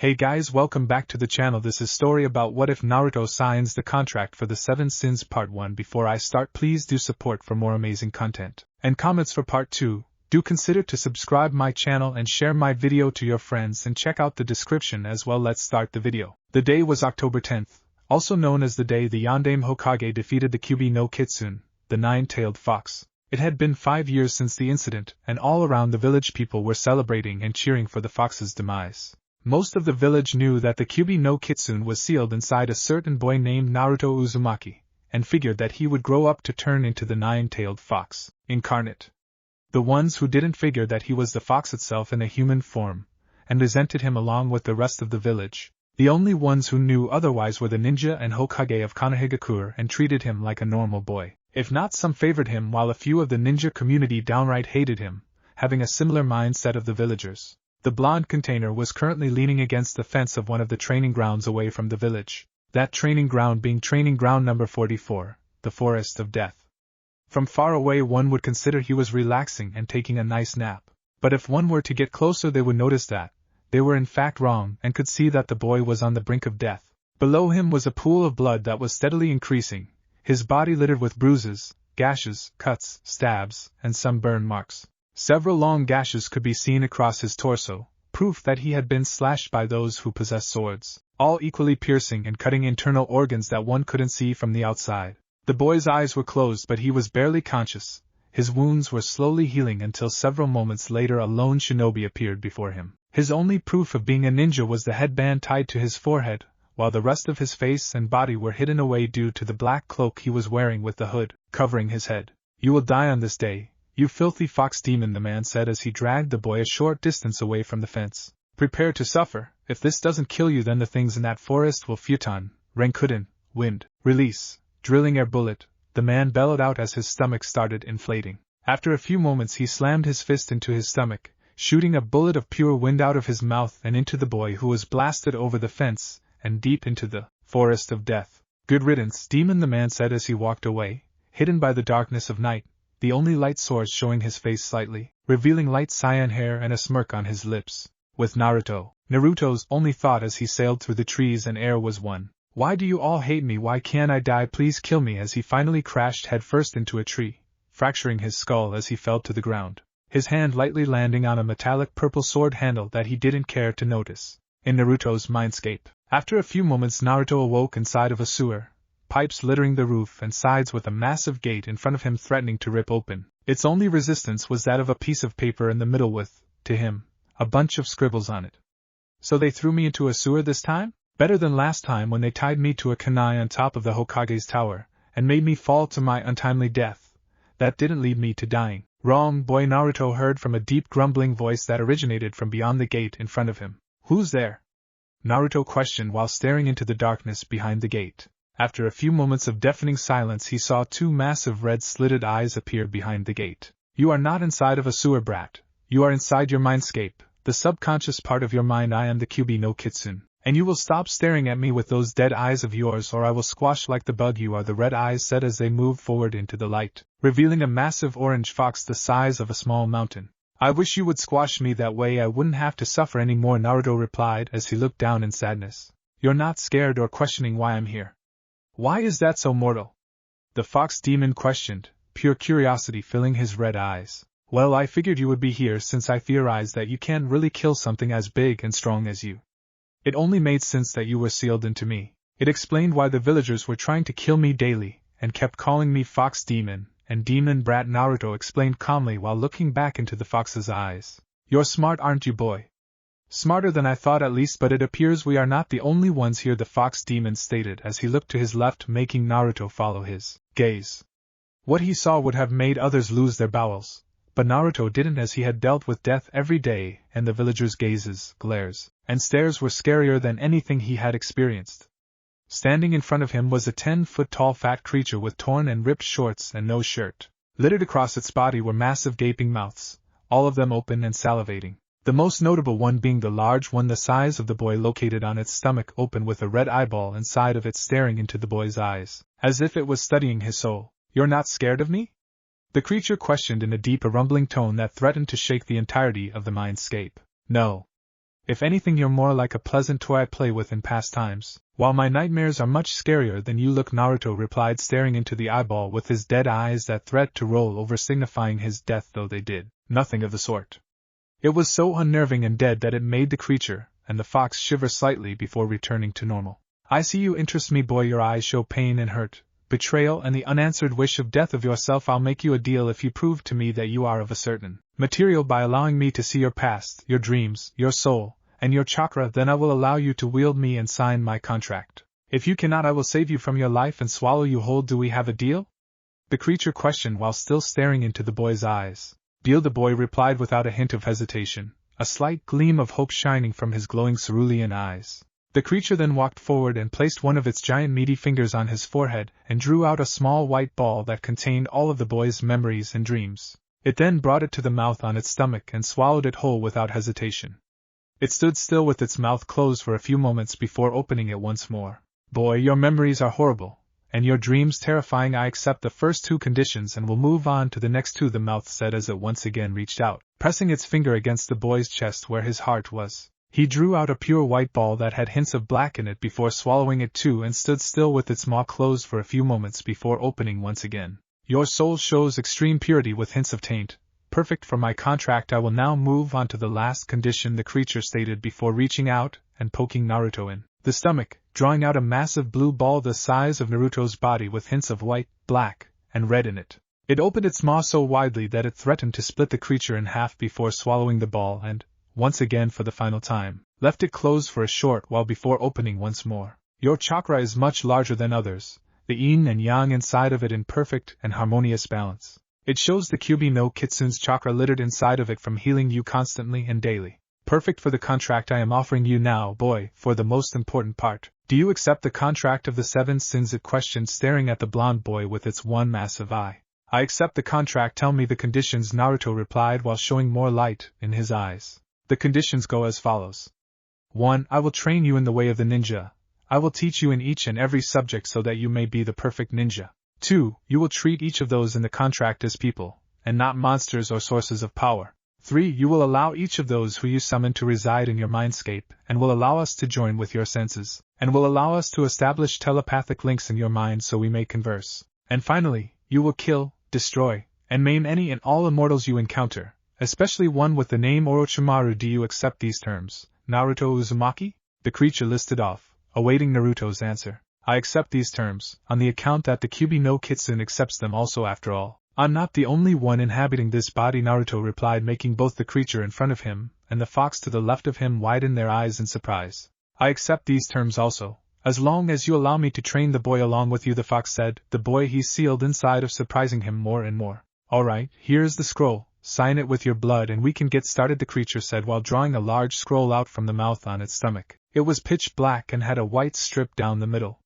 Hey guys, welcome back to the channel. This is story about what if Naruto signs the contract for the 7 sins part 1. Before I start, please do support for more amazing content and comments for part 2. Do consider to subscribe my channel and share my video to your friends and check out the description as well. Let's start the video. The day was October 10th, also known as the day the Yondaime Hokage defeated the Kyuubi no Kitsune, the nine-tailed fox. It had been 5 years since the incident, and all around the village people were celebrating and cheering for the fox's demise. Most of the village knew that the Kyuubi no Kitsune was sealed inside a certain boy named Naruto Uzumaki, and figured that he would grow up to turn into the nine-tailed fox incarnate. The ones who didn't figure that he was the fox itself in a human form, and resented him along with the rest of the village. The only ones who knew otherwise were the ninja and Hokage of Konohagakure and treated him like a normal boy. If not, some favored him, while a few of the ninja community downright hated him, having a similar mindset of the villagers. The blonde container was currently leaning against the fence of one of the training grounds away from the village, that training ground being training ground number 44, the Forest of Death. From far away one would consider he was relaxing and taking a nice nap, but if one were to get closer they would notice that they were in fact wrong and could see that the boy was on the brink of death. Below him was a pool of blood that was steadily increasing, his body littered with bruises, gashes, cuts, stabs, and some burn marks. Several long gashes could be seen across his torso, proof that he had been slashed by those who possessed swords, all equally piercing and cutting internal organs that one couldn't see from the outside. The boy's eyes were closed, but he was barely conscious. His wounds were slowly healing until several moments later a lone shinobi appeared before him. His only proof of being a ninja was the headband tied to his forehead, while the rest of his face and body were hidden away due to the black cloak he was wearing with the hood covering his head. "You will die on this day, you filthy fox demon," the man said as he dragged the boy a short distance away from the fence. "Prepare to suffer. If this doesn't kill you, then the things in that forest will futon, Renkuden, wind, release, drilling air bullet," the man bellowed out as his stomach started inflating. After a few moments he slammed his fist into his stomach, shooting a bullet of pure wind out of his mouth and into the boy, who was blasted over the fence and deep into the Forest of Death. "Good riddance, demon," the man said as he walked away, hidden by the darkness of night, the only light source showing his face slightly, revealing light cyan hair and a smirk on his lips. With Naruto's only thought as he sailed through the trees and air was one: "Why do you all hate me? Why can't I die? Please kill me," as he finally crashed headfirst into a tree, fracturing his skull as he fell to the ground, his hand lightly landing on a metallic purple sword handle that he didn't care to notice. In Naruto's mindscape, after a few moments Naruto awoke inside of a sewer, pipes littering the roof and sides with a massive gate in front of him threatening to rip open. Its only resistance was that of a piece of paper in the middle with, to him, a bunch of scribbles on it. "So they threw me into a sewer this time? Better than last time when they tied me to a kunai on top of the Hokage's tower, and made me fall to my untimely death. That didn't lead me to dying." "Wrong, boy," Naruto heard from a deep grumbling voice that originated from beyond the gate in front of him. "Who's there?" Naruto questioned while staring into the darkness behind the gate. After a few moments of deafening silence he saw two massive red slitted eyes appear behind the gate. "You are not inside of a sewer, brat. You are inside your mindscape, the subconscious part of your mind. I am the Kyuubi no Kitsune. And you will stop staring at me with those dead eyes of yours or I will squash like the bug you are," the red eyes said as they moved forward into the light, revealing a massive orange fox the size of a small mountain. "I wish you would squash me, that way I wouldn't have to suffer any more," Naruto replied as he looked down in sadness. "You're not scared or questioning why I'm here? Why is that so, mortal?" the fox demon questioned, pure curiosity filling his red eyes. "Well, I figured you would be here since I theorized that you can't really kill something as big and strong as you. It only made sense that you were sealed into me." It explained why the villagers were trying to kill me daily, and kept calling me fox demon and demon brat, Naruto explained calmly while looking back into the fox's eyes. "You're smart, aren't you, boy? Smarter than I thought at least, but it appears we are not the only ones here," the fox demon stated as he looked to his left, making Naruto follow his gaze. What he saw would have made others lose their bowels, but Naruto didn't, as he had dealt with death every day and the villagers' gazes, glares, and stares were scarier than anything he had experienced. Standing in front of him was a 10-foot-tall fat creature with torn and ripped shorts and no shirt. Littered across its body were massive gaping mouths, all of them open and salivating. The most notable one being the large one the size of the boy located on its stomach, open with a red eyeball inside of it staring into the boy's eyes, as if it was studying his soul. "You're not scared of me?" the creature questioned in a deep rumbling tone that threatened to shake the entirety of the mindscape. "No. If anything, you're more like a pleasant toy I play with in past times. While my nightmares are much scarier than you look, Naruto replied, staring into the eyeball with his dead eyes that threat to roll over, signifying his death, though they did nothing of the sort. It was so unnerving and dead that it made the creature and the fox shiver slightly before returning to normal. I see you interest me, boy. Your eyes show pain and hurt, betrayal, and the unanswered wish of death of yourself. I'll make you a deal if you prove to me that you are of a certain material by allowing me to see your past, your dreams, your soul, and your chakra. Then I will allow you to wield me and sign my contract. If you cannot, I will save you from your life and swallow you whole. Do we have a deal? The creature questioned while still staring into the boy's eyes. Deal, the boy replied without a hint of hesitation, a slight gleam of hope shining from his glowing cerulean eyes. The creature then walked forward and placed one of its giant meaty fingers on his forehead and drew out a small white ball that contained all of the boy's memories and dreams. It then brought it to the mouth on its stomach and swallowed it whole without hesitation. It stood still with its mouth closed for a few moments before opening it once more. Boy, your memories are horrible, and your dreams terrifying. I accept the first two conditions and will move on to the next two, the mouth said as it once again reached out, pressing its finger against the boy's chest where his heart was. He drew out a pure white ball that had hints of black in it before swallowing it too, and stood still with its maw closed for a few moments before opening once again. Your soul shows extreme purity with hints of taint, perfect for my contract. I will now move on to the last condition, the creature stated before reaching out and poking Naruto in the stomach, drawing out a massive blue ball the size of Naruto's body with hints of white, black, and red in it. It opened its maw so widely that it threatened to split the creature in half before swallowing the ball and, once again for the final time, left it closed for a short while before opening once more. Your chakra is much larger than others, the yin and yang inside of it in perfect and harmonious balance. It shows the Kyuubi no Kitsune's chakra littered inside of it from healing you constantly and daily. Perfect for the contract I am offering you now, boy. For the most important part, do you accept the contract of the 7 sins? It questioned, staring at the blonde boy with its one massive eye. I accept the contract. Tell me the conditions, Naruto replied while showing more light in his eyes. The conditions go as follows. 1. I will train you in the way of the ninja. I will teach you in each and every subject so that you may be the perfect ninja. 2. You will treat each of those in the contract as people, and not monsters or sources of power. 3. You will allow each of those who you summon to reside in your mindscape, and will allow us to join with your senses, and will allow us to establish telepathic links in your mind so we may converse. And finally, you will kill, destroy, and maim any and all immortals you encounter, especially one with the name Orochimaru. Do you accept these terms, Naruto Uzumaki? The creature listed off, awaiting Naruto's answer. I accept these terms, on the account that the Kyuubi no Kitsune accepts them also. After all, I'm not the only one inhabiting this body, Naruto replied, making both the creature in front of him and the fox to the left of him widen their eyes in surprise. I accept these terms also, as long as you allow me to train the boy along with you, the fox said. The boy he sealed inside of, surprising him more and more. Alright, here's the scroll, sign it with your blood and we can get started, the creature said while drawing a large scroll out from the mouth on its stomach. It was pitch black and had a white strip down the middle.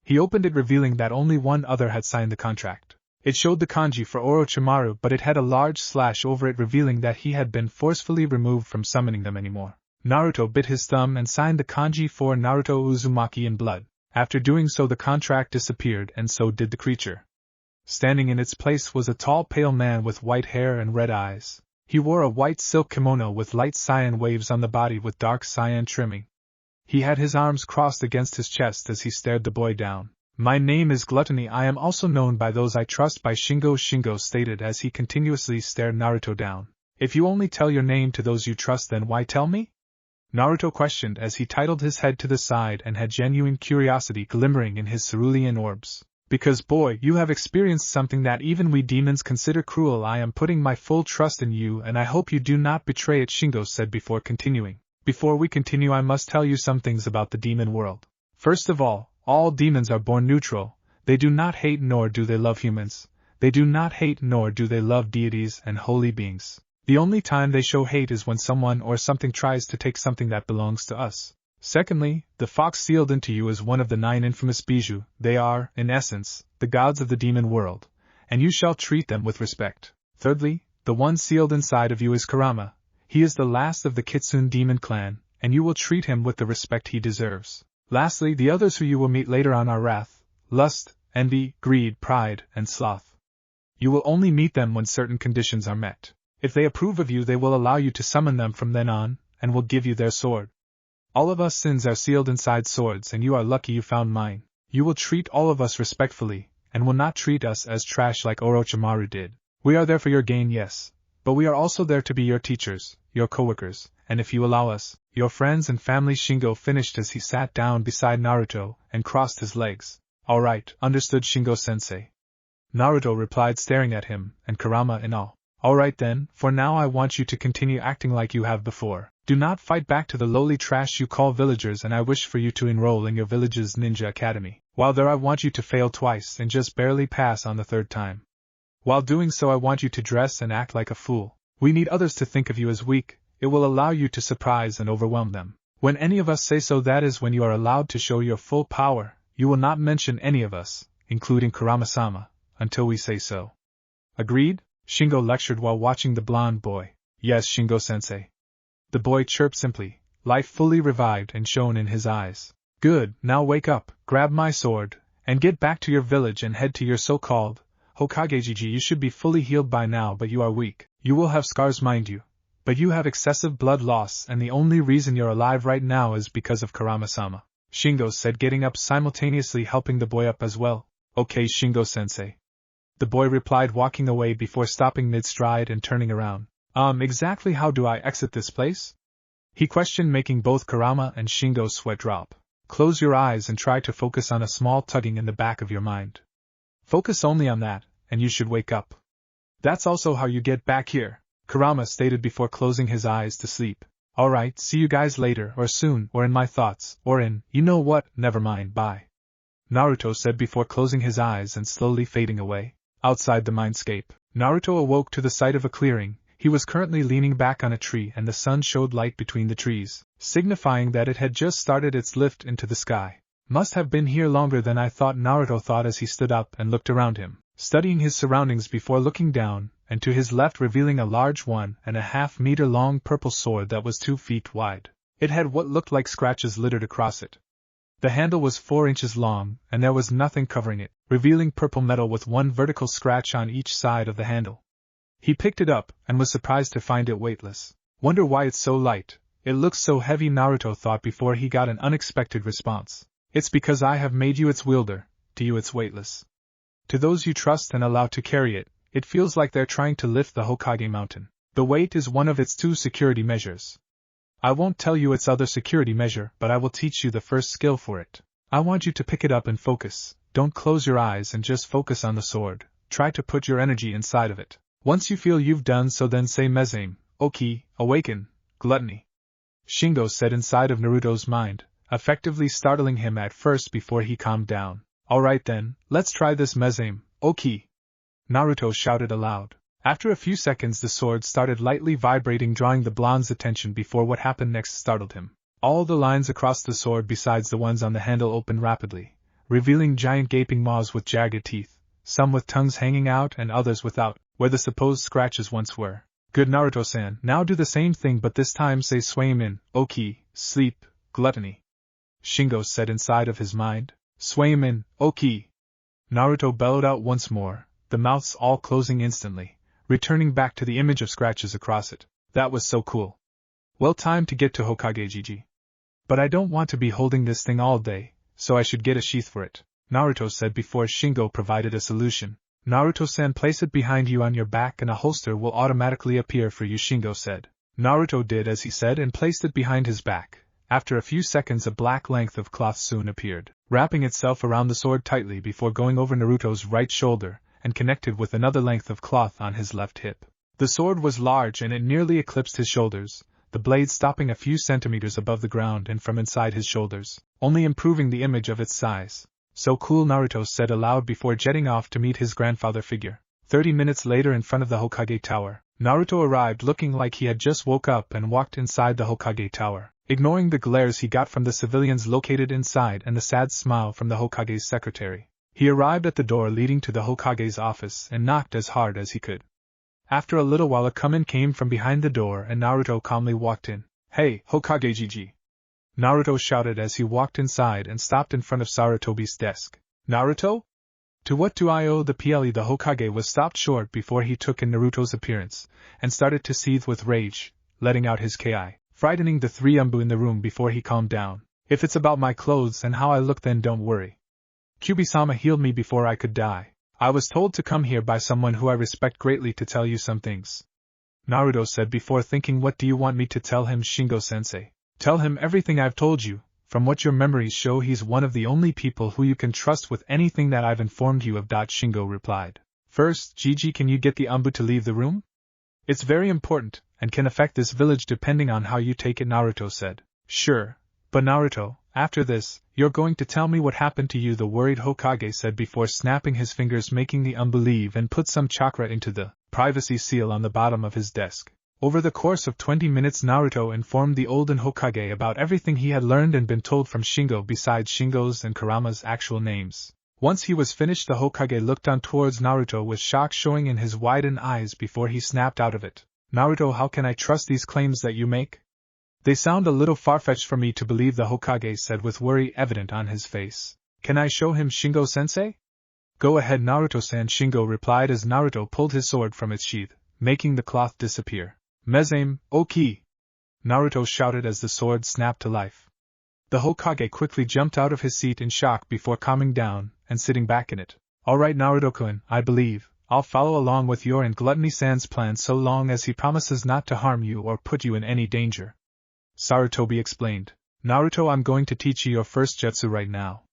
He opened it, revealing that only one other had signed the contract. It showed the kanji for Orochimaru, but it had a large slash over it, revealing that he had been forcefully removed from summoning them anymore. Naruto bit his thumb and signed the kanji for Naruto Uzumaki in blood. After doing so, the contract disappeared, and so did the creature. Standing in its place was a tall, pale man with white hair and red eyes. He wore a white silk kimono with light cyan waves on the body with dark cyan trimming. He had his arms crossed against his chest as he stared the boy down. My name is Gluttony. I am also known by those I trust by Shingo stated as he continuously stared Naruto down. If you only tell your name to those you trust, then why tell me? Naruto questioned as he titled his head to the side and had genuine curiosity glimmering in his cerulean orbs. Because, boy, you have experienced something that even we demons consider cruel. I am putting my full trust in you and I hope you do not betray it, Shingo said before continuing. Before we continue, I must tell you some things about the demon world. First of all demons are born neutral. They do not hate nor do they love humans. They do not hate nor do they love deities and holy beings. The only time they show hate is when someone or something tries to take something that belongs to us. Secondly, the fox sealed into you is one of the 9 infamous Bijou. They are, in essence, the gods of the demon world, and you shall treat them with respect. Thirdly, the one sealed inside of you is Kurama. He is the last of the Kitsune demon clan, and you will treat him with the respect he deserves. Lastly, the others who you will meet later on are wrath, lust, envy, greed, pride, and sloth. You will only meet them when certain conditions are met. If they approve of you, they will allow you to summon them from then on, and will give you their sword. All of us sins are sealed inside swords, and you are lucky you found mine. You will treat all of us respectfully, and will not treat us as trash like Orochimaru did. We are there for your gain, yes, but we are also there to be your teachers, your coworkers, and if you allow us, your friends and family. Shingo finished as he sat down beside Naruto and crossed his legs. Alright, understood Shingo-sensei. Naruto replied, staring at him, and Kurama in awe. Alright then, for now I want you to continue acting like you have before. Do not fight back to the lowly trash you call villagers, and I wish for you to enroll in your village's ninja academy. While there I want you to fail twice and just barely pass on the third time. While doing so I want you to dress and act like a fool. We need others to think of you as weak. It will allow you to surprise and overwhelm them. When any of us say so, that is when you are allowed to show your full power. You will not mention any of us, including Kurama-sama, until we say so. Agreed? Shingo lectured while watching the blonde boy. Yes, Shingo-sensei. The boy chirped simply, life fully revived and shone in his eyes. Good, now wake up, grab my sword, and get back to your village and head to your so-called Hokage. You should be fully healed by now, but you are weak. You will have scars, mind you. But you have excessive blood loss, and the only reason you're alive right now is because of Kurama-sama. Shingo said, getting up, simultaneously helping the boy up as well. Okay, Shingo-sensei. The boy replied, walking away before stopping mid-stride and turning around. Exactly how do I exit this place? He questioned, making both Kurama and Shingo's sweat drop. Close your eyes and try to focus on a small tugging in the back of your mind. Focus only on that, and you should wake up. That's also how you get back here, Kurama stated before closing his eyes to sleep. Alright, see you guys later, or soon, or in my thoughts, or in, you know what, never mind, bye. Naruto said before closing his eyes and slowly fading away. Outside the mindscape, Naruto awoke to the sight of a clearing. He was currently leaning back on a tree, and the sun showed light between the trees, signifying that it had just started its lift into the sky. Must have been here longer than I thought, Naruto thought as he stood up and looked around him, studying his surroundings before looking down, and to his left revealing a large 1.5 meter long purple sword that was 2 feet wide. It had what looked like scratches littered across it. The handle was 4 inches long, and there was nothing covering it, revealing purple metal with 1 vertical scratch on each side of the handle. He picked it up, and was surprised to find it weightless. Wonder why it's so light. It looks so heavy, Naruto thought before he got an unexpected response. It's because I have made you its wielder. To you it's weightless. To those you trust and allow to carry it, it feels like they're trying to lift the Hokage mountain. The weight is one of its 2 security measures. I won't tell you its other security measure, but I will teach you the first skill for it. I want you to pick it up and focus. Don't close your eyes and just focus on the sword. Try to put your energy inside of it. Once you feel you've done so, then say Mezame, Oki, awaken, Gluttony. Shingo said inside of Naruto's mind, effectively startling him at first before he calmed down. Alright then, let's try this Mezame, Oki. Naruto shouted aloud. After a few seconds the sword started lightly vibrating, drawing the blonde's attention before what happened next startled him. All the lines across the sword besides the ones on the handle opened rapidly, revealing giant gaping maws with jagged teeth, some with tongues hanging out and others without, where the supposed scratches once were. Good, Naruto-san, now do the same thing, but this time say Swayman, Oki, sleep, Gluttony. Shingo said inside of his mind. Swayman, Oki. Naruto bellowed out once more, the mouths all closing instantly, returning back to the image of scratches across it. That was so cool. Well, time to get to Hokage. But I don't want to be holding this thing all day, so I should get a sheath for it, Naruto said before Shingo provided a solution. Naruto-san, place it behind you on your back and a holster will automatically appear for you, Shingo said. Naruto did as he said and placed it behind his back. After a few seconds a black length of cloth soon appeared, wrapping itself around the sword tightly before going over Naruto's right shoulder, and connected with another length of cloth on his left hip. The sword was large and it nearly eclipsed his shoulders, the blade stopping a few centimeters above the ground and from inside his shoulders, only improving the image of its size. So cool, Naruto said aloud before jetting off to meet his grandfather figure. 30 minutes later, in front of the Hokage Tower, Naruto arrived looking like he had just woke up and walked inside the Hokage Tower, ignoring the glares he got from the civilians located inside and the sad smile from the Hokage's secretary. He arrived at the door leading to the Hokage's office and knocked as hard as he could. After a little while a come-in came from behind the door and Naruto calmly walked in. Hey, Hokage! Naruto shouted as he walked inside and stopped in front of Sarutobi's desk. Naruto? To what do I owe the PLE? The Hokage was stopped short before he took in Naruto's appearance, and started to seethe with rage, letting out his ki. frightening the three Umbu in the room before he calmed down. If it's about my clothes and how I look, then don't worry. Kyubi-sama healed me before I could die. I was told to come here by someone who I respect greatly to tell you some things. Naruto said before thinking, what do you want me to tell him, Shingo-sensei? Tell him everything I've told you. From what your memories show, he's one of the only people who you can trust with anything that I've informed you of. Shingo replied. First, Gigi, can you get the Umbu to leave the room? It's very important, and can affect this village depending on how you take it, Naruto said. Sure, but Naruto, after this, you're going to tell me what happened to you, the worried Hokage said before snapping his fingers, making the Umbu leave and put some chakra into the privacy seal on the bottom of his desk. Over the course of 20 minutes, Naruto informed the olden Hokage about everything he had learned and been told from Shingo besides Shingo's and Kurama's actual names. Once he was finished, the Hokage looked on towards Naruto with shock showing in his widened eyes before he snapped out of it. Naruto, how can I trust these claims that you make? They sound a little far-fetched for me to believe, the Hokage said with worry evident on his face. Can I show him, Shingo-sensei? Go ahead, Naruto-san, Shingo replied as Naruto pulled his sword from its sheath, making the cloth disappear. Mezame, Oki! Naruto shouted as the sword snapped to life. The Hokage quickly jumped out of his seat in shock before calming down and sitting back in it. Alright, Naruto-kun, I believe. I'll follow along with your and Gluttony-san's plan so long as he promises not to harm you or put you in any danger. Sarutobi explained. Naruto, I'm going to teach you your first jutsu right now.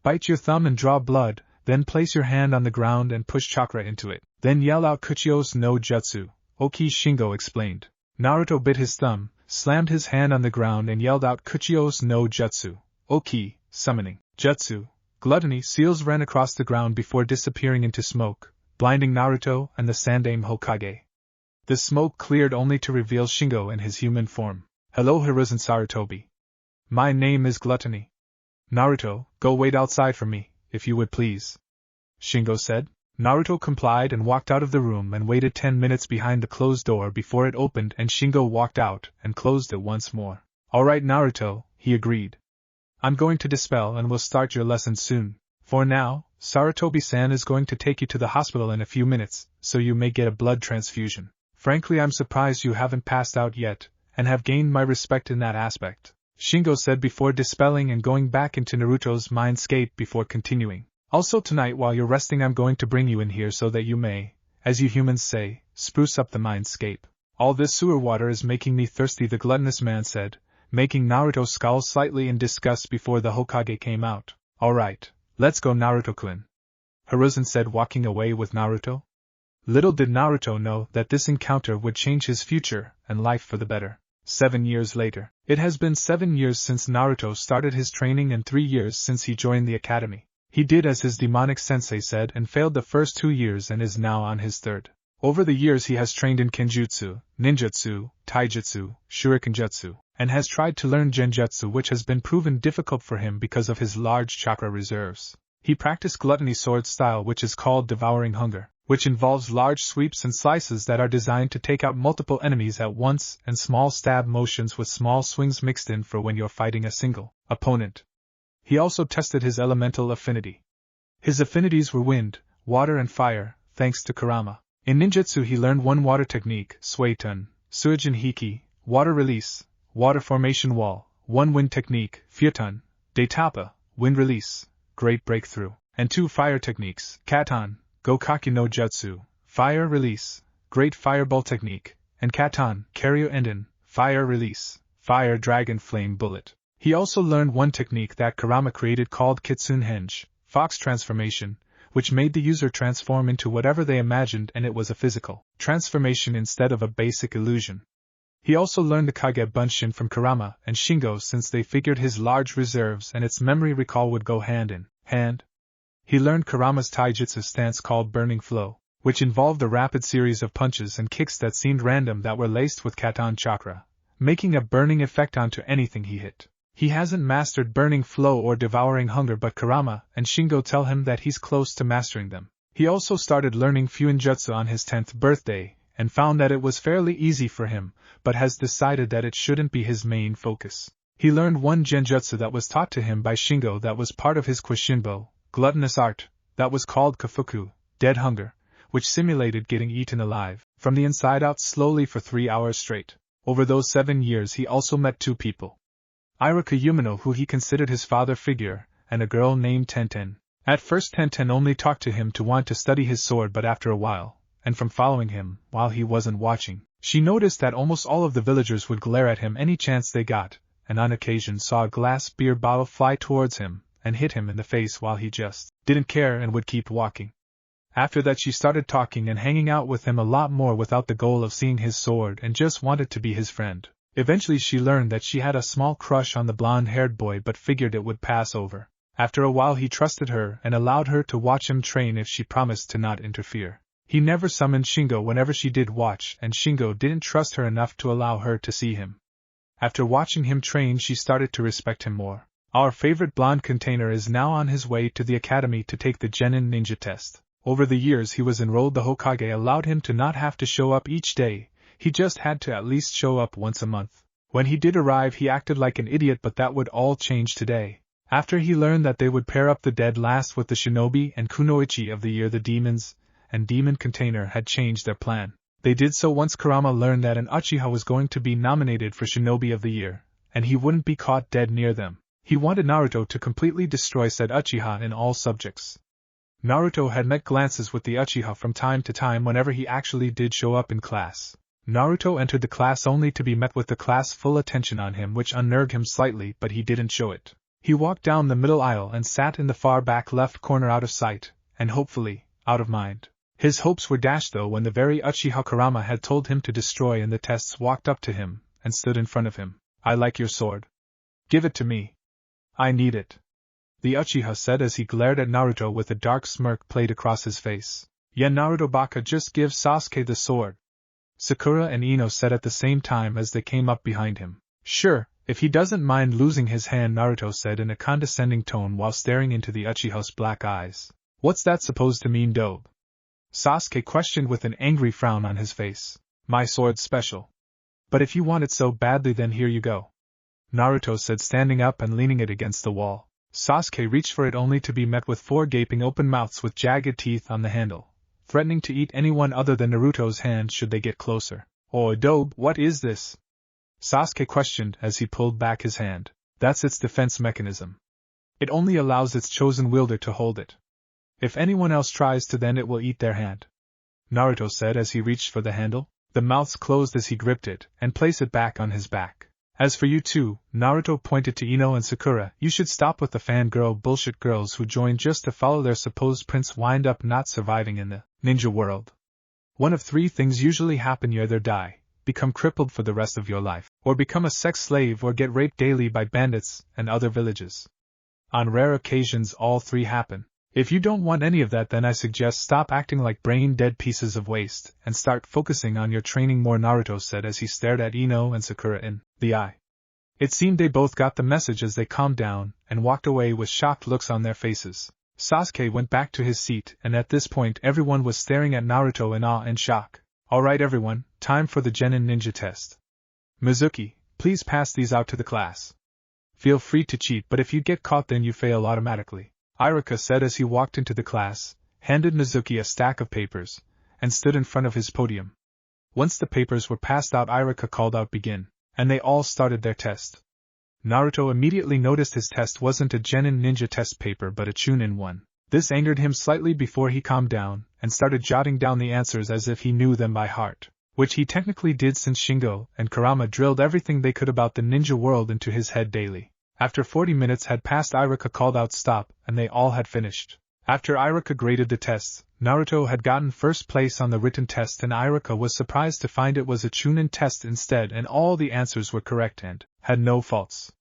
Bite your thumb and draw blood, then place your hand on the ground and push chakra into it. Then yell out Kuchios no Jutsu, Oki, Shingo explained. Naruto bit his thumb, slammed his hand on the ground and yelled out Kuchios no Jutsu, Oki, summoning. Jutsu, Gluttony seals ran across the ground before disappearing into smoke, blinding Naruto and the Sandaime Hokage. The smoke cleared only to reveal Shingo in his human form. Hello, Hiruzen Sarutobi. My name is Gluttony. Naruto, go wait outside for me, if you would please. Shingo said. Naruto complied and walked out of the room and waited 10 minutes behind the closed door before it opened and Shingo walked out and closed it once more. Alright, Naruto, he agreed. I'm going to dispel and we'll start your lesson soon. For now, Sarutobi-san is going to take you to the hospital in a few minutes, so you may get a blood transfusion. Frankly, I'm surprised you haven't passed out yet, and have gained my respect in that aspect, Shingo said before dispelling and going back into Naruto's mindscape before continuing. Also tonight while you're resting I'm going to bring you in here so that you may, as you humans say, spruce up the mindscape. All this sewer water is making me thirsty, the gluttonous man said, making Naruto scowl slightly in disgust before the Hokage came out. Alright, let's go, Naruto-kun, Hiruzen said, walking away with Naruto. Little did Naruto know that this encounter would change his future and life for the better. 7 years later. It has been 7 years since Naruto started his training and 3 years since he joined the academy. He did as his demonic sensei said and failed the first 2 years and is now on his third. Over the years he has trained in Kenjutsu, Ninjutsu, Taijutsu, Shurikenjutsu, and has tried to learn Genjutsu, which has been proven difficult for him because of his large chakra reserves. He practiced Gluttony sword style, which is called Devouring Hunger, which involves large sweeps and slices that are designed to take out multiple enemies at once, and small stab motions with small swings mixed in for when you're fighting a single opponent. He also tested his elemental affinity. His affinities were wind, water and fire, thanks to Kurama. In ninjutsu he learned one water technique, Suetun, Suijin Hiki, water release, water formation wall, one wind technique, Fyutun, Daitapa, wind release, great breakthrough, and 2 fire techniques, Katan, Gokaki no Jutsu, fire release, great fireball technique, and Katan, Karyo Enden, fire release, fire dragon flame bullet. He also learned one technique that Kurama created called Kitsune Henge, fox transformation, which made the user transform into whatever they imagined, and it was a physical transformation instead of a basic illusion. He also learned the Kage Bunshin from Kurama and Shingo since they figured his large reserves and its memory recall would go hand in hand. He learned Kurama's taijutsu stance called Burning Flow, which involved a rapid series of punches and kicks that seemed random that were laced with Katan chakra, making a burning effect onto anything he hit. He hasn't mastered Burning Flow or Devouring Hunger, but Kurama and Shingo tell him that he's close to mastering them. He also started learning Fuinjutsu on his 10th birthday, and found that it was fairly easy for him, but has decided that it shouldn't be his main focus. He learned one Genjutsu that was taught to him by Shingo that was part of his Kushinbo, gluttonous art, that was called Kafuku, dead hunger, which simulated getting eaten alive, from the inside out slowly for 3 hours straight. Over those 7 years he also met 2 people. Iruka Yumino, who he considered his father figure, and a girl named Tenten. At first Tenten only talked to him to want to study his sword, but after a while, and from following him while he wasn't watching, she noticed that almost all of the villagers would glare at him any chance they got, and on occasion saw a glass beer bottle fly towards him and hit him in the face while he just didn't care and would keep walking. After that she started talking and hanging out with him a lot more without the goal of seeing his sword and just wanted to be his friend. Eventually she learned that she had a small crush on the blonde-haired boy but figured it would pass over. After a while he trusted her and allowed her to watch him train if she promised to not interfere. He never summoned Shingo whenever she did watch, and Shingo didn't trust her enough to allow her to see him. After watching him train she started to respect him more. Our favorite blonde container is now on his way to the academy to take the Genin ninja test. Over the years he was enrolled, the Hokage allowed him to not have to show up each day, he just had to at least show up once a month. When he did arrive he acted like an idiot, but that would all change today. After he learned that they would pair up the dead last with the shinobi and kunoichi of the year, the demons and demon container had changed their plan. They did so once Kurama learned that an Uchiha was going to be nominated for shinobi of the year, and he wouldn't be caught dead near them. He wanted Naruto to completely destroy said Uchiha in all subjects. Naruto had met glances with the Uchiha from time to time whenever he actually did show up in class. Naruto entered the class only to be met with the class full attention on him, which unnerved him slightly, but he didn't show it. He walked down the middle aisle and sat in the far back left corner, out of sight, and hopefully, out of mind. His hopes were dashed though when the very Uchiha Kurama had told him to destroy in the tests walked up to him and stood in front of him. "I like your sword. Give it to me. I need it," the Uchiha said as he glared at Naruto with a dark smirk played across his face. "Yeah, Naruto baka, just give Sasuke the sword," Sakura and Ino said at the same time as they came up behind him. "Sure, if he doesn't mind losing his hand," Naruto said in a condescending tone while staring into the Uchiha's black eyes. "What's that supposed to mean, dope?" Sasuke questioned with an angry frown on his face. "My sword's special. But if you want it so badly, then here you go," Naruto said, standing up and leaning it against the wall. Sasuke reached for it only to be met with 4 gaping open mouths with jagged teeth on the handle, threatening to eat anyone other than Naruto's hand should they get closer. "Oh, dope, what is this?" Sasuke questioned as he pulled back his hand. "That's its defense mechanism. It only allows its chosen wielder to hold it. If anyone else tries to, then it will eat their hand," Naruto said as he reached for the handle. The mouths closed as he gripped it and placed it back on his back. "As for you two," Naruto pointed to Ino and Sakura, "you should stop with the fangirl bullshit. Girls who join just to follow their supposed prince wind up not surviving in the ninja world. One of 3 things usually happen: you either die, become crippled for the rest of your life, or become a sex slave or get raped daily by bandits and other villages. On rare occasions all 3 happen. If you don't want any of that, then I suggest stop acting like brain-dead pieces of waste and start focusing on your training more," Naruto said as he stared at Ino and Sakura in the eye. It seemed they both got the message as they calmed down and walked away with shocked looks on their faces. Sasuke went back to his seat, and at this point everyone was staring at Naruto in awe and shock. "Alright everyone, time for the Genin ninja test. Mizuki, please pass these out to the class. Feel free to cheat, but if you get caught then you fail automatically," Iruka said as he walked into the class, handed Mizuki a stack of papers, and stood in front of his podium. Once the papers were passed out, Iruka called out "begin," and they all started their test. Naruto immediately noticed his test wasn't a Genin ninja test paper but a Chunin one. This angered him slightly before he calmed down and started jotting down the answers as if he knew them by heart, which he technically did since Shingo and Kurama drilled everything they could about the ninja world into his head daily. After 40 minutes had passed, Iruka called out "stop," and they all had finished. After Iruka graded the tests, Naruto had gotten first place on the written test, and Iruka was surprised to find it was a Chunin test instead, and all the answers were correct and had no faults.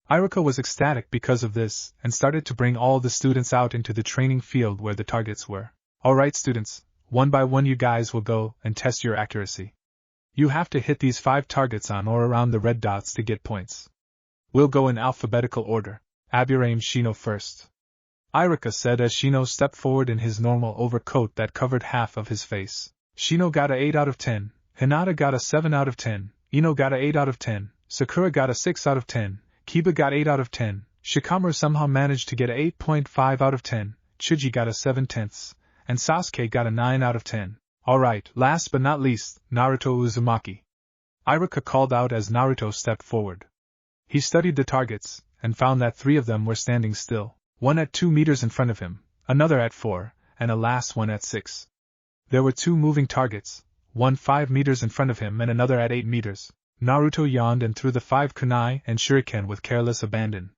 Iruka was ecstatic because of this, and started to bring all the students out into the training field where the targets were. "Alright students, one by one you guys will go and test your accuracy. You have to hit these 5 targets on or around the red dots to get points. We'll go in alphabetical order. Aburaim Shino first," Iruka said as Shino stepped forward in his normal overcoat that covered half of his face. Shino got a 8 out of 10, Hinata got a 7 out of 10, Ino got a 8 out of 10, Sakura got a 6 out of 10, Kiba got 8 out of 10, Shikamaru somehow managed to get a 8.5 out of 10, Chuji got a 7/10, and Sasuke got a 9 out of 10. "Alright, last but not least, Naruto Uzumaki. Iruka called out as Naruto stepped forward. He studied the targets, and found that 3 of them were standing still, one at 2 meters in front of him, another at 4, and a last one at 6. There were 2 moving targets, one 5 meters in front of him and another at 8 meters. Naruto yawned and threw the 5 kunai and shuriken with careless abandon.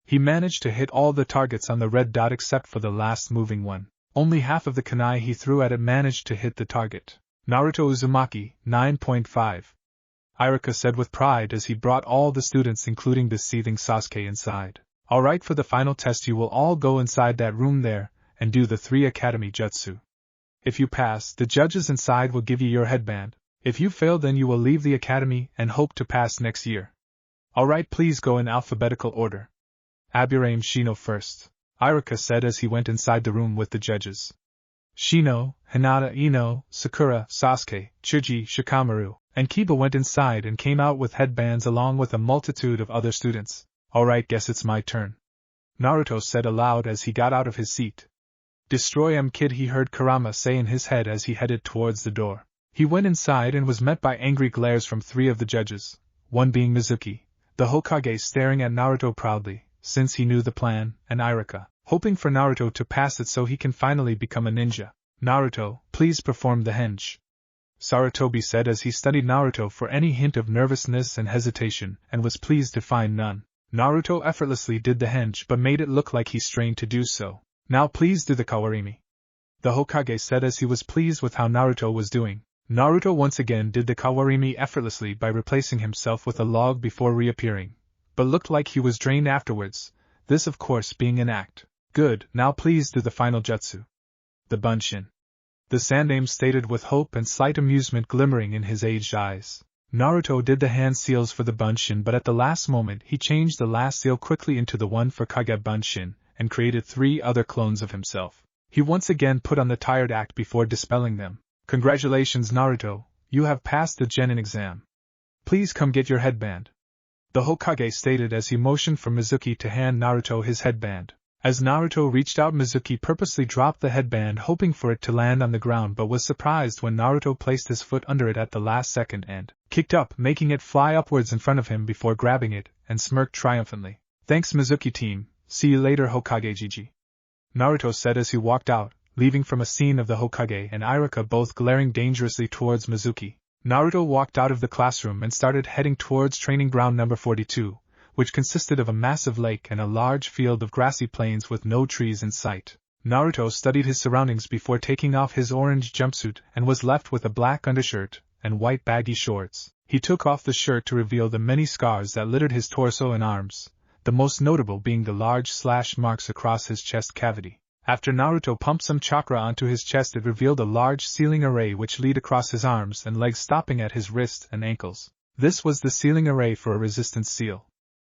He managed to hit all the targets on the red dot except for the last moving one. Only half of the kunai he threw at it managed to hit the target. Naruto Uzumaki, 9.5. Iruka said with pride as he brought all the students including the seething Sasuke inside. Alright, for the final test you will all go inside that room there, and do the 3 academy jutsu. If you pass, the judges inside will give you your headband. If you fail, then you will leave the academy and hope to pass next year. Alright, please go in alphabetical order. Aburame Shino first, Iruka said as he went inside the room with the judges. Shino, Hinata, Ino, Sakura, Sasuke, Chuji, Shikamaru, and Kiba went inside and came out with headbands along with a multitude of other students. Alright, guess it's my turn, Naruto said aloud as he got out of his seat. Destroy 'em, kid, he heard Kurama say in his head as he headed towards the door. He went inside and was met by angry glares from 3 of the judges, one being Mizuki, the Hokage, staring at Naruto proudly, since he knew the plan, and Iruka, hoping for Naruto to pass it so he can finally become a ninja. Naruto, please perform the henge, Sarutobi said as he studied Naruto for any hint of nervousness and hesitation, and was pleased to find none. Naruto effortlessly did the henge but made it look like he strained to do so. Now please do the kawarimi, the Hokage said as he was pleased with how Naruto was doing. Naruto once again did the kawarimi effortlessly by replacing himself with a log before reappearing, but looked like he was drained afterwards, this of course being an act. Good, now please do the final jutsu, the bunshin, the Sandaime stated with hope and slight amusement glimmering in his aged eyes. Naruto did the hand seals for the bunshin, but at the last moment he changed the last seal quickly into the one for Kage bunshin, and created 3 other clones of himself. He once again put on the tired act before dispelling them. Congratulations, Naruto, you have passed the genin exam. Please come get your headband, the Hokage stated as he motioned for Mizuki to hand Naruto his headband. As Naruto reached out, Mizuki purposely dropped the headband hoping for it to land on the ground, but was surprised when Naruto placed his foot under it at the last second and kicked up, making it fly upwards in front of him before grabbing it, and smirked triumphantly. Thanks, Mizuki team, see you later, Hokage Gigi, Naruto said as he walked out, leaving from a scene of the Hokage and Iruka both glaring dangerously towards Mizuki. Naruto walked out of the classroom and started heading towards training ground number 42, which consisted of a massive lake and a large field of grassy plains with no trees in sight. Naruto studied his surroundings before taking off his orange jumpsuit and was left with a black undershirt and white baggy shorts. He took off the shirt to reveal the many scars that littered his torso and arms, the most notable being the large slash marks across his chest cavity. After Naruto pumped some chakra onto his chest, it revealed a large sealing array which lead across his arms and legs, stopping at his wrists and ankles. This was the sealing array for a resistance seal.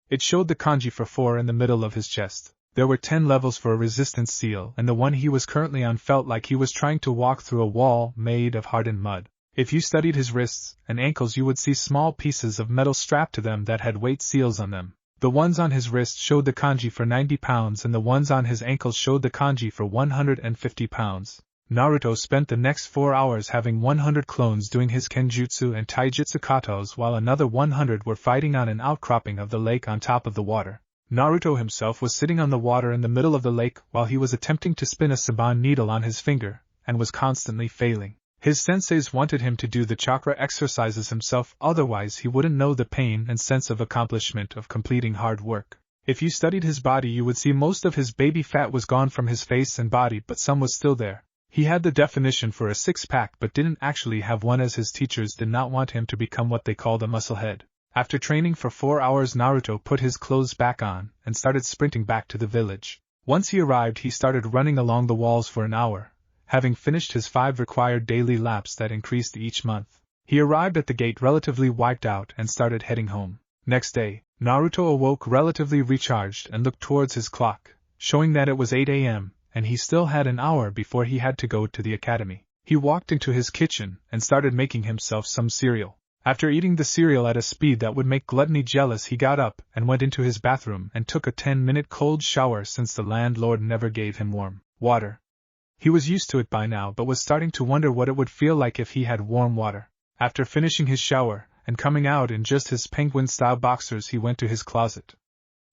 It showed the kanji for 4 in the middle of his chest. There were 10 levels for a resistance seal, and the one he was currently on felt like he was trying to walk through a wall made of hardened mud. If you studied his wrists and ankles, you would see small pieces of metal strapped to them that had weight seals on them. The ones on his wrist showed the kanji for 90 pounds and the ones on his ankles showed the kanji for 150 pounds. Naruto spent the next 4 hours having 100 clones doing his kenjutsu and taijutsu katos, while another 100 were fighting on an outcropping of the lake on top of the water. Naruto himself was sitting on the water in the middle of the lake while he was attempting to spin a saban needle on his finger, and was constantly failing. His senseis wanted him to do the chakra exercises himself, otherwise he wouldn't know the pain and sense of accomplishment of completing hard work. If you studied his body, you would see most of his baby fat was gone from his face and body, but some was still there. He had the definition for a six-pack but didn't actually have one, as his teachers did not want him to become what they called a musclehead. After training for 4 hours, Naruto put his clothes back on and started sprinting back to the village. Once he arrived, he started running along the walls for an hour, having finished his 5 required daily laps that increased each month. He arrived at the gate relatively wiped out and started heading home. Next day, Naruto awoke relatively recharged and looked towards his clock, showing that it was 8 a.m., and he still had an hour before he had to go to the academy. He walked into his kitchen and started making himself some cereal. After eating the cereal at a speed that would make Gluttony jealous, he got up and went into his bathroom and took a 10-minute cold shower, since the landlord never gave him warm water. He was used to it by now, but was starting to wonder what it would feel like if he had warm water. After finishing his shower and coming out in just his penguin-style boxers he went to his closet.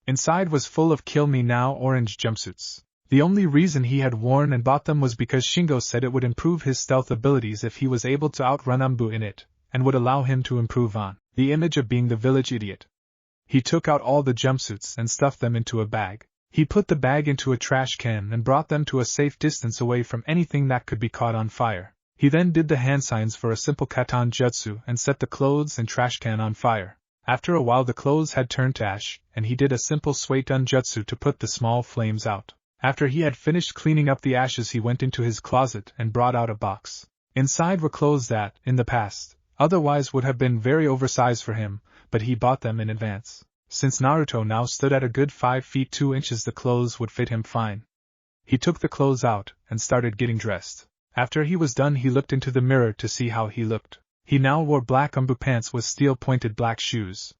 Inside was full of kill-me-now orange jumpsuits. The only reason he had worn and bought them was because Shingo said it would improve his stealth abilities if he was able to outrun Umbu in it, and would allow him to improve on the image of being the village idiot. He took out all the jumpsuits and stuffed them into a bag. He put the bag into a trash can and brought them to a safe distance away from anything that could be caught on fire. He then did the hand signs for a simple katan jutsu and set the clothes and trash can on fire. After a while the clothes had turned to ash, and he did a simple sweitan jutsu to put the small flames out. After he had finished cleaning up the ashes he went into his closet and brought out a box. Inside were clothes that, in the past, otherwise would have been very oversized for him, but he bought them in advance. Since Naruto now stood at a good 5 feet 2 inches the clothes would fit him fine. He took the clothes out and started getting dressed. After he was done he looked into the mirror to see how he looked. He now wore black umbu pants with steel-pointed black shoes.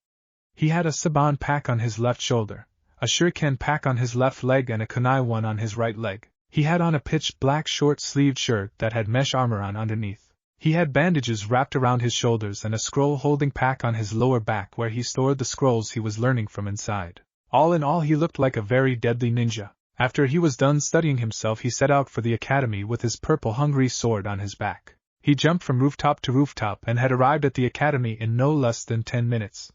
He had a saban pack on his left shoulder, a shuriken pack on his left leg and a kunai one on his right leg. He had on a pitch black short-sleeved shirt that had mesh armor on underneath. He had bandages wrapped around his shoulders and a scroll-holding pack on his lower back where he stored the scrolls he was learning from inside. All in all he looked like a very deadly ninja. After he was done studying himself he set out for the academy with his purple hungry sword on his back. He jumped from rooftop to rooftop and had arrived at the academy in no less than 10 minutes.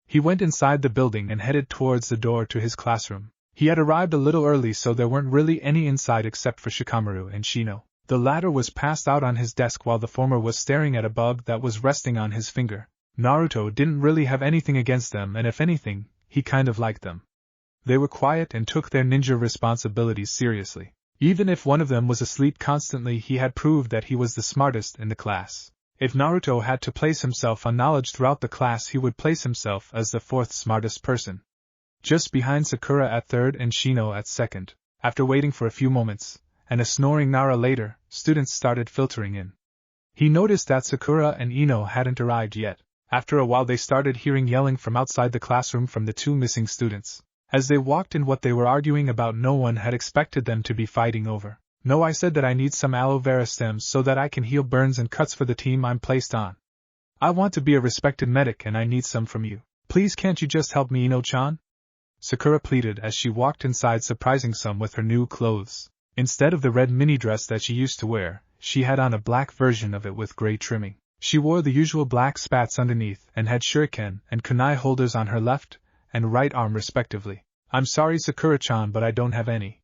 He went inside the building and headed towards the door to his classroom. He had arrived a little early so there weren't really any inside except for Shikamaru and Shino. The latter was passed out on his desk while the former was staring at a bug that was resting on his finger. Naruto didn't really have anything against them and if anything, he kind of liked them. They were quiet and took their ninja responsibilities seriously. Even if one of them was asleep constantly he had proved that he was the smartest in the class. If Naruto had to place himself on knowledge throughout the class he would place himself as the 4th smartest person. Just behind Sakura at 3rd and Shino at 2nd. After waiting for a few moments, and a snoring Nara later, students started filtering in. He noticed that Sakura and Ino hadn't arrived yet. After a while they started hearing yelling from outside the classroom from the 2 missing students. As they walked in what they were arguing about no one had expected them to be fighting over. No, I said that I need some aloe vera stems so that I can heal burns and cuts for the team I'm placed on. I want to be a respected medic and I need some from you. Please can't you just help me Ino-chan? Sakura pleaded as she walked inside surprising some with her new clothes. Instead of the red mini dress that she used to wear, she had on a black version of it with gray trimming. She wore the usual black spats underneath and had shuriken and kunai holders on her left and right arm respectively. I'm sorry Sakura-chan but I don't have any.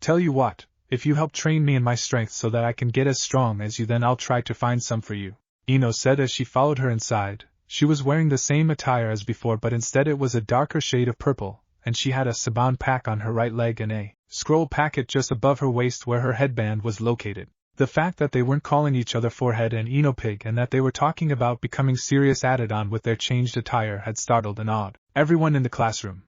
Tell you what, if you help train me in my strength so that I can get as strong as you then I'll try to find some for you, Ino said as she followed her inside. She was wearing the same attire as before but instead it was a darker shade of purple, and she had a saban pack on her right leg and a scroll packet just above her waist where her headband was located. The fact that they weren't calling each other Forehead and Ino Pig and that they were talking about becoming serious added on with their changed attire had startled and awed everyone in the classroom.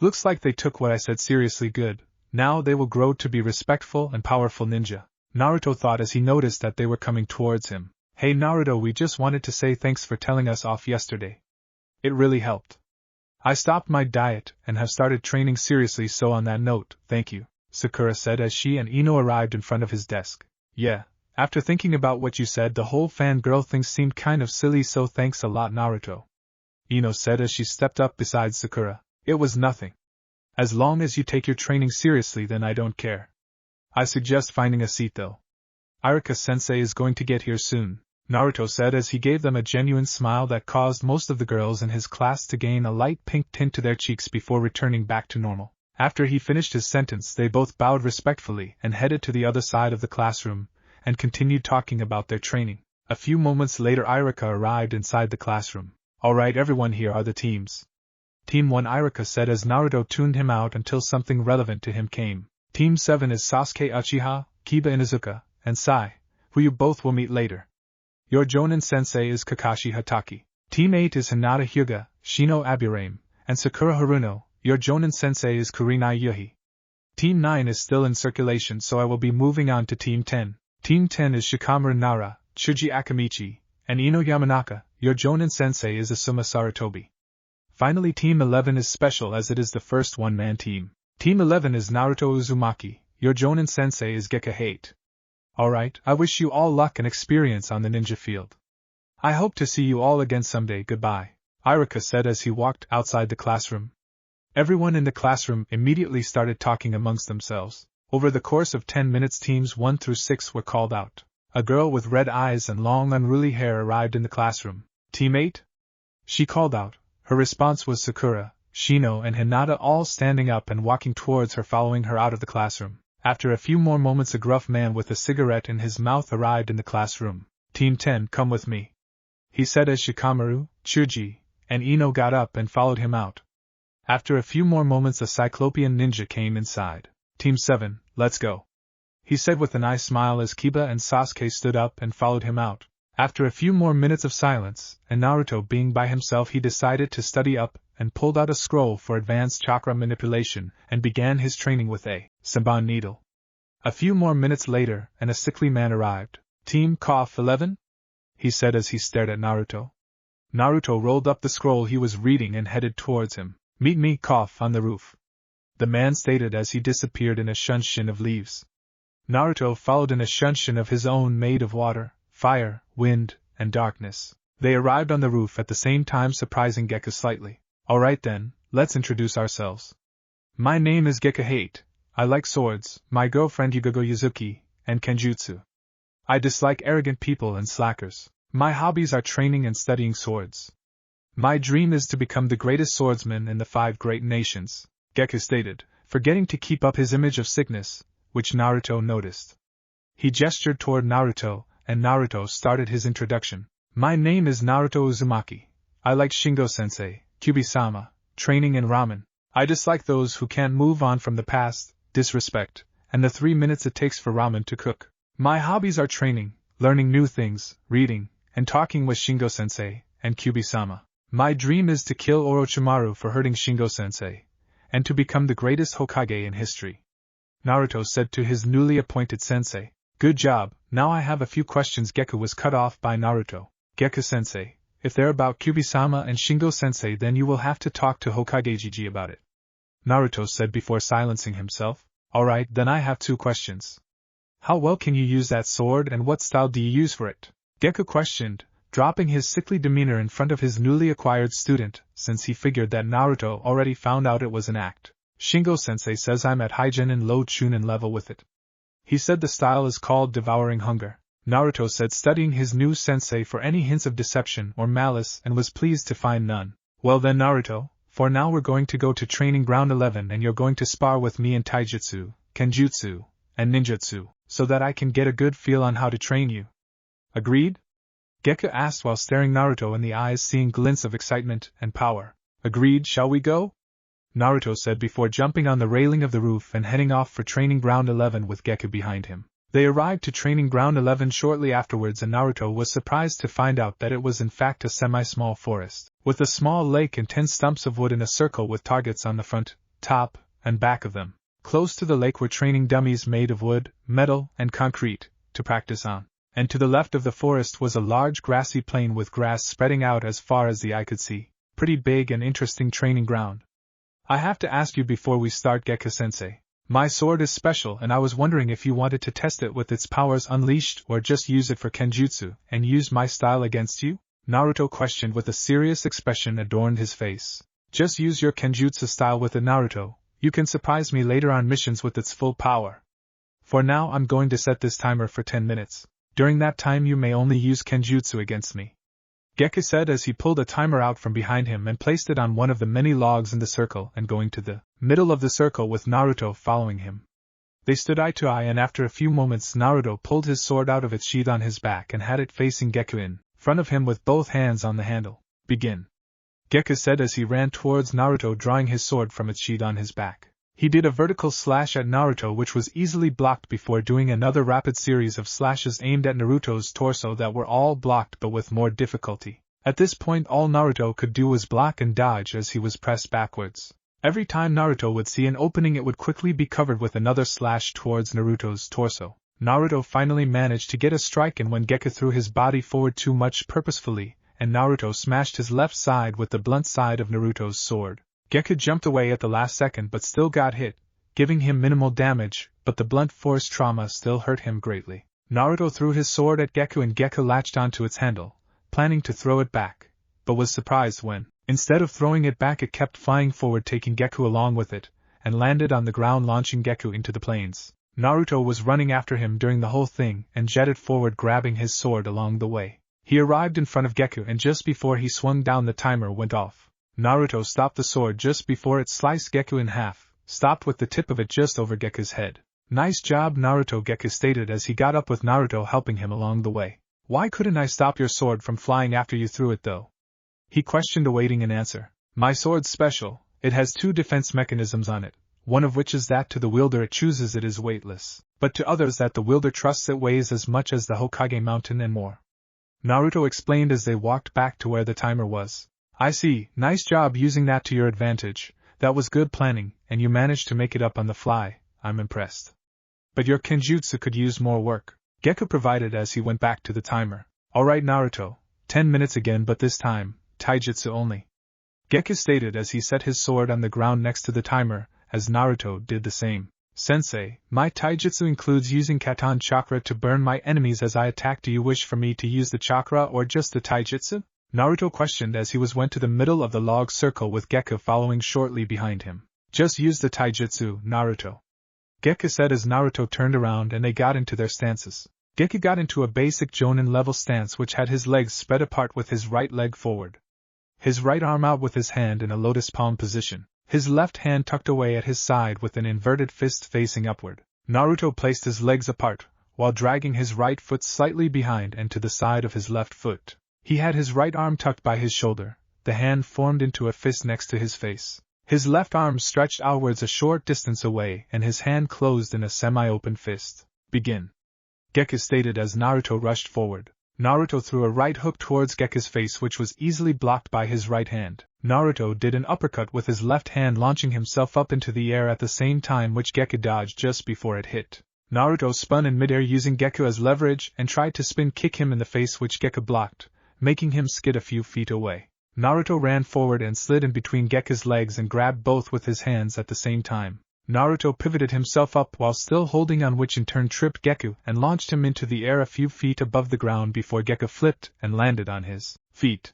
Looks like they took what I said seriously. Good. Now they will grow to be respectful and powerful ninja, Naruto thought as he noticed that they were coming towards him. Hey Naruto, we just wanted to say thanks for telling us off yesterday. It really helped. I stopped my diet and have started training seriously, so on that note, thank you, Sakura said as she and Ino arrived in front of his desk. Yeah, after thinking about what you said the whole fangirl thing seemed kind of silly, so thanks a lot Naruto, Ino said as she stepped up beside Sakura. It was nothing. As long as you take your training seriously then I don't care. I suggest finding a seat though. Iruka-sensei is going to get here soon, Naruto said as he gave them a genuine smile that caused most of the girls in his class to gain a light pink tint to their cheeks before returning back to normal. After he finished his sentence they both bowed respectfully and headed to the other side of the classroom, and continued talking about their training. A few moments later Iruka arrived inside the classroom. Alright everyone, here are the teams. Team 1, Iruka said as Naruto tuned him out until something relevant to him came. Team 7 is Sasuke Uchiha, Kiba Inuzuka, and Sai, who you both will meet later. Your Jonin-sensei is Kakashi Hatake. Team 8 is Hinata Hyuga, Shino Aburame, and Sakura Haruno. Your Jonin-sensei is Kurinai Yuhi. Team 9 is still in circulation, so I will be moving on to Team 10. Team 10 is Shikamaru Nara, Chuji Akamichi, and Ino Yamanaka. Your Jonin-sensei is Asuma Sarutobi. Finally, Team 11 is special as it is the first one-man team. Team 11 is Naruto Uzumaki. Your Jonin-sensei is Gekko. Alright, I wish you all luck and experience on the ninja field. I hope to see you all again someday. Goodbye, Iruka said as he walked outside the classroom. Everyone in the classroom immediately started talking amongst themselves. Over the course of 10 minutes, teams 1 through 6 were called out. A girl with red eyes and long unruly hair arrived in the classroom. Team 8? She called out. Her response was Sakura, Shino and Hinata all standing up and walking towards her, following her out of the classroom. After a few more moments, a gruff man with a cigarette in his mouth arrived in the classroom. Team 10, come with me, he said as Shikamaru, Chuji, and Ino got up and followed him out. After a few more moments, a Cyclopean ninja came inside. Team 7, let's go, he said with a nice smile as Kiba and Sasuke stood up and followed him out. After a few more minutes of silence, and Naruto being by himself, he decided to study up and pulled out a scroll for advanced chakra manipulation and began his training with a Senbon needle. A few more minutes later, and a sickly man arrived. Team 11? He said as he stared at Naruto. Naruto rolled up the scroll he was reading and headed towards him. Meet me, on the roof, the man stated as he disappeared in a shunshin of leaves. Naruto followed in a shunshin of his own made of water, fire, wind, and darkness. They arrived on the roof at the same time, surprising Gekko slightly. Alright then, let's introduce ourselves. My name is Gekko. I like swords, my girlfriend Yugogo Yuzuki, and Kenjutsu. I dislike arrogant people and slackers. My hobbies are training and studying swords. My dream is to become the greatest swordsman in the 5 great nations, Gekko stated, forgetting to keep up his image of sickness, which Naruto noticed. He gestured toward Naruto, and Naruto started his introduction. My name is Naruto Uzumaki. I like Shingo-sensei, Kyubi-sama, training and ramen. I dislike those who can't move on from the past, disrespect, and the 3 minutes it takes for ramen to cook. My hobbies are training, learning new things, reading, and talking with Shingo-sensei and Kyubi-sama. My dream is to kill Orochimaru for hurting Shingo-sensei, and to become the greatest Hokage in history, Naruto said to his newly appointed sensei. Good job, now I have a few questions. Gekko was cut off by Naruto. Gekko-sensei, if they're about Kyubi-sama and Shingo-sensei, then you will have to talk to Hokage Gigi about it, Naruto said before silencing himself. Alright, then I have 2 questions. How well can you use that sword and what style do you use for it? Gekko questioned, dropping his sickly demeanor in front of his newly acquired student, since he figured that Naruto already found out it was an act. Shingo-sensei says I'm at Hygen and low Chunin level with it. He said the style is called Devouring Hunger, Naruto said, studying his new sensei for any hints of deception or malice, and was pleased to find none. Well then, Naruto, for now we're going to go to training ground 11 and you're going to spar with me in taijutsu, kenjutsu, and ninjutsu, so that I can get a good feel on how to train you. Agreed? Gekko asked while staring Naruto in the eyes, seeing glints of excitement and power. Agreed, shall we go? Naruto said before jumping on the railing of the roof and heading off for training ground 11 with Gekko behind him. They arrived to training ground 11 shortly afterwards, and Naruto was surprised to find out that it was in fact a semi-small forest, with a small lake and 10 stumps of wood in a circle with targets on the front, top, and back of them. Close to the lake were training dummies made of wood, metal, and concrete, to practice on. And to the left of the forest was a large grassy plain with grass spreading out as far as the eye could see. Pretty big and interesting training ground. I have to ask you before we start, Gekko-sensei. My sword is special and I was wondering if you wanted to test it with its powers unleashed or just use it for kenjutsu and use my style against you? Naruto questioned with a serious expression adorned his face. Just use your kenjutsu style with it, Naruto. You can surprise me later on missions with its full power. For now I'm going to set this timer for 10 minutes. During that time you may only use kenjutsu against me, Gekko said as he pulled a timer out from behind him and placed it on one of the many logs in the circle and going to the middle of the circle with Naruto following him. They stood eye to eye, and after a few moments Naruto pulled his sword out of its sheath on his back and had it facing Gekko in front of him with both hands on the handle. Begin, Gekko said as he ran towards Naruto, drawing his sword from its sheath on his back. He did a vertical slash at Naruto which was easily blocked before doing another rapid series of slashes aimed at Naruto's torso that were all blocked but with more difficulty. At this point all Naruto could do was block and dodge as he was pressed backwards. Every time Naruto would see an opening it would quickly be covered with another slash towards Naruto's torso. Naruto finally managed to get a strike in when Gekko threw his body forward too much purposefully, and Naruto smashed his left side with the blunt side of Naruto's sword. Gekko jumped away at the last second but still got hit, giving him minimal damage, but the blunt force trauma still hurt him greatly. Naruto threw his sword at Gekko and Gekko latched onto its handle, planning to throw it back, but was surprised when, instead of throwing it back, it kept flying forward, taking Gekko along with it, and landed on the ground, launching Gekko into the plains. Naruto was running after him during the whole thing and jetted forward, grabbing his sword along the way. He arrived in front of Gekko, and just before he swung down, the timer went off. Naruto stopped the sword just before it sliced Gekko in half, stopped with the tip of it just over Gekko's head. "Nice job, Naruto," Gekko stated as he got up with Naruto helping him along the way. "Why couldn't I stop your sword from flying after you threw it though?" he questioned, awaiting an answer. "My sword's special. It has 2 defense mechanisms on it, one of which is that to the wielder it chooses it is weightless, but to others that the wielder trusts it weighs as much as the Hokage mountain and more," Naruto explained as they walked back to where the timer was. "I see, nice job using that to your advantage. That was good planning, and you managed to make it up on the fly. I'm impressed. But your kenjutsu could use more work," Gekko provided as he went back to the timer. "Alright Naruto, 10 minutes again, but this time, taijutsu only," Gekko stated as he set his sword on the ground next to the timer, as Naruto did the same. "Sensei, my taijutsu includes using Katon chakra to burn my enemies as I attack. Do you wish for me to use the chakra or just the taijutsu?" Naruto questioned as he went to the middle of the log circle with Gekko following shortly behind him. "Just use the taijutsu, Naruto," Gekko said as Naruto turned around and they got into their stances. Gekko got into a basic Jonin level stance which had his legs spread apart with his right leg forward, his right arm out with his hand in a lotus palm position, his left hand tucked away at his side with an inverted fist facing upward. Naruto placed his legs apart, while dragging his right foot slightly behind and to the side of his left foot. He had his right arm tucked by his shoulder, the hand formed into a fist next to his face. His left arm stretched outwards a short distance away and his hand closed in a semi-open fist. "Begin," Gekko stated as Naruto rushed forward. Naruto threw a right hook towards Gekko's face which was easily blocked by his right hand. Naruto did an uppercut with his left hand, launching himself up into the air at the same time, which Gekko dodged just before it hit. Naruto spun in midair using Gekko as leverage and tried to spin kick him in the face, which Gekko blocked, making him skid a few feet away. Naruto ran forward and slid in between Gekko's legs and grabbed both with his hands at the same time. Naruto pivoted himself up while still holding on, which in turn tripped Gekko and launched him into the air a few feet above the ground before Gekko flipped and landed on his feet.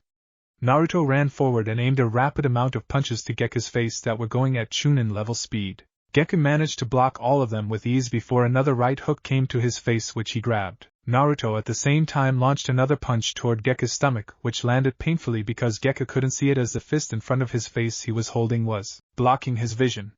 Naruto ran forward and aimed a rapid amount of punches to Gekko's face that were going at Chunin level speed. Gekko managed to block all of them with ease before another right hook came to his face, which he grabbed. Naruto at the same time launched another punch toward Gekko's stomach, which landed painfully because Gekko couldn't see it as the fist in front of his face he was holding was blocking his vision.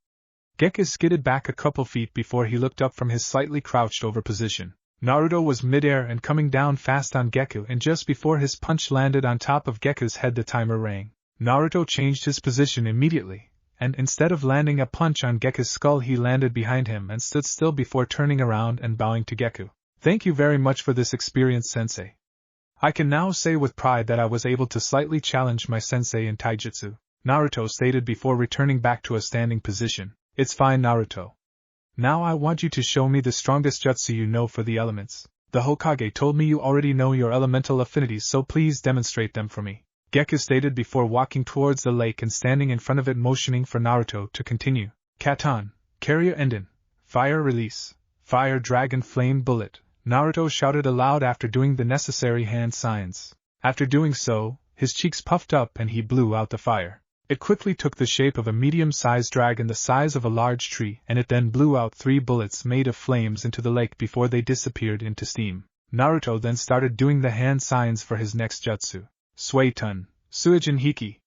Gekko skidded back a couple feet before he looked up from his slightly crouched over position. Naruto was midair and coming down fast on Gekko, and just before his punch landed on top of Gekko's head the timer rang. Naruto changed his position immediately, and instead of landing a punch on Gekko's skull he landed behind him and stood still before turning around and bowing to Gekko. "Thank you very much for this experience, sensei. I can now say with pride that I was able to slightly challenge my sensei in taijutsu," Naruto stated before returning back to a standing position. "It's fine, Naruto. Now I want you to show me the strongest jutsu you know for the elements. The Hokage told me you already know your elemental affinities, so please demonstrate them for me," Gekko stated before walking towards the lake and standing in front of it, motioning for Naruto to continue. "Katon, Carrier Endin, Fire Release, Fire Dragon Flame Bullet," Naruto shouted aloud after doing the necessary hand signs. After doing so, his cheeks puffed up and he blew out the fire. It quickly took the shape of a medium-sized dragon the size of a large tree, and it then blew out 3 bullets made of flames into the lake before they disappeared into steam. Naruto then started doing the hand signs for his next jutsu. "Suitun, Suijin Hiki.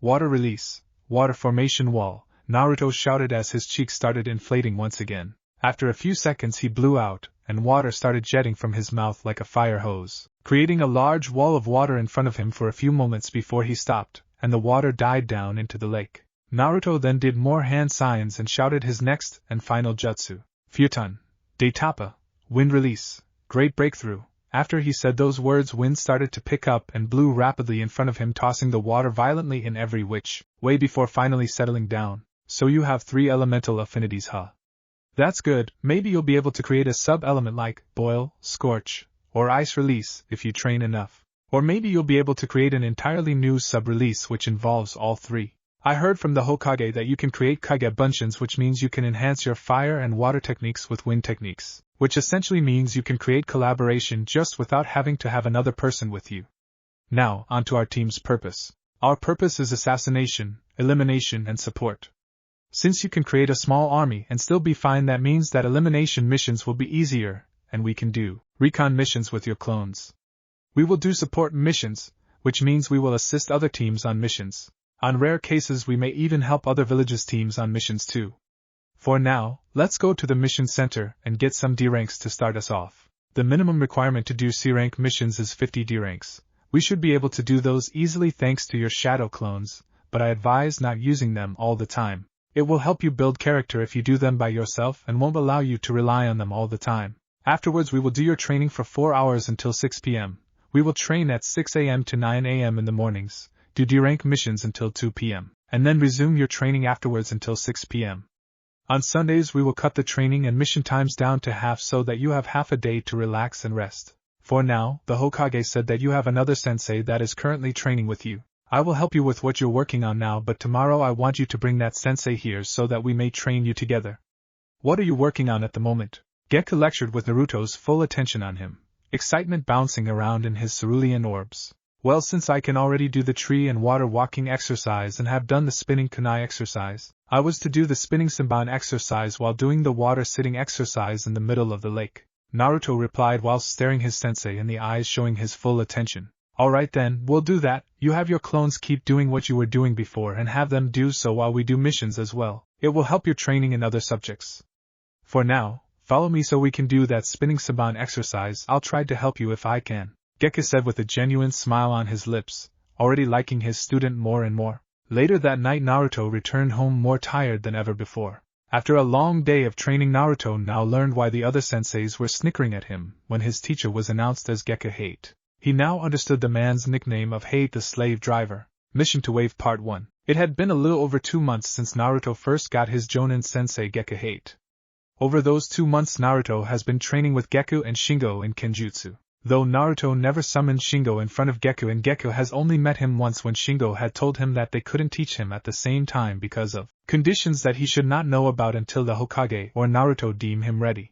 Water Release, Water Formation Wall," Naruto shouted as his cheeks started inflating once again. After a few seconds he blew out, and water started jetting from his mouth like a fire hose, creating a large wall of water in front of him for a few moments before he stopped, and the water died down into the lake. Naruto then did more hand signs and shouted his next and final jutsu. "Futun, Daitapa, Wind Release, Great Breakthrough." After he said those words, wind started to pick up and blew rapidly in front of him, tossing the water violently in every which way before finally settling down. "So you have 3 elemental affinities, huh? That's good. Maybe you'll be able to create a sub-element like Boil, Scorch, or Ice Release if you train enough. Or maybe you'll be able to create an entirely new sub-release which involves all 3. I heard from the Hokage that you can create Kage Bunshin, which means you can enhance your fire and water techniques with wind techniques, which essentially means you can create collaboration just without having to have another person with you." Now, onto our team's purpose. Our purpose is assassination, elimination, and support. Since you can create a small army and still be fine, that means that elimination missions will be easier, and we can do recon missions with your clones. We will do support missions, which means we will assist other teams on missions. On rare cases, we may even help other villages' teams on missions too. For now, let's go to the mission center and get some D ranks to start us off. The minimum requirement to do C rank missions is 50 D ranks. We should be able to do those easily thanks to your shadow clones, but I advise not using them all the time. It will help you build character if you do them by yourself and won't allow you to rely on them all the time. Afterwards, we will do your training for 4 hours until 6 p.m. We will train at 6 a.m. to 9 a.m. in the mornings, do D-rank missions until 2 p.m., and then resume your training afterwards until 6 p.m. On Sundays, we will cut the training and mission times down to half so that you have half a day to relax and rest. For now, the Hokage said that you have another sensei that is currently training with you. I will help you with what you're working on now, but tomorrow I want you to bring that sensei here so that we may train you together. What are you working on at the moment? Gekko lectured with Naruto's full attention on him, excitement bouncing around in his cerulean orbs. Well, since I can already do the tree and water walking exercise and have done the spinning kunai exercise, I was to do the spinning simban exercise while doing the water sitting exercise in the middle of the lake. Naruto replied while staring his sensei in the eyes, showing his full attention. Alright then, we'll do that. You have your clones keep doing what you were doing before and have them do so while we do missions as well. It will help your training in other subjects. For now, follow me so we can do that spinning simban exercise. I'll try to help you if I can, Gekko said with a genuine smile on his lips, already liking his student more and more. Later that night, Naruto returned home more tired than ever before. After a long day of training, Naruto now learned why the other senseis were snickering at him when his teacher was announced as Gekko Hate. He now understood the man's nickname of Hate the Slave Driver. Mission to Wave Part 1. It had been a little over 2 months since Naruto first got his Jonin sensei Gekko Hate. Over those 2 months, Naruto has been training with Gekko and Shingo in Kenjutsu. Though Naruto never summoned Shingo in front of Gekko, and Gekko has only met him once when Shingo had told him that they couldn't teach him at the same time because of conditions that he should not know about until the Hokage or Naruto deem him ready.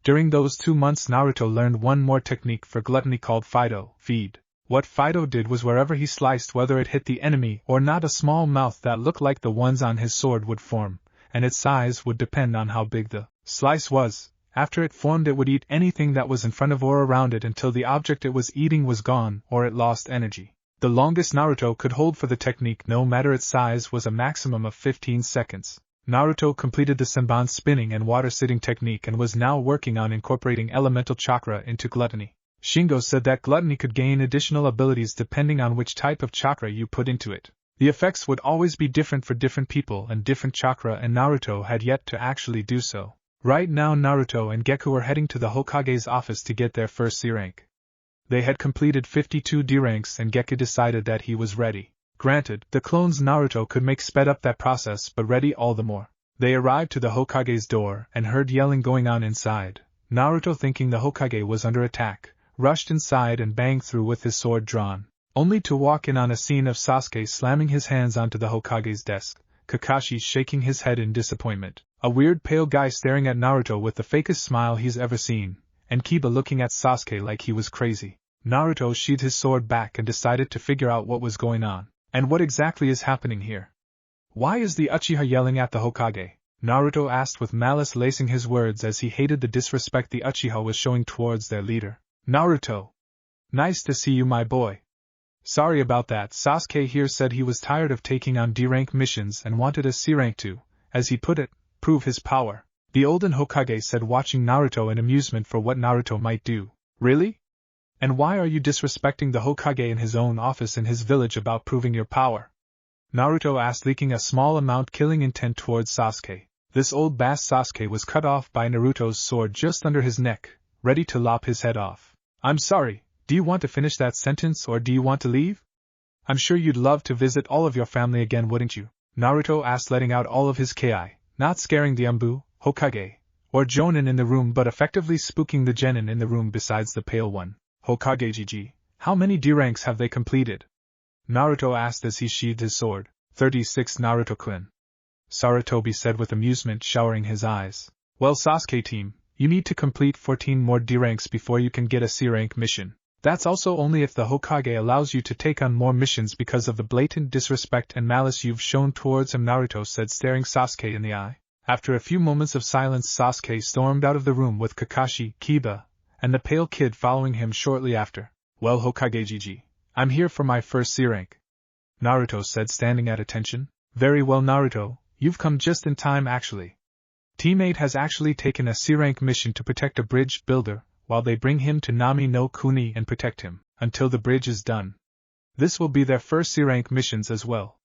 During those 2 months, Naruto learned one more technique for gluttony called Fido, feed. What Fido did was wherever he sliced, whether it hit the enemy or not, a small mouth that looked like the ones on his sword would form, and its size would depend on how big the slice was. After it formed, it would eat anything that was in front of or around it until the object it was eating was gone or it lost energy. The longest Naruto could hold for the technique, no matter its size, was a maximum of 15 seconds. Naruto completed the Senban spinning and water sitting technique and was now working on incorporating elemental chakra into gluttony. Shingo said that gluttony could gain additional abilities depending on which type of chakra you put into it. The effects would always be different for different people and different chakra, and Naruto had yet to actually do so. Right now, Naruto and Gekko were heading to the Hokage's office to get their first C rank. They had completed 52 D ranks and Gekko decided that he was ready. Granted, the clones Naruto could make sped up that process, but ready all the more. They arrived to the Hokage's door and heard yelling going on inside. Naruto, thinking the Hokage was under attack, rushed inside and banged through with his sword drawn, only to walk in on a scene of Sasuke slamming his hands onto the Hokage's desk, Kakashi shaking his head in disappointment, a weird pale guy staring at Naruto with the fakest smile he's ever seen, and Kiba looking at Sasuke like he was crazy. Naruto sheathed his sword back and decided to figure out what was going on. And what exactly is happening here? Why is the Uchiha yelling at the Hokage? Naruto asked with malice lacing his words, as he hated the disrespect the Uchiha was showing towards their leader. Naruto! Nice to see you, my boy. Sorry about that. Sasuke here said he was tired of taking on D-rank missions and wanted a C-rank to, as he put it, prove his power. The olden Hokage said, watching Naruto in amusement for what Naruto might do. Really? And why are you disrespecting the Hokage in his own office in his village about proving your power? Naruto asked, leaking a small amount killing intent towards Sasuke. This old bass Sasuke was cut off by Naruto's sword just under his neck, ready to lop his head off. I'm sorry, do you want to finish that sentence or do you want to leave? I'm sure you'd love to visit all of your family again, wouldn't you? Naruto asked, letting out all of his ki, not scaring the Anbu, Hokage, or Jonin in the room, but effectively spooking the genin in the room besides the pale one. Hokage GG, how many D ranks have they completed? Naruto asked as he sheathed his sword. 36, Naruto-kun. Sarutobi said with amusement, showering his eyes. Well, Sasuke team, you need to complete 14 more D ranks before you can get a C rank mission. That's also only if the Hokage allows you to take on more missions because of the blatant disrespect and malice you've shown towards him, Naruto said, staring Sasuke in the eye. After a few moments of silence, Sasuke stormed out of the room with Kakashi, Kiba, and the Pale Kid following him shortly after. Well, Hokage Gigi, I'm here for my first C rank, Naruto said, standing at attention. Very well, Naruto, you've come just in time actually. Teammate has actually taken a C rank mission to protect a bridge builder, while they bring him to Nami no Kuni and protect him, until the bridge is done. This will be their first C rank missions as well.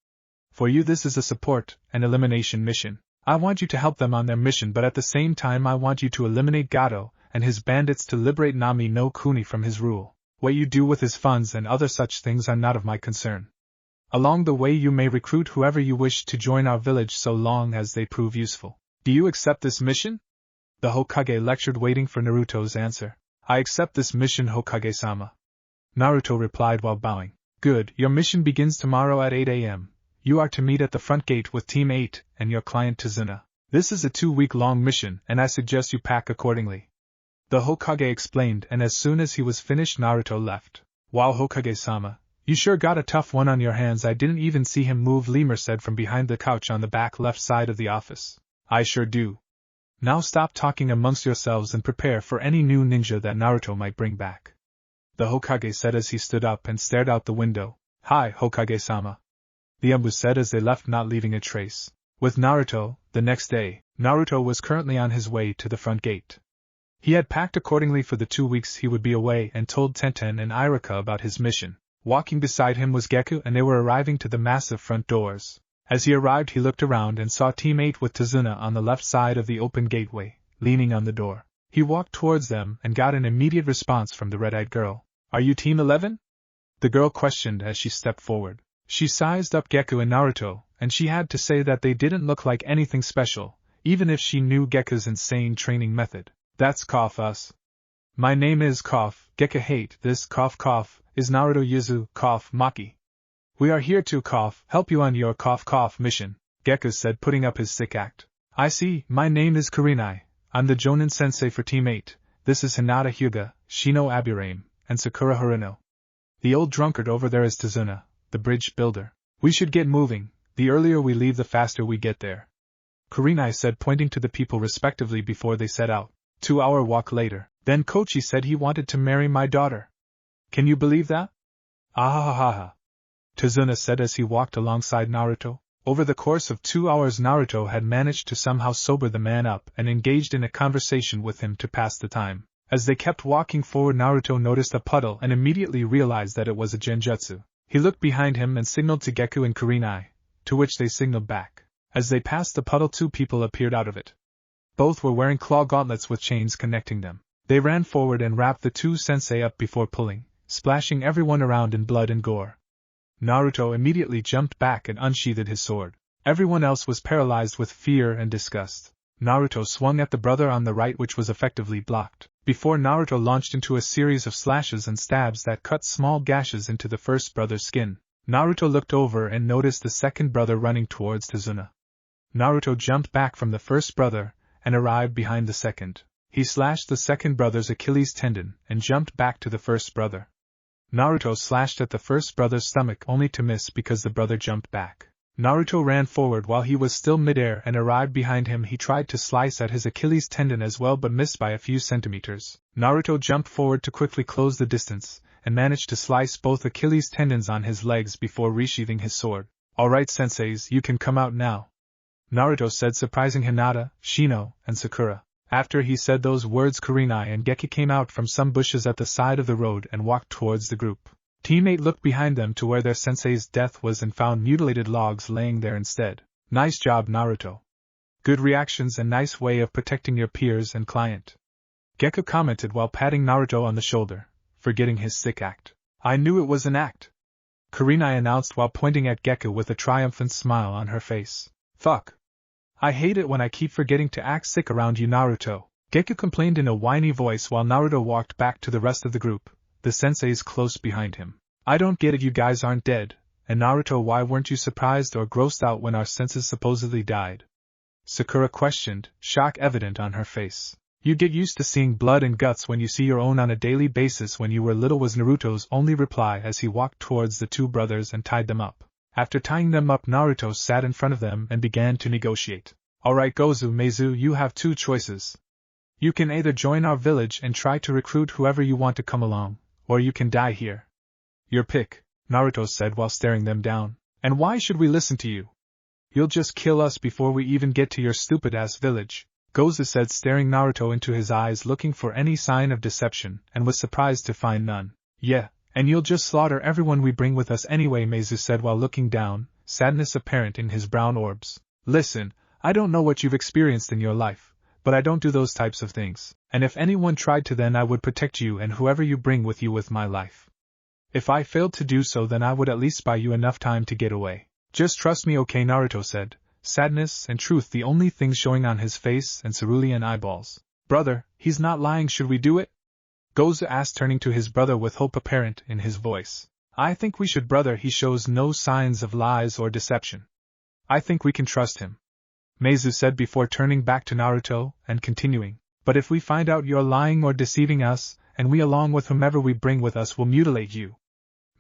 For you this is a support, an elimination mission. I want you to help them on their mission, but at the same time I want you to eliminate Gato and his bandits to liberate Nami no Kuni from his rule. What you do with his funds and other such things are not of my concern. Along the way you may recruit whoever you wish to join our village so long as they prove useful. Do you accept this mission? The Hokage lectured, waiting for Naruto's answer. I accept this mission, Hokage-sama, Naruto replied while bowing. Good, your mission begins tomorrow at 8 a.m. You are to meet at the front gate with Team 8 and your client Tazuna. This is a 2-week-long mission and I suggest you pack accordingly. The Hokage explained, and as soon as he was finished Naruto left. Wow, Hokage-sama, you sure got a tough one on your hands. I didn't even see him move, Lemur said from behind the couch on the back left side of the office. I sure do. Now stop talking amongst yourselves and prepare for any new ninja that Naruto might bring back, the Hokage said as he stood up and stared out the window. Hi, Hokage-sama, the Zabuza said as they left, not leaving a trace. With Naruto, the next day, Naruto was currently on his way to the front gate. He had packed accordingly for the 2 weeks he would be away and told Tenten and Irika about his mission. Walking beside him was Gekko, and they were arriving to the massive front doors. As he arrived he looked around and saw Team 8 with Tazuna on the left side of the open gateway, leaning on the door. He walked towards them and got an immediate response from the red-eyed girl. Are you Team 11? The girl questioned as she stepped forward. She sized up Gekko and Naruto, and she had to say that they didn't look like anything special, even if she knew Gekko's insane training method. That's us. My name is Gekko hate this is Naruto Yuzu Maki. We are here to help you on your mission, Gekko said, putting up his sick act. I see, my name is Kurenai. I'm the Jonin sensei for Team 8. This is Hinata Hyuga, Shino Aburame, and Sakura Haruno. The old drunkard over there is Tazuna, the bridge builder. We should get moving. The earlier we leave the faster we get there, Kurenai said, pointing to the people respectively before they set out. 2-hour walk later. Then Kochi said he wanted to marry my daughter. Can you believe that? Ahahaha, Tazuna said as he walked alongside Naruto. Over the course of 2 hours Naruto had managed to somehow sober the man up and engaged in a conversation with him to pass the time. As they kept walking forward Naruto noticed a puddle and immediately realized that it was a genjutsu. He looked behind him and signaled to Gekko and Kurenai, to which they signaled back. As they passed the puddle 2 people appeared out of it. Both were wearing claw gauntlets with chains connecting them. They ran forward and wrapped the 2 sensei up before pulling, splashing everyone around in blood and gore. Naruto immediately jumped back and unsheathed his sword. Everyone else was paralyzed with fear and disgust. Naruto swung at the brother on the right, which was effectively blocked, before Naruto launched into a series of slashes and stabs that cut small gashes into the first brother's skin. Naruto looked over and noticed the second brother running towards Tazuna. Naruto jumped back from the first brother and arrived behind the second. He slashed the second brother's Achilles tendon and jumped back to the first brother. Naruto slashed at the first brother's stomach only to miss because the brother jumped back. Naruto ran forward while he was still midair and arrived behind him. He tried to slice at his Achilles tendon as well but missed by a few centimeters. Naruto jumped forward to quickly close the distance and managed to slice both Achilles tendons on his legs before resheathing his sword. Alright senseis, you can come out now, Naruto said, surprising Hinata, Shino, and Sakura. After he said those words Kurenai and Gekko came out from some bushes at the side of the road and walked towards the group. Team 8 looked behind them to where their sensei's death was and found mutilated logs laying there instead. Nice job, Naruto. Good reactions and nice way of protecting your peers and client, Gekko commented while patting Naruto on the shoulder, forgetting his sick act. I knew it was an act, Kurenai announced while pointing at Gekko with a triumphant smile on her face. Fuck. I hate it when I keep forgetting to act sick around you, Naruto, Gekko complained in a whiny voice while Naruto walked back to the rest of the group, the senseis close behind him. I don't get it, you guys aren't dead, and Naruto, why weren't you surprised or grossed out when our senses supposedly died? Sakura questioned, shock evident on her face. You get used to seeing blood and guts when you see your own on a daily basis when you were little, was Naruto's only reply as he walked towards the two brothers and tied them up. After tying them up, Naruto sat in front of them and began to negotiate. Alright Gozu, Meizu, you have two choices. You can either join our village and try to recruit whoever you want to come along, or you can die here. Your pick, Naruto said while staring them down. And why should we listen to you? You'll just kill us before we even get to your stupid-ass village, Gozu said, staring Naruto into his eyes looking for any sign of deception, and was surprised to find none. Yeah, and you'll just slaughter everyone we bring with us anyway, Meizu said while looking down, sadness apparent in his brown orbs. Listen, I don't know what you've experienced in your life, but I don't do those types of things, and if anyone tried to, then I would protect you and whoever you bring with you with my life. If I failed to do so, then I would at least buy you enough time to get away. Just trust me, okay, Naruto said, sadness and truth the only things showing on his face and cerulean eyeballs. Brother, he's not lying, should we do it? Gozu asked, turning to his brother with hope apparent in his voice. I think we should, brother, he shows no signs of lies or deception. I think we can trust him, Meizu said before turning back to Naruto and continuing. But if we find out you're lying or deceiving us, and we along with whomever we bring with us will mutilate you,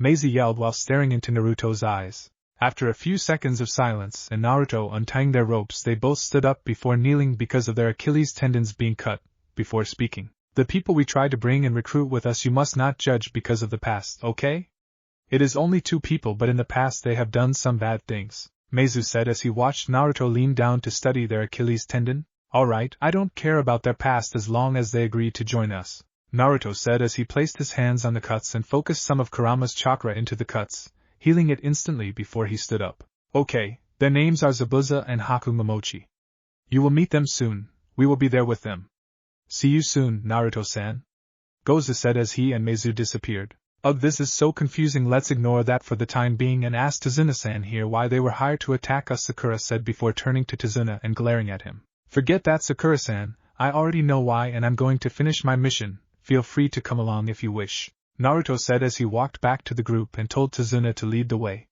Meizu yelled while staring into Naruto's eyes. After a few seconds of silence and Naruto untying their ropes, they both stood up before kneeling because of their Achilles tendons being cut, before speaking. The people we try to bring and recruit with us you must not judge because of the past, okay? It is only two people, but in the past they have done some bad things, Meizu said as he watched Naruto lean down to study their Achilles tendon. Alright, I don't care about their past as long as they agree to join us, Naruto said as he placed his hands on the cuts and focused some of Kurama's chakra into the cuts, healing it instantly before he stood up. Okay, their names are Zabuza and Haku Momochi. You will meet them soon, we will be there with them. See you soon, Naruto-san, Gozu said as he and Meizu disappeared. Ugh, this is so confusing, let's ignore that for the time being and ask Tazuna-san here why they were hired to attack us, Sakura said before turning to Tazuna and glaring at him. Forget that, Sakura-san, I already know why and I'm going to finish my mission, feel free to come along if you wish, Naruto said as he walked back to the group and told Tazuna to lead the way.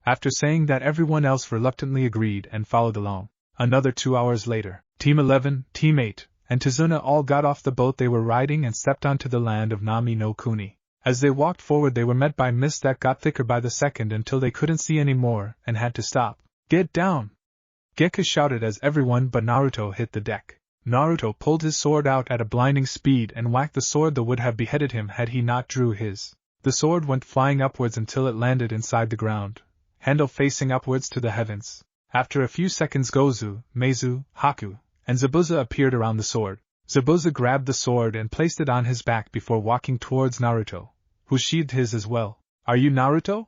After saying that, everyone else reluctantly agreed and followed along. Another 2 hours later, Team 11, Team 8, and Tazuna all got off the boat they were riding and stepped onto the land of Nami no Kuni. As they walked forward they were met by mist that got thicker by the second until they couldn't see any more and had to stop. Get down! Gekko shouted as everyone but Naruto hit the deck. Naruto pulled his sword out at a blinding speed and whacked the sword that would have beheaded him had he not drew his. The sword went flying upwards until it landed inside the ground, handle facing upwards to the heavens. After a few seconds Gozu, Meizu, Haku, and Zabuza appeared around the sword. Zabuza grabbed the sword and placed it on his back before walking towards Naruto, who sheathed his as well. Are you Naruto?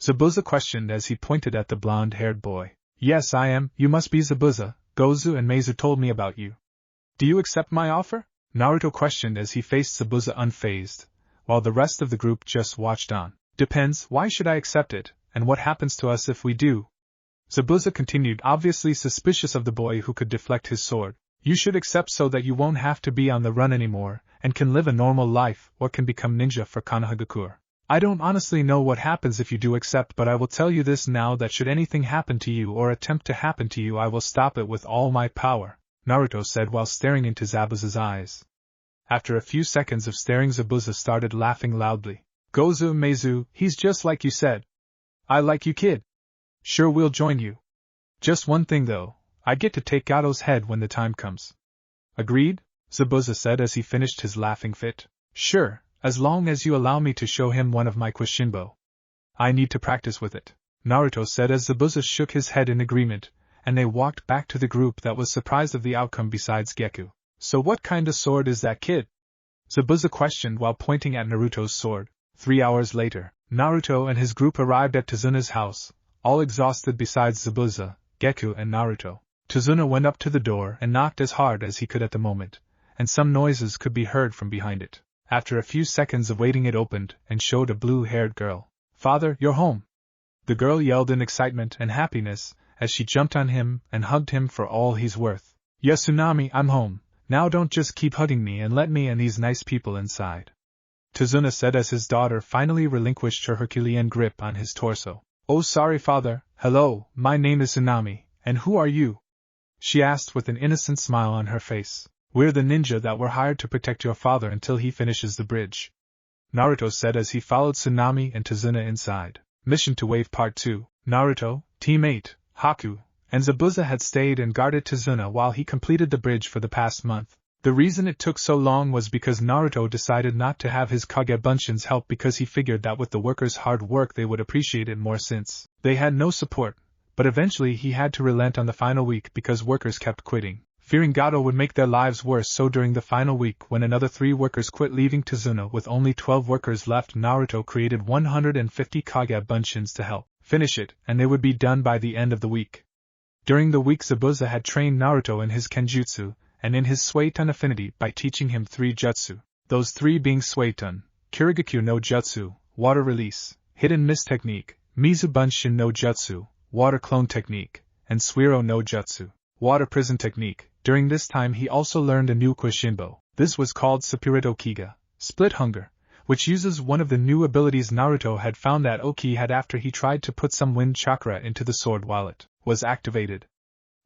Zabuza questioned as he pointed at the blonde-haired boy. Yes, I am. You must be Zabuza. Gozu and Meizu told me about you. Do you accept my offer? Naruto questioned as he faced Zabuza unfazed, while the rest of the group just watched on. Depends, why should I accept it, and what happens to us if we do? Zabuza continued, obviously suspicious of the boy who could deflect his sword. You should accept so that you won't have to be on the run anymore, and can live a normal life, or can become ninja for Konohagakure. I don't honestly know what happens if you do accept, but I will tell you this now that should anything happen to you or attempt to happen to you I will stop it with all my power, Naruto said while staring into Zabuza's eyes. After a few seconds of staring, Zabuza started laughing loudly. Gozu, Meizu, he's just like you said. I like you, kid. Sure, we'll join you. Just one thing though, I get to take Gato's head when the time comes. Agreed? Zabuza said as he finished his laughing fit. Sure, as long as you allow me to show him one of my Kushinbo. I need to practice with it, Naruto said as Zabuza shook his head in agreement, and they walked back to the group that was surprised of the outcome besides Gekko. So what kind of sword is that, kid? Zabuza questioned while pointing at Naruto's sword. 3 hours later, Naruto and his group arrived at Tazuna's house, all exhausted besides Zabuza, Gekko and Naruto. Tazuna went up to the door and knocked as hard as he could at the moment, and some noises could be heard from behind it. After a few seconds of waiting it opened and showed a blue-haired girl. Father, you're home! The girl yelled in excitement and happiness as she jumped on him and hugged him for all he's worth. Yasunami, I'm home. Now don't just keep hugging me and let me and these nice people inside, Tazuna said as his daughter finally relinquished her Herculean grip on his torso. Oh sorry father, hello, my name is Tsunami, and who are you? She asked with an innocent smile on her face. We're the ninja that were hired to protect your father until he finishes the bridge, Naruto said as he followed Tsunami and Tazuna inside. Mission to Wave Part 2. Naruto, Team 8, Haku, and Zabuza had stayed and guarded Tazuna while he completed the bridge for the past month. The reason it took so long was because Naruto decided not to have his Kage Bunshins help because he figured that with the workers' hard work they would appreciate it more since they had no support, but eventually he had to relent on the final week because workers kept quitting, fearing Gato would make their lives worse. So during the final week when another 3 workers quit, leaving Tazuna with only 12 workers left, Naruto created 150 Kage Bunshins to help finish it, and they would be done by the end of the week. During the week Zabuza had trained Naruto in his Kenjutsu, and in his Suiton affinity by teaching him 3 jutsu, those 3 being Suiton, Kirigakyu no Jutsu, Water Release, Hidden Mist Technique, Mizu Bunshin no Jutsu, Water Clone Technique, and Suiro no Jutsu, Water Prison Technique. During this time he also learned a new Kushinbo. This was called Spirito Kiga, Split Hunger, which uses one of the new abilities Naruto had found that Oki had after he tried to put some wind chakra into the sword while it was activated.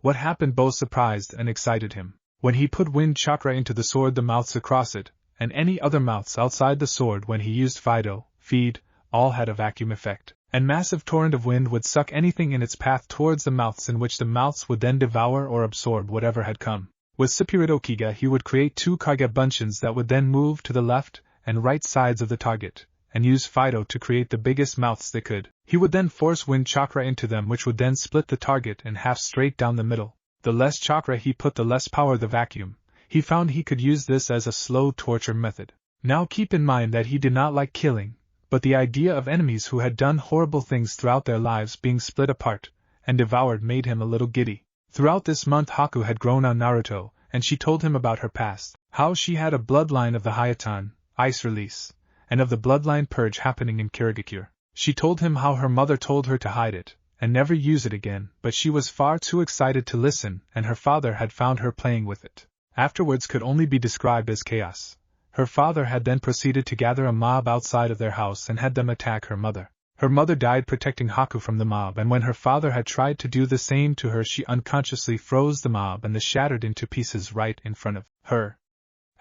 What happened both surprised and excited him. When he put wind chakra into the sword, the mouths across it, and any other mouths outside the sword when he used Fido, feed, all had a vacuum effect, and massive torrent of wind would suck anything in its path towards the mouths, in which the mouths would then devour or absorb whatever had come. With Spirito Kiga he would create 2 Kage Bunshins that would then move to the left and right sides of the target, and use Fido to create the biggest mouths they could. He would then force wind chakra into them, which would then split the target in half straight down the middle. The less chakra he put, the less power the vacuum. He found he could use this as a slow torture method. Now keep in mind that he did not like killing, but the idea of enemies who had done horrible things throughout their lives being split apart and devoured made him a little giddy. Throughout this month Haku had grown on Naruto, and she told him about her past, how she had a bloodline of the Hayatan, Ice Release, and of the bloodline purge happening in Kirigakure. She told him how her mother told her to hide it and never use it again, but she was far too excited to listen, and her father had found her playing with it. Afterwards could only be described as chaos. Her father had then proceeded to gather a mob outside of their house and had them attack her mother. Her mother died protecting Haku from the mob, and when her father had tried to do the same to her, she unconsciously froze the mob and the shattered into pieces right in front of her.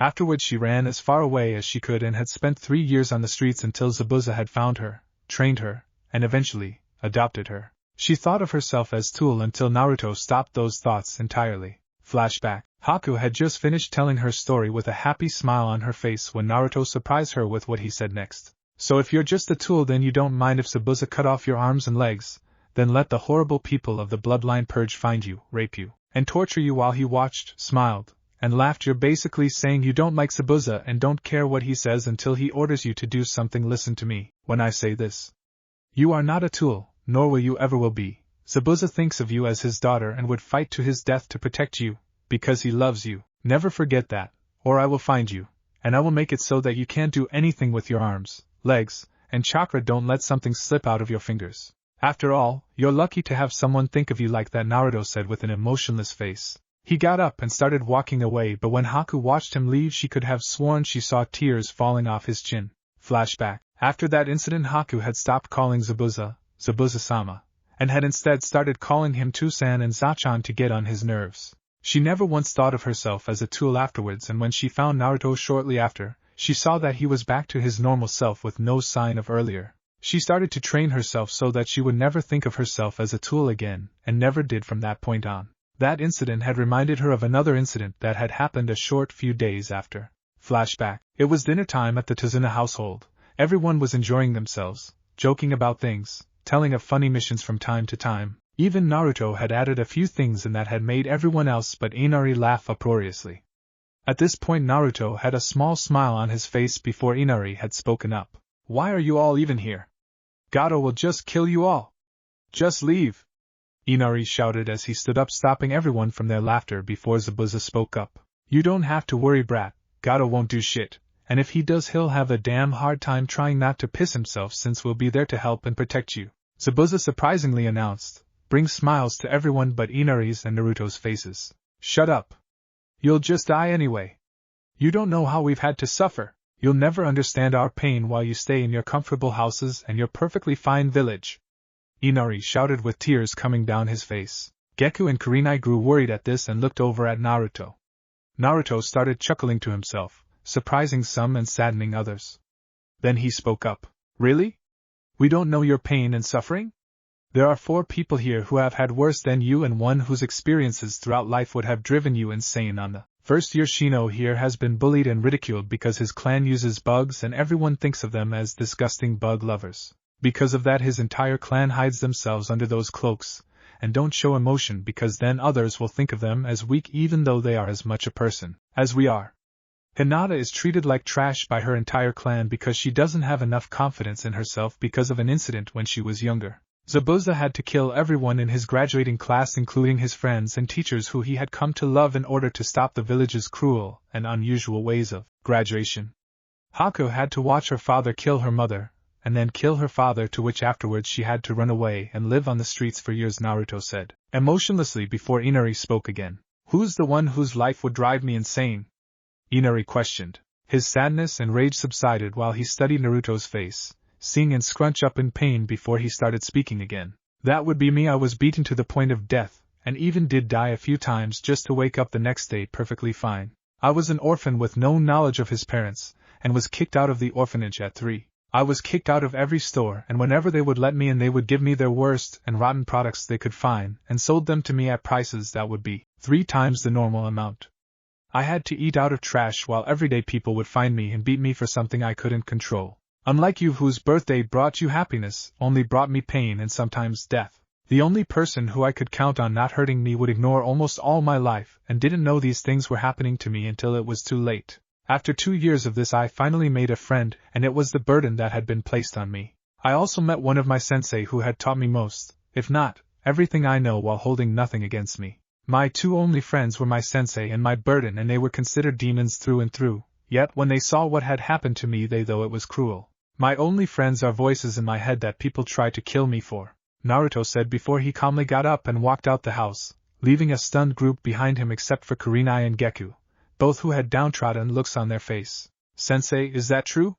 Afterwards she ran as far away as she could and had spent 3 years on the streets until Zabuza had found her, trained her, and eventually adopted her. She thought of herself as tool until Naruto stopped those thoughts entirely. Flashback. Haku had just finished telling her story with a happy smile on her face when Naruto surprised her with what he said next. So if you're just a tool, then you don't mind if Zabuza cut off your arms and legs, then let the horrible people of the bloodline purge find you, rape you, and torture you. While he watched, smiled, and laughed. You're basically saying you don't like Zabuza and don't care what he says until he orders you to do something. Listen to me when I say this. You are not a tool, nor will you ever will be. Zabuza thinks of you as his daughter and would fight to his death to protect you, because he loves you. Never forget that, or I will find you, and I will make it so that you can't do anything with your arms, legs, and chakra. Don't let something slip out of your fingers. After all, you're lucky to have someone think of you like that, Naruto said with an emotionless face. He got up and started walking away, but when Haku watched him leave, she could have sworn she saw tears falling off his chin. Flashback. After that incident, Haku had stopped calling Zabuza, Zabuza-sama, and had instead started calling him Tusan and Zachan to get on his nerves. She never once thought of herself as a tool afterwards, and when she found Naruto shortly after, she saw that he was back to his normal self with no sign of earlier. She started to train herself so that she would never think of herself as a tool again, and never did from that point on. That incident had reminded her of another incident that had happened a short few days after. Flashback. It was dinner time at the Tazuna household. Everyone was enjoying themselves, joking about things, telling of funny missions from time to time. Even Naruto had added a few things in that had made everyone else but Inari laugh uproariously. At this point Naruto had a small smile on his face before Inari had spoken up. Why are you all even here? Gato will just kill you all. Just leave. Inari shouted as he stood up, stopping everyone from their laughter before Zabuza spoke up. You don't have to worry, brat. Gato won't do shit, and if he does he'll have a damn hard time trying not to piss himself, since we'll be there to help and protect you, Zabuza surprisingly announced, bring smiles to everyone but Inari's and Naruto's faces. Shut up. You'll just die anyway. You don't know how we've had to suffer. You'll never understand our pain while you stay in your comfortable houses and your perfectly fine village. Inari shouted with tears coming down his face. Gekko and Kurenai grew worried at this and looked over at Naruto. Naruto started chuckling to himself, surprising some and saddening others. Then he spoke up. Really? We don't know your pain and suffering? There are 4 people here who have had worse than you and one whose experiences throughout life would have driven you insane on the first year. Shino here has been bullied and ridiculed because his clan uses bugs and everyone thinks of them as disgusting bug lovers. Because of that his entire clan hides themselves under those cloaks, and don't show emotion because then others will think of them as weak even though they are as much a person as we are. Hinata is treated like trash by her entire clan because she doesn't have enough confidence in herself because of an incident when she was younger. Zabuza had to kill everyone in his graduating class including his friends and teachers who he had come to love in order to stop the village's cruel and unusual ways of graduation. Haku had to watch her father kill her mother, and then kill her father, to which afterwards she had to run away and live on the streets for years. Naruto said, emotionlessly before Inari spoke again. Who's the one whose life would drive me insane? Inari questioned. His sadness and rage subsided while he studied Naruto's face, seeing and scrunch up in pain before he started speaking again. That would be me. I was beaten to the point of death, and even did die a few times just to wake up the next day perfectly fine. I was an orphan with no knowledge of his parents, and was kicked out of the orphanage at 3. I was kicked out of every store, and whenever they would let me in they would give me their worst and rotten products they could find, and sold them to me at prices that would be 3 times the normal amount. I had to eat out of trash while everyday people would find me and beat me for something I couldn't control. Unlike you whose birthday brought you happiness, only brought me pain and sometimes death. The only person who I could count on not hurting me would ignore almost all my life and didn't know these things were happening to me until it was too late. After 2 years of this I finally made a friend, and it was the burden that had been placed on me. I also met one of my sensei who had taught me most, if not everything I know, while holding nothing against me. My 2 only friends were my sensei and my burden, and they were considered demons through and through, yet when they saw what had happened to me though it was cruel. My only friends are voices in my head that people try to kill me for, Naruto said before he calmly got up and walked out the house, leaving a stunned group behind him except for Kurenai and Gekko, both who had downtrodden looks on their face. Sensei, is that true?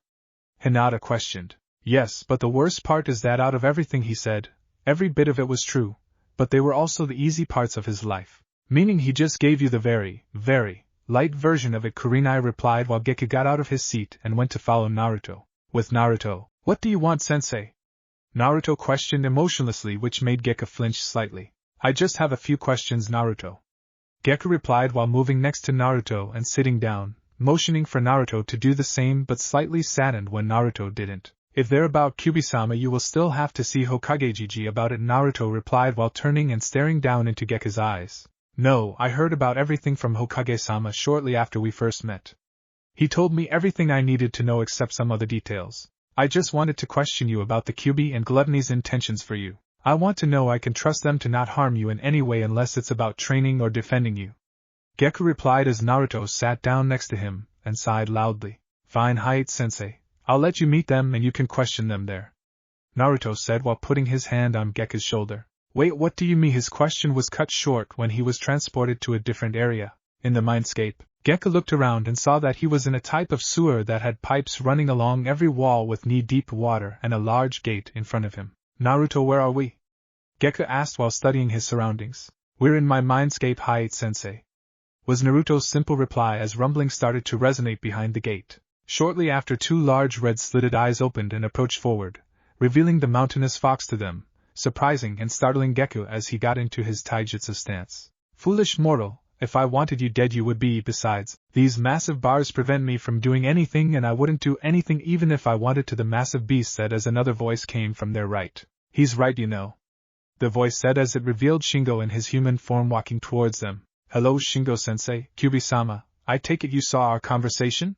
Hinata questioned. Yes, but the worst part is that out of everything he said, every bit of it was true, but they were also the easy parts of his life. Meaning he just gave you the very, very light version of it, Kurenai replied while Gekko got out of his seat and went to follow Naruto. With Naruto, what do you want, sensei? Naruto questioned emotionlessly, which made Gekko flinch slightly. I just have a few questions, Naruto. Gekko replied while moving next to Naruto and sitting down, motioning for Naruto to do the same, but slightly saddened when Naruto didn't. If they're about Kyubi-sama you will still have to see Hokage about it, Naruto replied while turning and staring down into Gekko's eyes. No, I heard about everything from Hokage-sama shortly after we first met. He told me everything I needed to know except some other details. I just wanted to question you about the Kyubi and Gluttony's intentions for you. I want to know I can trust them to not harm you in any way unless it's about training or defending you. Gekko replied as Naruto sat down next to him and sighed loudly. Fine, Hayate-sensei. I'll let you meet them and you can question them there, Naruto said while putting his hand on Gekko's shoulder. Wait, what do you mean? His question was cut short when he was transported to a different area. In the mindscape, Gekko looked around and saw that he was in a type of sewer that had pipes running along every wall with knee-deep water and a large gate in front of him. Naruto, where are we? Gekko asked while studying his surroundings. We're in my mindscape, Hayate-sensei, was Naruto's simple reply as rumbling started to resonate behind the gate. Shortly after, 2 large red-slitted eyes opened and approached forward, revealing the mountainous fox to them, surprising and startling Gekko as he got into his taijutsu stance. Foolish mortal, if I wanted you dead you would be. Besides, these massive bars prevent me from doing anything, and I wouldn't do anything even if I wanted to, the massive beast said as another voice came from their right. He's right, you know, the voice said as it revealed Shingo in his human form walking towards them. Hello Shingo-sensei, Kyubi-sama, I take it you saw our conversation?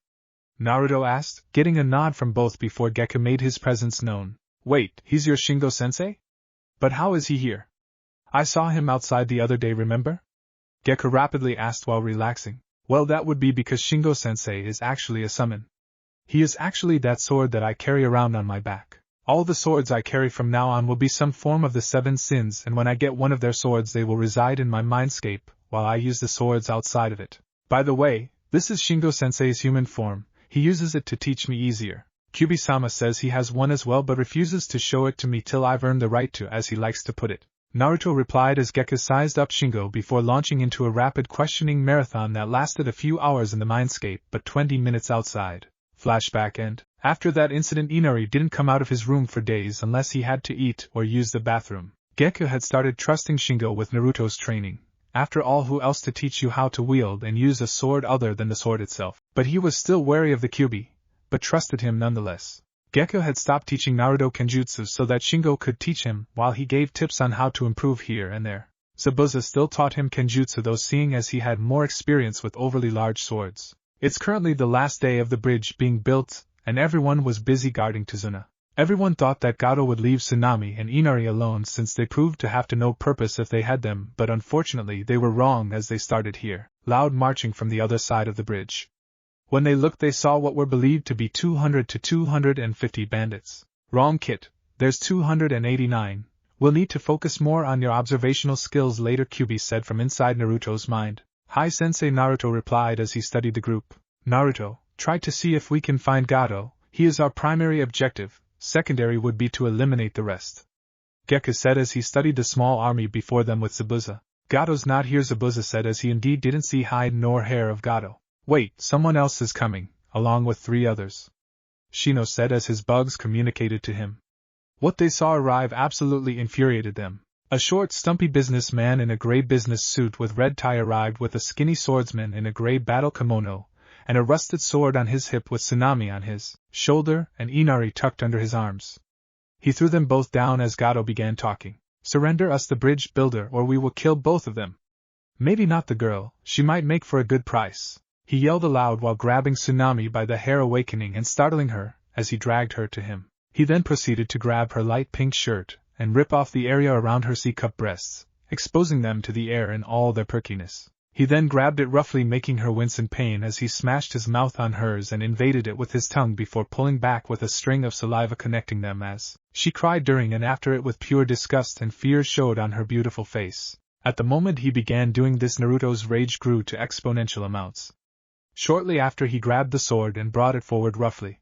Naruto asked, getting a nod from both before Gekko made his presence known. Wait, he's your Shingo-sensei? But how is he here? I saw him outside the other day, remember? Gekko rapidly asked while relaxing. Well, that would be because Shingo-sensei is actually a summon. He is actually that sword that I carry around on my back. All the swords I carry from now on will be some form of the 7 sins, and when I get one of their swords they will reside in my mindscape, while I use the swords outside of it. By the way, this is Shingo-sensei's human form. He uses it to teach me easier. Kyubi-sama says he has one as well but refuses to show it to me till I've earned the right to, as he likes to put it. Naruto replied as Gekko sized up Shingo before launching into a rapid questioning marathon that lasted a few hours in the mindscape but 20 minutes outside. Flashback end. After that incident, Inari didn't come out of his room for days unless he had to eat or use the bathroom. Gekko had started trusting Shingo with Naruto's training. After all, who else to teach you how to wield and use a sword other than the sword itself? But he was still wary of the Kyuubi, but trusted him nonetheless. Gekko had stopped teaching Naruto kenjutsu so that Shingo could teach him, while he gave tips on how to improve here and there. Zabuza still taught him kenjutsu, though, seeing as he had more experience with overly large swords. It's currently the last day of the bridge being built, and everyone was busy guarding Tazuna. Everyone thought that Gato would leave Tsunami and Inari alone since they proved to have to no purpose if they had them, but unfortunately they were wrong as they started hear loud marching from the other side of the bridge. When they looked, they saw what were believed to be 200 to 250 bandits. Wrong, Kit. There's 289. We'll need to focus more on your observational skills later, Kyuubi said from inside Naruto's mind. Hi, Sensei, Naruto replied as he studied the group. Naruto, try to see if we can find Gato. He is our primary objective. Secondary would be to eliminate the rest. Gekko said as he studied the small army before them with Zabuza. Gato's not here, Zabuza said as he indeed didn't see hide nor hair of Gato. Wait, someone else is coming, along with 3 others. Shino said as his bugs communicated to him. What they saw arrive absolutely infuriated them. A short, stumpy businessman in a gray business suit with red tie arrived with a skinny swordsman in a gray battle kimono, and a rusted sword on his hip with Tsunami on his shoulder and Inari tucked under his arms. He threw them both down as Gato began talking. Surrender us the bridge builder or we will kill both of them. Maybe not the girl, she might make for a good price. He yelled aloud while grabbing Tsunami by the hair, awakening and startling her as he dragged her to him. He then proceeded to grab her light pink shirt and rip off the area around her C-cup breasts, exposing them to the air in all their perkiness. He then grabbed it roughly, making her wince in pain as he smashed his mouth on hers and invaded it with his tongue before pulling back with a string of saliva connecting them as she cried during and after it with pure disgust and fear showed on her beautiful face. At the moment he began doing this, Naruto's rage grew to exponential amounts. Shortly after, he grabbed the sword and brought it forward roughly.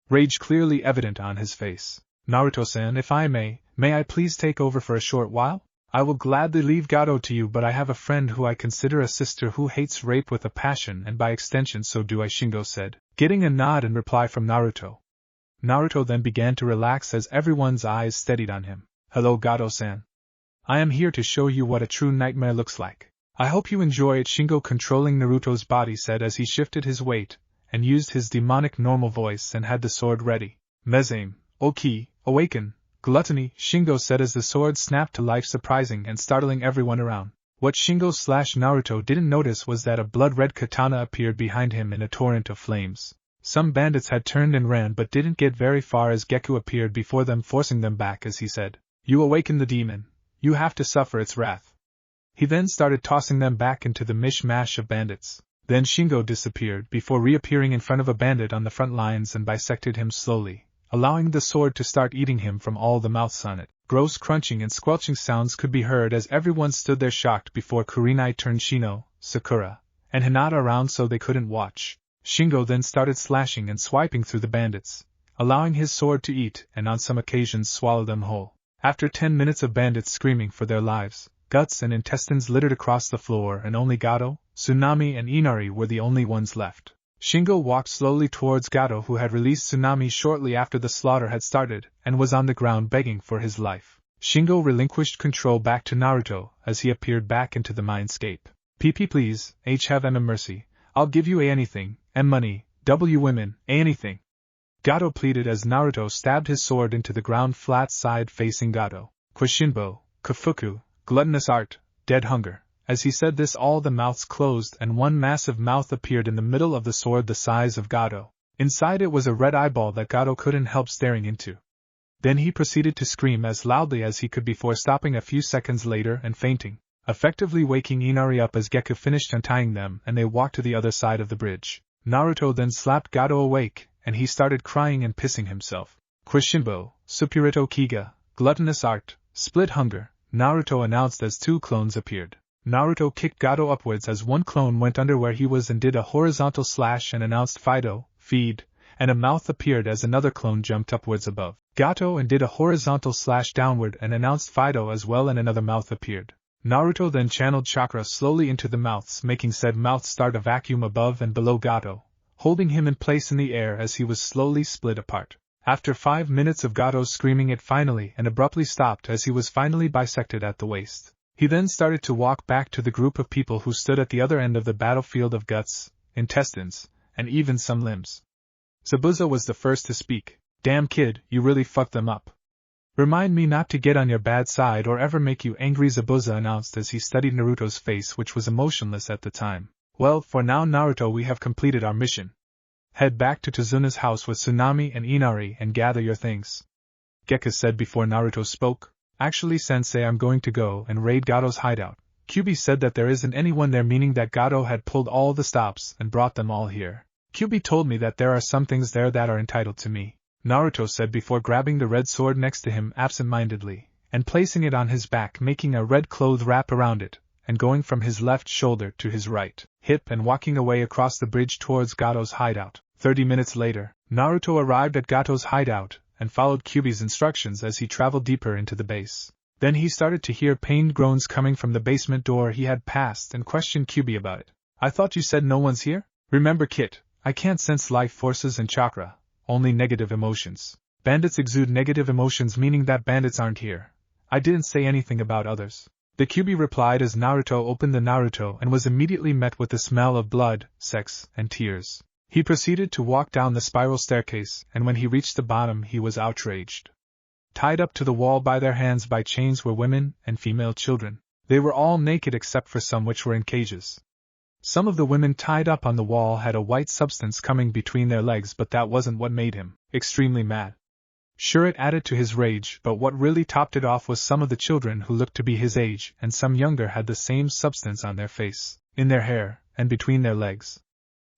Rage clearly evident on his face. Naruto-san, if I may I please take over for a short while? I will gladly leave Gato to you, but I have a friend who I consider a sister who hates rape with a passion, and by extension so do I, Shingo said, getting a nod in reply from Naruto. Naruto then began to relax as everyone's eyes steadied on him. Hello, Gato-san. I am here to show you what a true nightmare looks like. I hope you enjoy it, Shingo, controlling Naruto's body, said as he shifted his weight and used his demonic normal voice and had the sword ready. Mezame, Oki, awaken. Gluttony, Shingo said as the sword snapped to life, surprising and startling everyone around. What Shingo/Naruto didn't notice was that a blood-red katana appeared behind him in a torrent of flames. Some bandits had turned and ran but didn't get very far as Gekko appeared before them, forcing them back as he said, "You awaken the demon. You have to suffer its wrath." He then started tossing them back into the mishmash of bandits. Then Shingo disappeared before reappearing in front of a bandit on the front lines and bisected him slowly, allowing the sword to start eating him from all the mouths on it. Gross crunching and squelching sounds could be heard as everyone stood there shocked before Kurenai turned Shino, Sakura, and Hinata around so they couldn't watch. Shingo then started slashing and swiping through the bandits, allowing his sword to eat and on some occasions swallow them whole. After 10 minutes of bandits screaming for their lives, guts and intestines littered across the floor and only Gato, Tsunami and Inari were the only ones left. Shingo walked slowly towards Gato, who had released Tsunami shortly after the slaughter had started, and was on the ground begging for his life. Shingo relinquished control back to Naruto as he appeared back into the mindscape. PP please, have a mercy, I'll give you anything, money, women, anything. Gato pleaded as Naruto stabbed his sword into the ground flat side facing Gato. Kwashinbo, Kafuku, gluttonous art, dead hunger. As he said this, all the mouths closed and one massive mouth appeared in the middle of the sword the size of Gato. Inside it was a red eyeball that Gato couldn't help staring into. Then he proceeded to scream as loudly as he could before stopping a few seconds later and fainting, effectively waking Inari up as Gekko finished untying them and they walked to the other side of the bridge. Naruto then slapped Gato awake, and he started crying and pissing himself. Kwashinbo, Supurito Kiga, gluttonous art, split hunger, Naruto announced as 2 clones appeared. Naruto kicked Gato upwards as one clone went under where he was and did a horizontal slash and announced Fido, feed, and a mouth appeared as another clone jumped upwards above. Gato and did a horizontal slash downward and announced Fido as well, and another mouth appeared. Naruto then channeled chakra slowly into the mouths, making said mouths start a vacuum above and below Gato, holding him in place in the air as he was slowly split apart. After 5 minutes of Gato's screaming, it finally and abruptly stopped as he was finally bisected at the waist. He then started to walk back to the group of people who stood at the other end of the battlefield of guts, intestines, and even some limbs. Zabuza was the first to speak. "Damn kid, you really fucked them up. Remind me not to get on your bad side or ever make you angry," Zabuza announced as he studied Naruto's face, which was emotionless at the time. "Well, for now, Naruto, we have completed our mission. Head back to Tazuna's house with Tsunami and Inari and gather your things," Gekko said before Naruto spoke. "Actually, sensei, I'm going to go and raid Gato's hideout. Kyubi said that there isn't anyone there," meaning that Gato had pulled all the stops and brought them all here. "Kyubi told me that there are some things there that are entitled to me," Naruto said before grabbing the red sword next to him absent-mindedly, and placing it on his back, making a red cloth wrap around it, and going from his left shoulder to his right hip and walking away across the bridge towards Gato's hideout. 30 minutes later, Naruto arrived at Gato's hideout, and followed Kyubi's instructions as he traveled deeper into the base. Then he started to hear pained groans coming from the basement door he had passed and questioned Kyubi about it. "I thought you said no one's here?" "Remember, Kit, I can't sense life forces and chakra, only negative emotions. Bandits exude negative emotions, meaning that bandits aren't here. I didn't say anything about others," the Kyubi replied as Naruto opened the Naruto and was immediately met with the smell of blood, sex, and tears. He proceeded to walk down the spiral staircase, and when he reached the bottom he was outraged. Tied up to the wall by their hands by chains were women and female children. They were all naked except for some which were in cages. Some of the women tied up on the wall had a white substance coming between their legs, but that wasn't what made him extremely mad. Sure, it added to his rage, but what really topped it off was some of the children who looked to be his age and some younger had the same substance on their face, in their hair, and between their legs.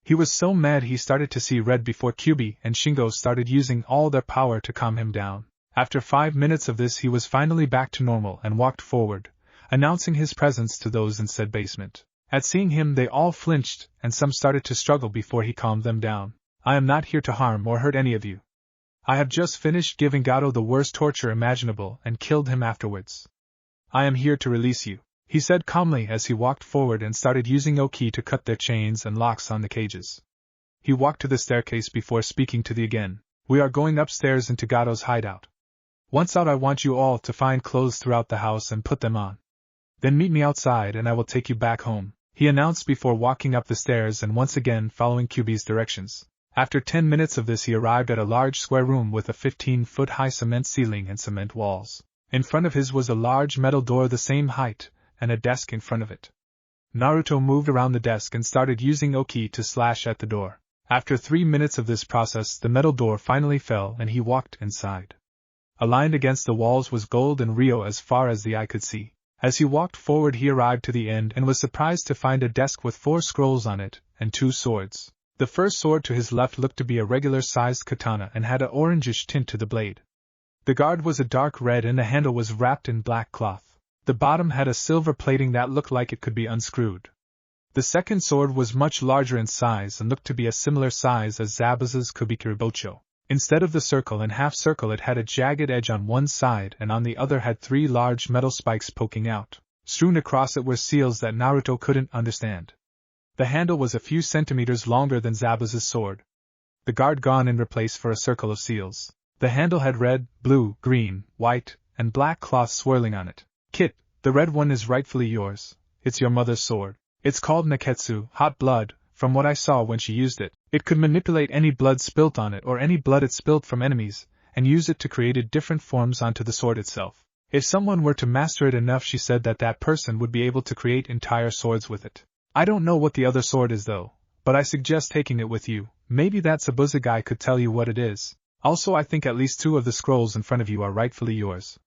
He was so mad he started to see red before Kyubi and Shingo started using all their power to calm him down. After 5 minutes of this he was finally back to normal and walked forward, announcing his presence to those in said basement. At seeing him they all flinched, and some started to struggle before he calmed them down. "I am not here to harm or hurt any of you. I have just finished giving Gato the worst torture imaginable and killed him afterwards. I am here to release you," he said calmly as he walked forward and started using Oki to cut their chains and locks on the cages. He walked to the staircase before speaking to the again. "We are going upstairs into Gato's hideout. Once out I want you all to find clothes throughout the house and put them on. Then meet me outside and I will take you back home," he announced before walking up the stairs and once again following Kyubi's directions. After 10 minutes of this he arrived at a large square room with a 15-foot-high cement ceiling and cement walls. In front of his was a large metal door the same height, and a desk in front of it. Naruto moved around the desk and started using Oki to slash at the door. After 3 minutes of this process the metal door finally fell and he walked inside. Aligned against the walls was gold and Rio as far as the eye could see. As he walked forward he arrived to the end and was surprised to find a desk with 4 scrolls on it, and 2 swords. The first sword to his left looked to be a regular-sized katana and had an orangish tint to the blade. The guard was a dark red and the handle was wrapped in black cloth. The bottom had a silver plating that looked like it could be unscrewed. The second sword was much larger in size and looked to be a similar size as Zabuza's Kubikiribocho. Instead of the circle and half circle it had a jagged edge on one side and on the other had 3 large metal spikes poking out. Strewn across it were seals that Naruto couldn't understand. The handle was a few centimeters longer than Zabuza's sword. The guard gone in replaced for a circle of seals. The handle had red, blue, green, white, and black cloth swirling on it. "Kit, the red one is rightfully yours. It's your mother's sword. It's called Neketsu, hot blood. From what I saw when she used it, it could manipulate any blood spilt on it or any blood it spilt from enemies, and use it to create different forms onto the sword itself. If someone were to master it enough, she said that person would be able to create entire swords with it. I don't know what the other sword is though, but I suggest taking it with you. Maybe that Zabuza guy could tell you what it is. Also I think at least 2 of the scrolls in front of you are rightfully yours,"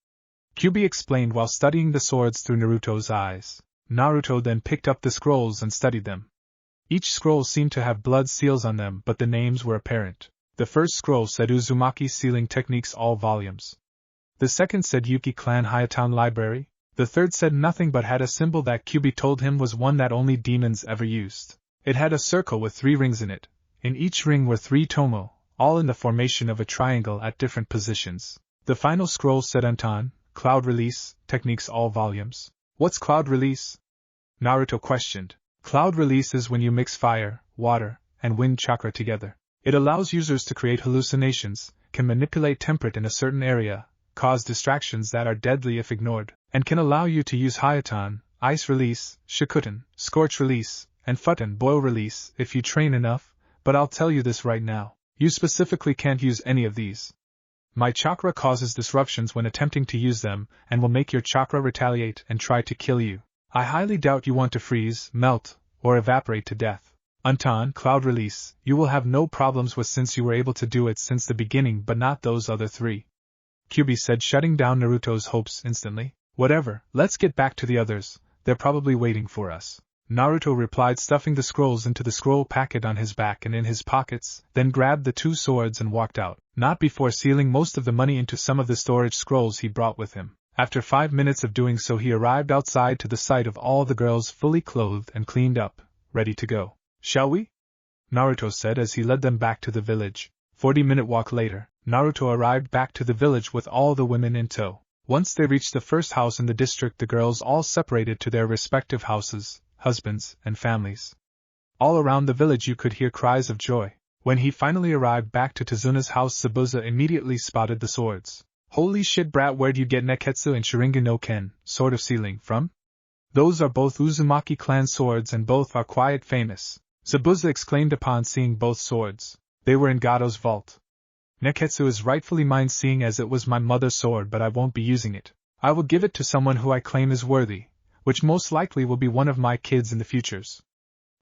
Kyubi explained while studying the swords through Naruto's eyes. Naruto then picked up the scrolls and studied them. Each scroll seemed to have blood seals on them, but the names were apparent. The first scroll said Uzumaki Sealing Techniques All Volumes. The second said Yuki Clan Hayatown Library. The third said nothing but had a symbol that Kyubi told him was one that only demons ever used. It had a circle with 3 rings in it. In each ring were 3 tomo, all in the formation of a triangle at different positions. The final scroll said Anton, Cloud Release, Techniques all volumes. What's Cloud Release? Naruto questioned. Cloud Release is when you mix fire, water, and wind chakra together. It allows users to create hallucinations, can manipulate temperature in a certain area, cause distractions that are deadly if ignored, and can allow you to use Hayaton, Ice Release, Shikuten, Scorch Release, and Futten, Boil Release if you train enough, but I'll tell you this right now. You specifically can't use any of these. My chakra causes disruptions when attempting to use them and will make your chakra retaliate and try to kill you. I highly doubt you want to freeze, melt, or evaporate to death. Anton, Cloud Release, you will have no problems with since you were able to do it since the beginning but not those other three. Kyuubi said, shutting down Naruto's hopes instantly. Whatever, let's get back to the others, they're probably waiting for us. Naruto replied, stuffing the scrolls into the scroll packet on his back and in his pockets, then grabbed the 2 swords and walked out, not before sealing most of the money into some of the storage scrolls he brought with him. After 5 minutes of doing so, he arrived outside to the sight of all the girls fully clothed and cleaned up, ready to go. Shall we? Naruto said as he led them back to the village. 40-minute walk later, Naruto arrived back to the village with all the women in tow. Once they reached the first house in the district, the girls all separated to their respective houses, husbands, and families. All around the village you could hear cries of joy. When he finally arrived back to Tazuna's house, Zabuza immediately spotted the swords. Holy shit, brat, where'd you get Neketsu and Sharingan no Ken, Sword of Sealing, from? Those are both Uzumaki clan swords and both are quite famous, Zabuza exclaimed upon seeing both swords. They were in Gato's vault. Neketsu is rightfully mine, seeing as it was my mother's sword, but I won't be using it. I will give it to someone who I claim is worthy, which most likely will be one of my kids in the futures.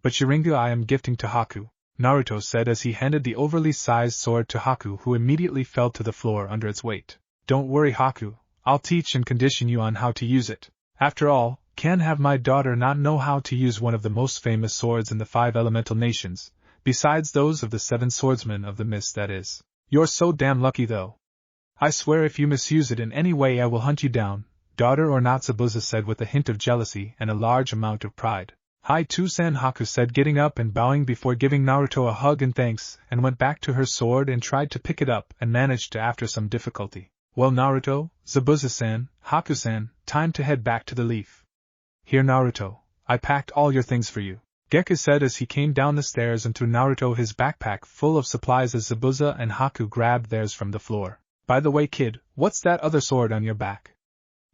But Sharingan I am gifting to Haku, Naruto said as he handed the overly sized sword to Haku, who immediately fell to the floor under its weight. Don't worry, Haku, I'll teach and condition you on how to use it. After all, can't have my daughter not know how to use one of the most famous swords in the 5 elemental nations, besides those of the 7 swordsmen of the mist, that is. You're so damn lucky though. I swear if you misuse it in any way I will hunt you down, daughter or not, Zabuza said with a hint of jealousy and a large amount of pride. Hi Tusan, Haku said, getting up and bowing before giving Naruto a hug and thanks, and went back to her sword and tried to pick it up and managed to after some difficulty. Well, Naruto, Zabuza-san, Haku-san, time to head back to the leaf. Here, Naruto, I packed all your things for you, Gekko said as he came down the stairs and threw Naruto his backpack full of supplies as Zabuza and Haku grabbed theirs from the floor. By the way, kid, what's that other sword on your back?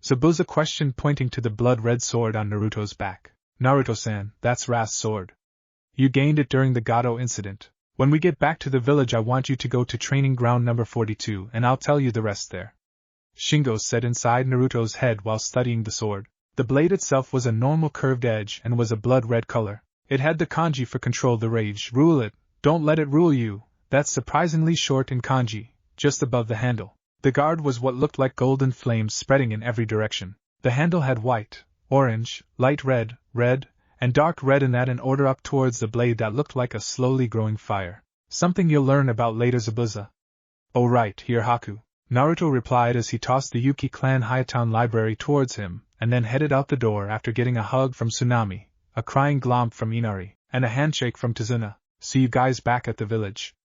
Zabuza questioned, pointing to the blood-red sword on Naruto's back. Naruto-san, that's Ra's sword. You gained it during the Gato incident. When we get back to the village I want you to go to training ground number 42 and I'll tell you the rest there. Shingo said inside Naruto's head while studying the sword. The blade itself was a normal curved edge and was a blood-red color. It had the kanji for control the rage, rule it, don't let it rule you, that's surprisingly short in kanji, just above the handle. The guard was what looked like golden flames spreading in every direction. The handle had white, orange, light red, red, and dark red in that in order up towards the blade that looked like a slowly growing fire. Something you'll learn about later, Zabuza. Oh right, here Haku, Naruto replied as he tossed the Yuki clan Hayatown library towards him, and then headed out the door after getting a hug from Tsunami, a crying glomp from Inari, and a handshake from Tazuna. See you guys back at the village,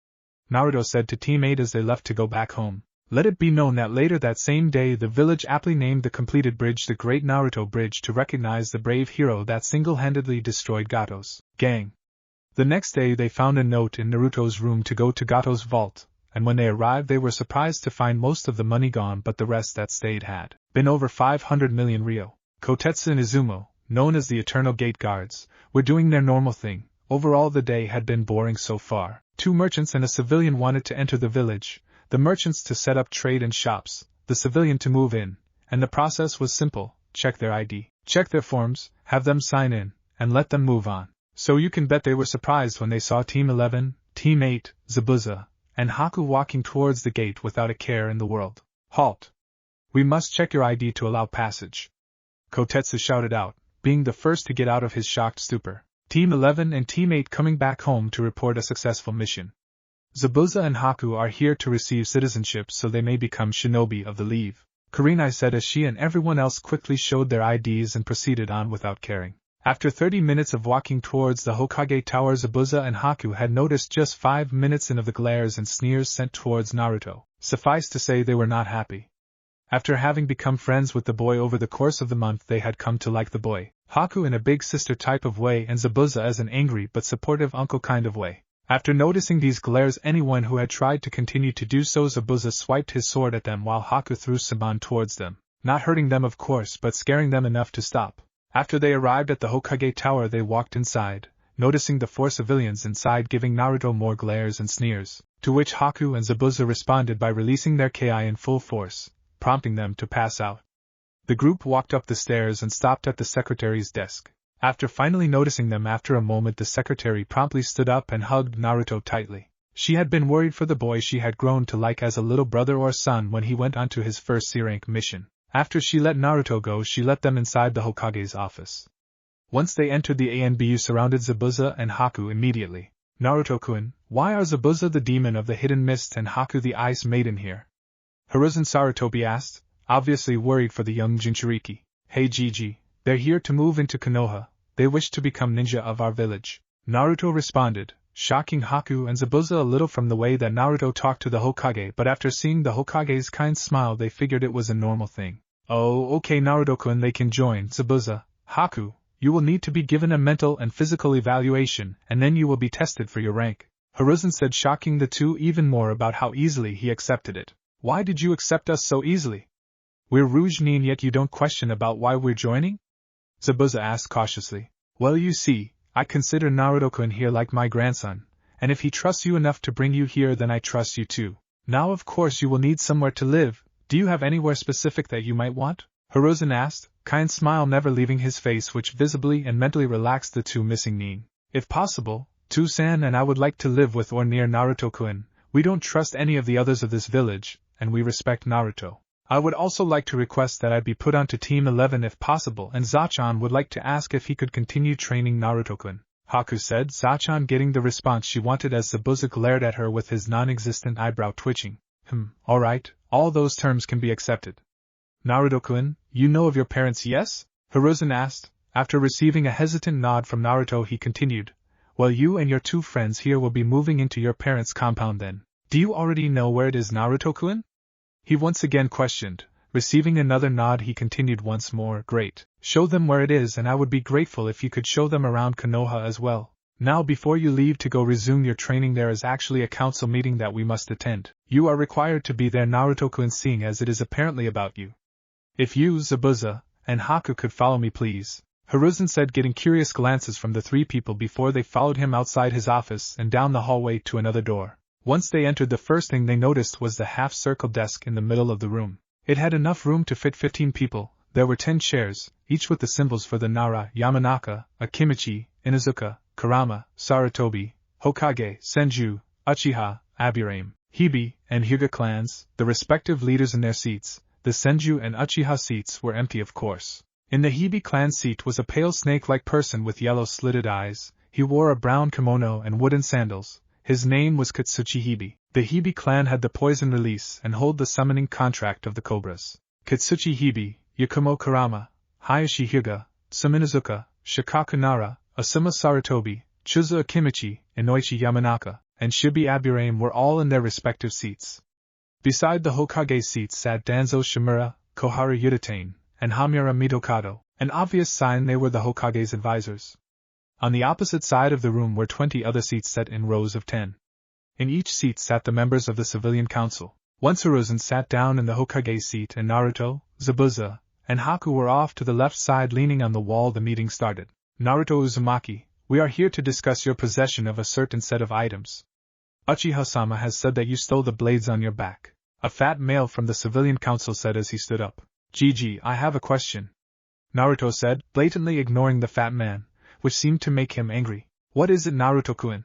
Naruto said to teammate as they left to go back home. Let it be known that later that same day the village aptly named the completed bridge the Great Naruto Bridge to recognize the brave hero that single-handedly destroyed Gato's gang. The next day they found a note in Naruto's room to go to Gato's vault, and when they arrived they were surprised to find most of the money gone, but the rest that stayed had been over 500 million ryo. Kotetsu and Izumo, known as the Eternal Gate Guards, were doing their normal thing. Overall the day had been boring so far. 2 merchants and a civilian wanted to enter the village, the merchants to set up trade and shops, the civilian to move in, and the process was simple: check their ID, check their forms, have them sign in, and let them move on. So you can bet they were surprised when they saw Team 11, Team 8, Zabuza, and Haku walking towards the gate without a care in the world. Halt! We must check your ID to allow passage, Kotetsu shouted out, being the first to get out of his shocked stupor. Team 11 and Team 8 coming back home to report a successful mission. Zabuza and Haku are here to receive citizenship so they may become shinobi of the leave, Kurenai said as she and everyone else quickly showed their IDs and proceeded on without caring. After 30 minutes of walking towards the Hokage Tower, Zabuza and Haku had noticed just 5 minutes in of the glares and sneers sent towards Naruto. Suffice to say they were not happy. After having become friends with the boy over the course of the month, they had come to like the boy, Haku in a big sister type of way and Zabuza as an angry but supportive uncle kind of way. After noticing these glares, anyone who had tried to continue to do so, Zabuza swiped his sword at them while Haku threw Saban towards them, not hurting them of course but scaring them enough to stop. After they arrived at the Hokage tower, they walked inside, noticing the 4 civilians inside giving Naruto more glares and sneers, to which Haku and Zabuza responded by releasing their ki in full force, prompting them to pass out. The group walked up the stairs and stopped at the secretary's desk. After finally noticing them after a moment, the secretary promptly stood up and hugged Naruto tightly. She had been worried for the boy she had grown to like as a little brother or son when he went onto his first C-rank mission. After she let Naruto go, she let them inside the Hokage's office. Once they entered, the ANBU surrounded Zabuza and Haku immediately. Naruto-kun, why are Zabuza the demon of the hidden mist and Haku the ice maiden here? Hiruzen Sarutobi asked, obviously worried for the young Jinchuriki. Hey Gigi, they're here to move into Konoha. They wish to become ninja of our village. Naruto responded, shocking Haku and Zabuza a little from the way that Naruto talked to the Hokage, but after seeing the Hokage's kind smile they figured it was a normal thing. Oh, okay Naruto-kun, they can join. Zabuza, Haku, you will need to be given a mental and physical evaluation, and then you will be tested for your rank. Hiruzen said, shocking the two even more about how easily he accepted it. Why did you accept us so easily? We're Rouge Nin yet you don't question about why we're joining? Zabuza asked cautiously. Well, you see, I consider Naruto-kun here like my grandson, and if he trusts you enough to bring you here, then I trust you too. Now of course you will need somewhere to live. Do you have anywhere specific that you might want? Hiruzen asked, kind smile never leaving his face, which visibly and mentally relaxed the two missing Nin. If possible, Tusan and I would like to live with or near Naruto-kun. We don't trust any of the others of this village, and we respect Naruto. I would also like to request that I be put onto Team 11 if possible, and Zachan would like to ask if he could continue training Naruto-kun. Haku said, Zachan getting the response she wanted as Zabuza glared at her with his non-existent eyebrow twitching. Alright, all those terms can be accepted. Naruto-kun, you know of your parents, yes? Hiruzen asked. After receiving a hesitant nod from Naruto, he continued, well, you and your 2 friends here will be moving into your parents' compound then. Do you already know where it is, Naruto-kun? He once again questioned. Receiving another nod, he continued once more, great. Show them where it is, and I would be grateful if you could show them around Konoha as well. Now before you leave to go resume your training, there is actually a council meeting that we must attend. You are required to be there, Naruto-kun, seeing as it is apparently about you. If you, Zabuza, and Haku could follow me please, Hiruzen said, getting curious glances from the 3 people before they followed him outside his office and down the hallway to another door. Once they entered, the first thing they noticed was the half-circle desk in the middle of the room. It had enough room to fit 15 people. There were 10 chairs, each with the symbols for the Nara, Yamanaka, Akimichi, Inuzuka, Kurama, Sarutobi, Hokage, Senju, Uchiha, Aburame, Hibi, and Hyuga clans, the respective leaders in their seats. The Senju and Uchiha seats were empty of course. In the Hibi clan seat was a pale snake-like person with yellow slitted eyes. He wore a brown kimono and wooden sandals. His name was Katsuchi Hibi. The Hibi clan had the poison release and hold the summoning contract of the Cobras. Katsuchi Hibi, Yakumo Kurama, Hayashi Hyuga, Suminazuka, Shikako Nara, Asuma Sarutobi, Chuza Akimichi, Inoichi Yamanaka, and Shibi Aburame were all in their respective seats. Beside the Hokage seats sat Danzo Shimura, Koharu Yuditane, and Hamura Mitokado, an obvious sign they were the Hokage's advisors. On the opposite side of the room were 20 other seats set in rows of 10. In each seat sat the members of the civilian council. Once Hiruzen sat down in the Hokage seat and Naruto, Zabuza, and Haku were off to the left side leaning on the wall, the meeting started. Naruto Uzumaki, we are here to discuss your possession of a certain set of items. Uchiha-sama has said that you stole the blades on your back. A fat male from the civilian council said as he stood up. Gigi, I have a question. Naruto said, blatantly ignoring the fat man, which seemed to make him angry. What is it, Naruto-kun?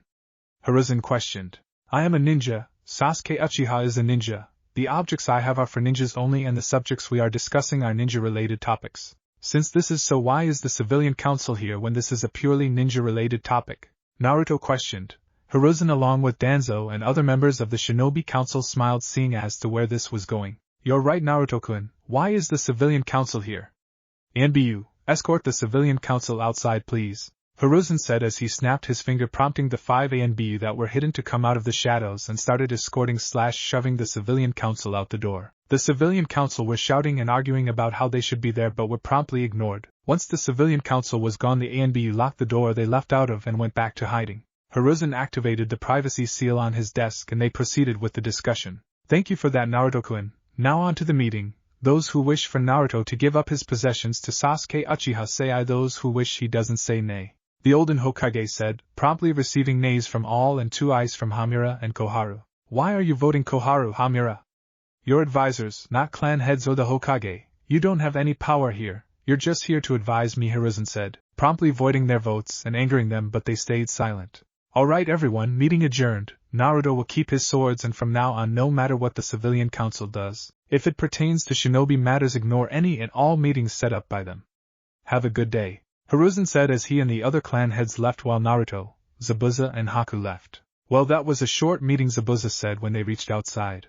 Hiruzen questioned. I am a ninja. Sasuke Uchiha is a ninja. The objects I have are for ninjas only, and the subjects we are discussing are ninja-related topics. Since this is so, why is the civilian council here when this is a purely ninja-related topic? Naruto questioned. Hiruzen along with Danzo and other members of the Shinobi Council smiled, seeing as to where this was going. You're right, Naruto-kun. Why is the civilian council here? ANBU, escort the civilian council outside please. Hiruzen said as he snapped his finger, prompting the 5 ANBU that were hidden to come out of the shadows and started escorting/shoving the civilian council out the door. The civilian council were shouting and arguing about how they should be there but were promptly ignored. Once the civilian council was gone, the ANB locked the door they left out of and went back to hiding. Hiruzen activated the privacy seal on his desk and they proceeded with the discussion. Thank you for that, Naruto-kun. Now on to the meeting. Those who wish for Naruto to give up his possessions to Sasuke Uchiha say aye, those who wish he doesn't say nay. The olden Hokage said, promptly receiving nays from all and 2 ayes from Hamura and Koharu. Why are you voting Koharu, Hamura? Your advisors, not clan heads or the Hokage. You don't have any power here. You're just here to advise me, Hiruzen said, promptly voiding their votes and angering them, but they stayed silent. Alright everyone, meeting adjourned. Naruto will keep his swords and from now on no matter what the civilian council does. If it pertains to shinobi matters, ignore any and all meetings set up by them. Have a good day, Hiruzen said as he and the other clan heads left while Naruto, Zabuza and Haku left. Well, that was a short meeting, Zabuza said when they reached outside.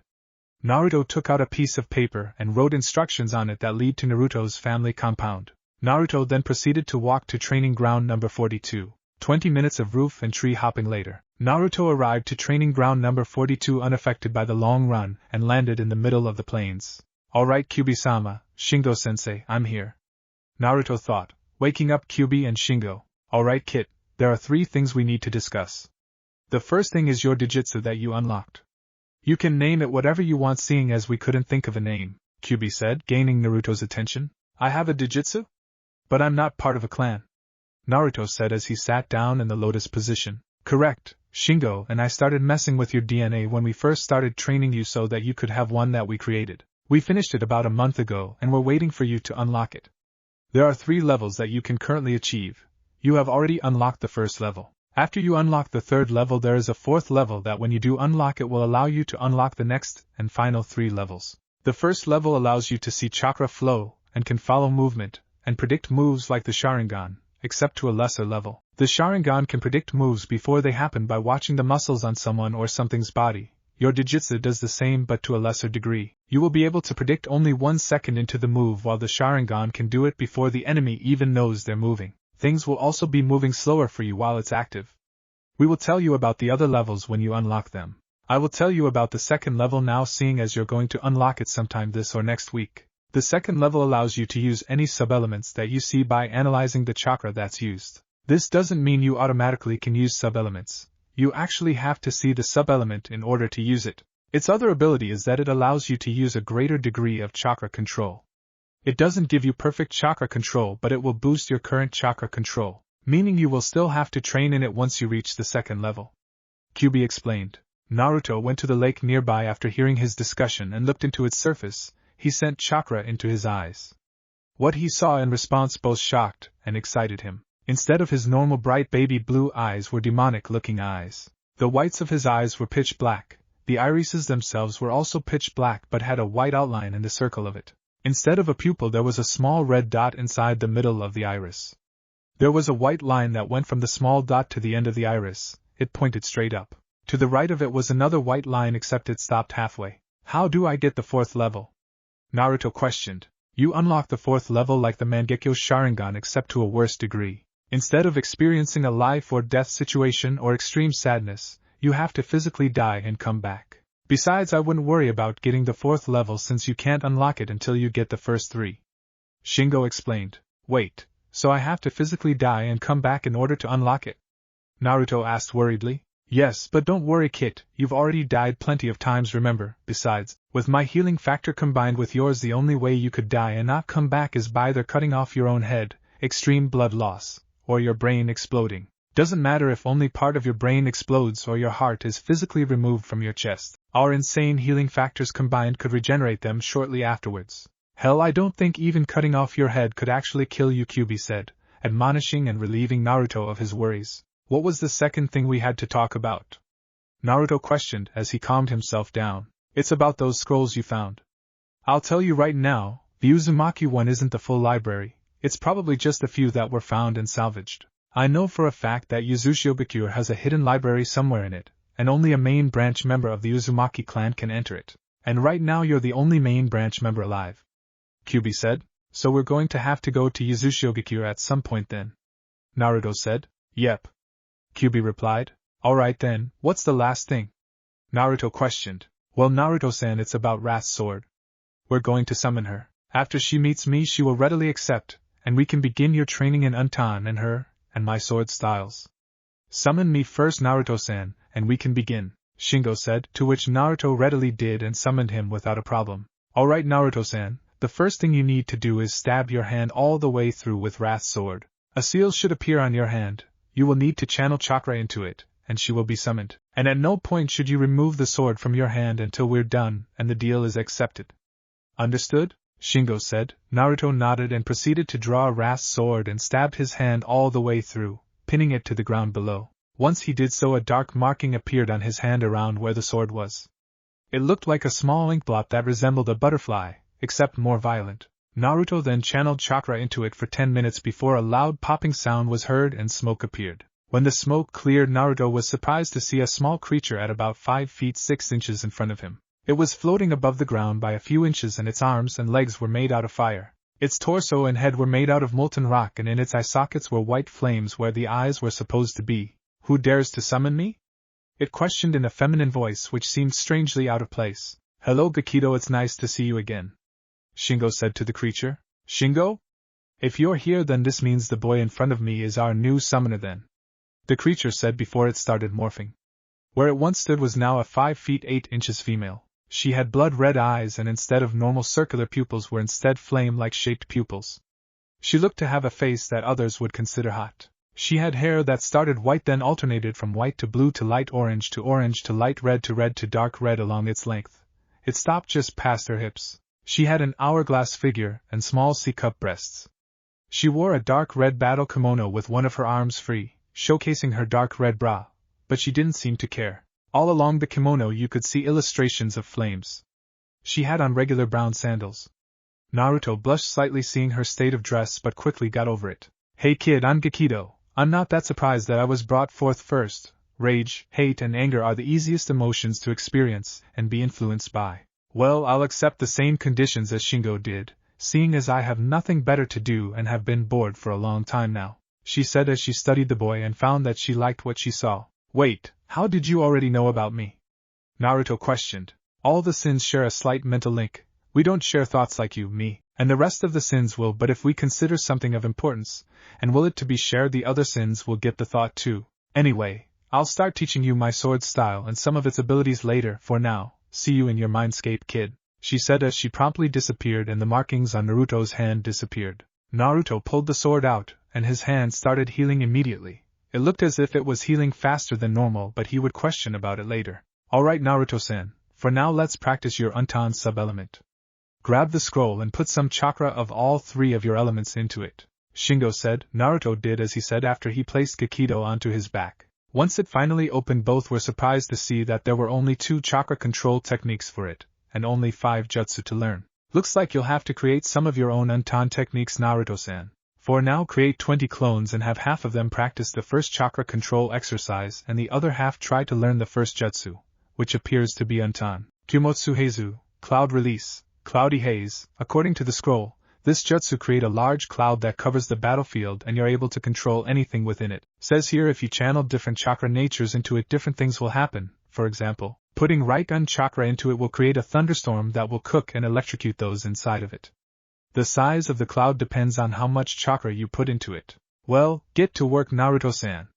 Naruto took out a piece of paper and wrote instructions on it that lead to Naruto's family compound. Naruto then proceeded to walk to training ground number 42. 20 minutes of roof and tree hopping later, Naruto arrived to training ground number 42 unaffected by the long run and landed in the middle of the plains. Alright Kyubi-sama, Shingo-sensei, I'm here. Naruto thought, waking up Kyubi and Shingo. Alright Kit, there are 3 things we need to discuss. The first thing is your Dijitsu that you unlocked. You can name it whatever you want, seeing as we couldn't think of a name, Kyubi said, gaining Naruto's attention. I have a Dijitsu? But I'm not part of a clan, Naruto said as he sat down in the lotus position. Correct, Shingo, and I started messing with your DNA when we first started training you so that you could have one that we created. We finished it about a month ago and we're waiting for you to unlock it. There are 3 levels that you can currently achieve. You have already unlocked the first level. After you unlock the 3rd level, there is a 4th level that when you do unlock it will allow you to unlock the next and final 3 levels. The first level allows you to see chakra flow and can follow movement and predict moves like the Sharingan, except to a lesser level. The Sharingan can predict moves before they happen by watching the muscles on someone or something's body. Your Dijitsu does the same but to a lesser degree. You will be able to predict only 1 second into the move while the Sharingan can do it before the enemy even knows they're moving. Things will also be moving slower for you while it's active. We will tell you about the other levels when you unlock them. I will tell you about the 2nd level now, seeing as you're going to unlock it sometime this or next week. The 2nd level allows you to use any sub-elements that you see by analyzing the chakra that's used. This doesn't mean you automatically can use sub-elements. You actually have to see the sub-element in order to use it. Its other ability is that it allows you to use a greater degree of chakra control. It doesn't give you perfect chakra control, but it will boost your current chakra control, meaning you will still have to train in it once you reach the 2nd level. Kyubi explained. Naruto went to the lake nearby after hearing his discussion and looked into its surface. He sent chakra into his eyes. What he saw in response both shocked and excited him. Instead of his normal bright baby blue eyes were demonic-looking eyes. The whites of his eyes were pitch black. The irises themselves were also pitch black but had a white outline in the circle of it. Instead of a pupil there was a small red dot inside the middle of the iris. There was a white line that went from the small dot to the end of the iris. It pointed straight up. To the right of it was another white line, except it stopped halfway. How do I get the 4th level? Naruto questioned. You unlock the 4th level like the Mangekyo Sharingan, except to a worse degree. Instead of experiencing a life or death situation or extreme sadness, you have to physically die and come back. Besides, I wouldn't worry about getting the 4th level since you can't unlock it until you get the first 3. Shingo explained. Wait, so I have to physically die and come back in order to unlock it? Naruto asked worriedly. Yes, but don't worry Kit, you've already died plenty of times, remember. Besides, with my healing factor combined with yours, the only way you could die and not come back is by either cutting off your own head, extreme blood loss, or your brain exploding. Doesn't matter if only part of your brain explodes or your heart is physically removed from your chest. Our insane healing factors combined could regenerate them shortly afterwards. Hell, I don't think even cutting off your head could actually kill you, Kyubi said, admonishing and relieving Naruto of his worries. What was the 2nd thing we had to talk about? Naruto questioned as he calmed himself down. It's about those scrolls you found. I'll tell you right now, the Uzumaki one isn't the full library. It's probably just a few that were found and salvaged. I know for a fact that Uzushiobikure has a hidden library somewhere in it, and only a main branch member of the Uzumaki clan can enter it. And right now you're the only main branch member alive. Kyubi said. So we're going to have to go to Uzushiobikure at some point then. Naruto said. Yep. Kyubi replied. Alright then, what's the last thing? Naruto questioned. Well, Naruto-san, it's about Wrath's sword. We're going to summon her. After she meets me she will readily accept, and we can begin your training in Untan and her, and my sword styles. Summon me first, Naruto-san, and we can begin, Shingo said, to which Naruto readily did and summoned him without a problem. Alright Naruto-san, the first thing you need to do is stab your hand all the way through with Wrath's sword. A seal should appear on your hand, you will need to channel chakra into it, and she will be summoned. And at no point should you remove the sword from your hand until we're done and the deal is accepted. Understood? Shingo said. Naruto nodded and proceeded to draw Wrath's sword and stabbed his hand all the way through, pinning it to the ground below. Once he did so, a dark marking appeared on his hand around where the sword was. It looked like a small ink blot that resembled a butterfly, except more violent. Naruto then channeled chakra into it for 10 minutes before a loud popping sound was heard and smoke appeared. When the smoke cleared, Naruto was surprised to see a small creature at about 5 feet 6 inches in front of him. It was floating above the ground by a few inches, and its arms and legs were made out of fire. Its torso and head were made out of molten rock, and in its eye sockets were white flames where the eyes were supposed to be. Who dares to summon me? It questioned in a feminine voice which seemed strangely out of place. Hello Gekko, it's nice to see you again, Shingo said to the creature. Shingo? If you're here, then this means the boy in front of me is our new summoner then, the creature said before it started morphing. Where it once stood was now a 5 feet 8 inches female. She had blood-red eyes, and instead of normal circular pupils were instead flame-like shaped pupils. She looked to have a face that others would consider hot. She had hair that started white, then alternated from white to blue to light orange to orange to light red to dark red along its length. It stopped just past her hips. She had an hourglass figure and small C-cup breasts. She wore a dark red battle kimono with one of her arms free, showcasing her dark red bra, but she didn't seem to care. All along the kimono you could see illustrations of flames. She had on regular brown sandals. Naruto blushed slightly seeing her state of dress, but quickly got over it. Hey kid, I'm Gekko. I'm not that surprised that I was brought forth first. Rage, hate and anger are the easiest emotions to experience and be influenced by. Well, I'll accept the same conditions as Shingo did, seeing as I have nothing better to do and have been bored for a long time now, she said as she studied the boy and found that she liked what she saw. Wait, how did you already know about me? Naruto questioned. All the sins share a slight mental link. We don't share thoughts like you, me, and the rest of the sins will, but if we consider something of importance, and will it to be shared, the other sins will get the thought too. Anyway, I'll start teaching you my sword style and some of its abilities later. For now, see you in your mindscape, kid, she said as she promptly disappeared and the markings on Naruto's hand disappeared. Naruto pulled the sword out, and his hand started healing immediately. It looked as if it was healing faster than normal, but he would question about it later. Alright Naruto-san, for now let's practice your Untan sub-element. Grab the scroll and put some chakra of all 3 of your elements into it, Shingo said. Naruto did as he said after he placed Gekko onto his back. Once it finally opened, both were surprised to see that there were only 2 chakra control techniques for it, and only 5 jutsu to learn. Looks like you'll have to create some of your own Untan techniques, Naruto-san. For now, create 20 clones and have half of them practice the first chakra control exercise and the other half try to learn the first jutsu, which appears to be Untan. Kyumotsu Heizu, Cloud Release, Cloudy Haze. According to the scroll, this jutsu create a large cloud that covers the battlefield and you're able to control anything within it. Says here if you channel different chakra natures into it, different things will happen. For example, putting Raikan chakra into it will create a thunderstorm that will cook and electrocute those inside of it. The size of the cloud depends on how much chakra you put into it. Well, get to work Naruto-san,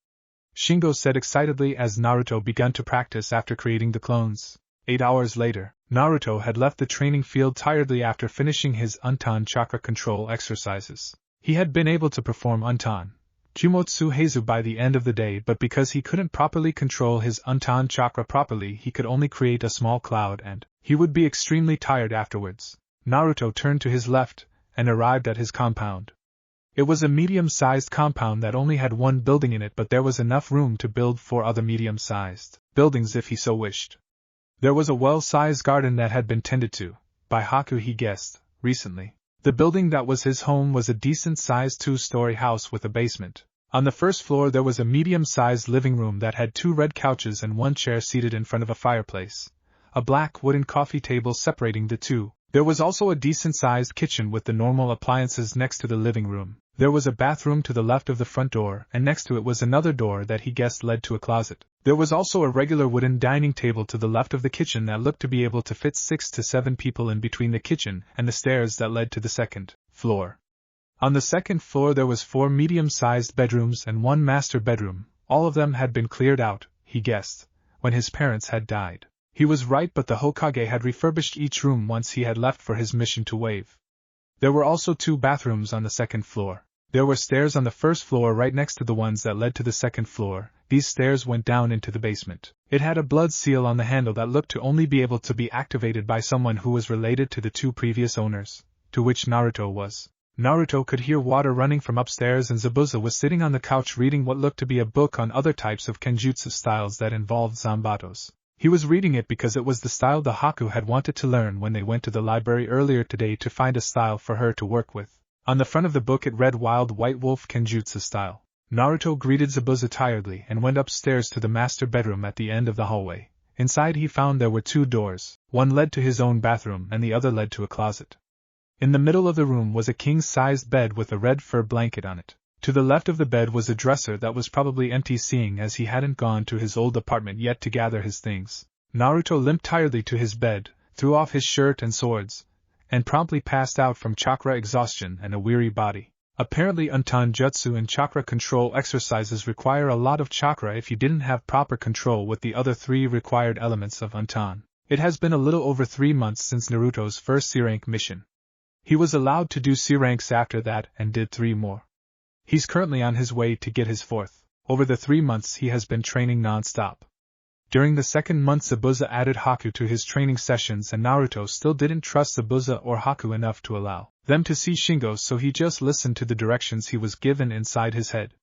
Shingo said excitedly as Naruto began to practice after creating the clones. 8 hours later, Naruto had left the training field tiredly after finishing his Untan chakra control exercises. He had been able to perform Untan Kyumotsu Heizu by the end of the day, but because he couldn't properly control his Untan chakra properly, he could only create a small cloud and he would be extremely tired afterwards. Naruto turned to his left and arrived at his compound. It was a medium-sized compound that only had 1 building in it, but there was enough room to build 4 other medium-sized buildings if he so wished. There was a well-sized garden that had been tended to, by Haku he guessed, recently. The building that was his home was a decent-sized 2-story house with a basement. On the first floor there was a medium-sized living room that had 2 red couches and 1 chair seated in front of a fireplace. A black wooden coffee table separating the two. There was also a decent-sized kitchen with the normal appliances next to the living room. There was a bathroom to the left of the front door, and next to it was another door that he guessed led to a closet. There was also a regular wooden dining table to the left of the kitchen that looked to be able to fit 6 to 7 people in between the kitchen and the stairs that led to the second floor. On the second floor there was 4 medium-sized bedrooms and 1 master bedroom. All of them had been cleared out, he guessed, when his parents had died. He was right, but the Hokage had refurbished each room once he had left for his mission to Wave. There were also 2 bathrooms on the second floor. There were stairs on the first floor right next to the ones that led to the second floor. These stairs went down into the basement. It had a blood seal on the handle that looked to only be able to be activated by someone who was related to the 2 previous owners, to which Naruto was. Naruto could hear water running from upstairs, and Zabuza was sitting on the couch reading what looked to be a book on other types of kenjutsu styles that involved zanbatos. He was reading it because it was the style the Haku had wanted to learn when they went to the library earlier today to find a style for her to work with. On the front of the book it read Wild White Wolf Kenjutsu Style. Naruto greeted Zabuza tiredly and went upstairs to the master bedroom at the end of the hallway. Inside he found there were 2 doors, one led to his own bathroom and the other led to a closet. In the middle of the room was a king-sized bed with a red fur blanket on it. To the left of the bed was a dresser that was probably empty, seeing as he hadn't gone to his old apartment yet to gather his things. Naruto limped tiredly to his bed, threw off his shirt and swords, and promptly passed out from chakra exhaustion and a weary body. Apparently Untan Jutsu and chakra control exercises require a lot of chakra if you didn't have proper control with the other 3 required elements of Untan. It has been a little over 3 months since Naruto's first C-rank mission. He was allowed to do C-ranks after that and did 3 more. He's currently on his way to get his 4th. Over the 3 months he has been training non-stop. During the second month Zabuza added Haku to his training sessions, and Naruto still didn't trust Zabuza or Haku enough to allow them to see Shingo, so he just listened to the directions he was given inside his head.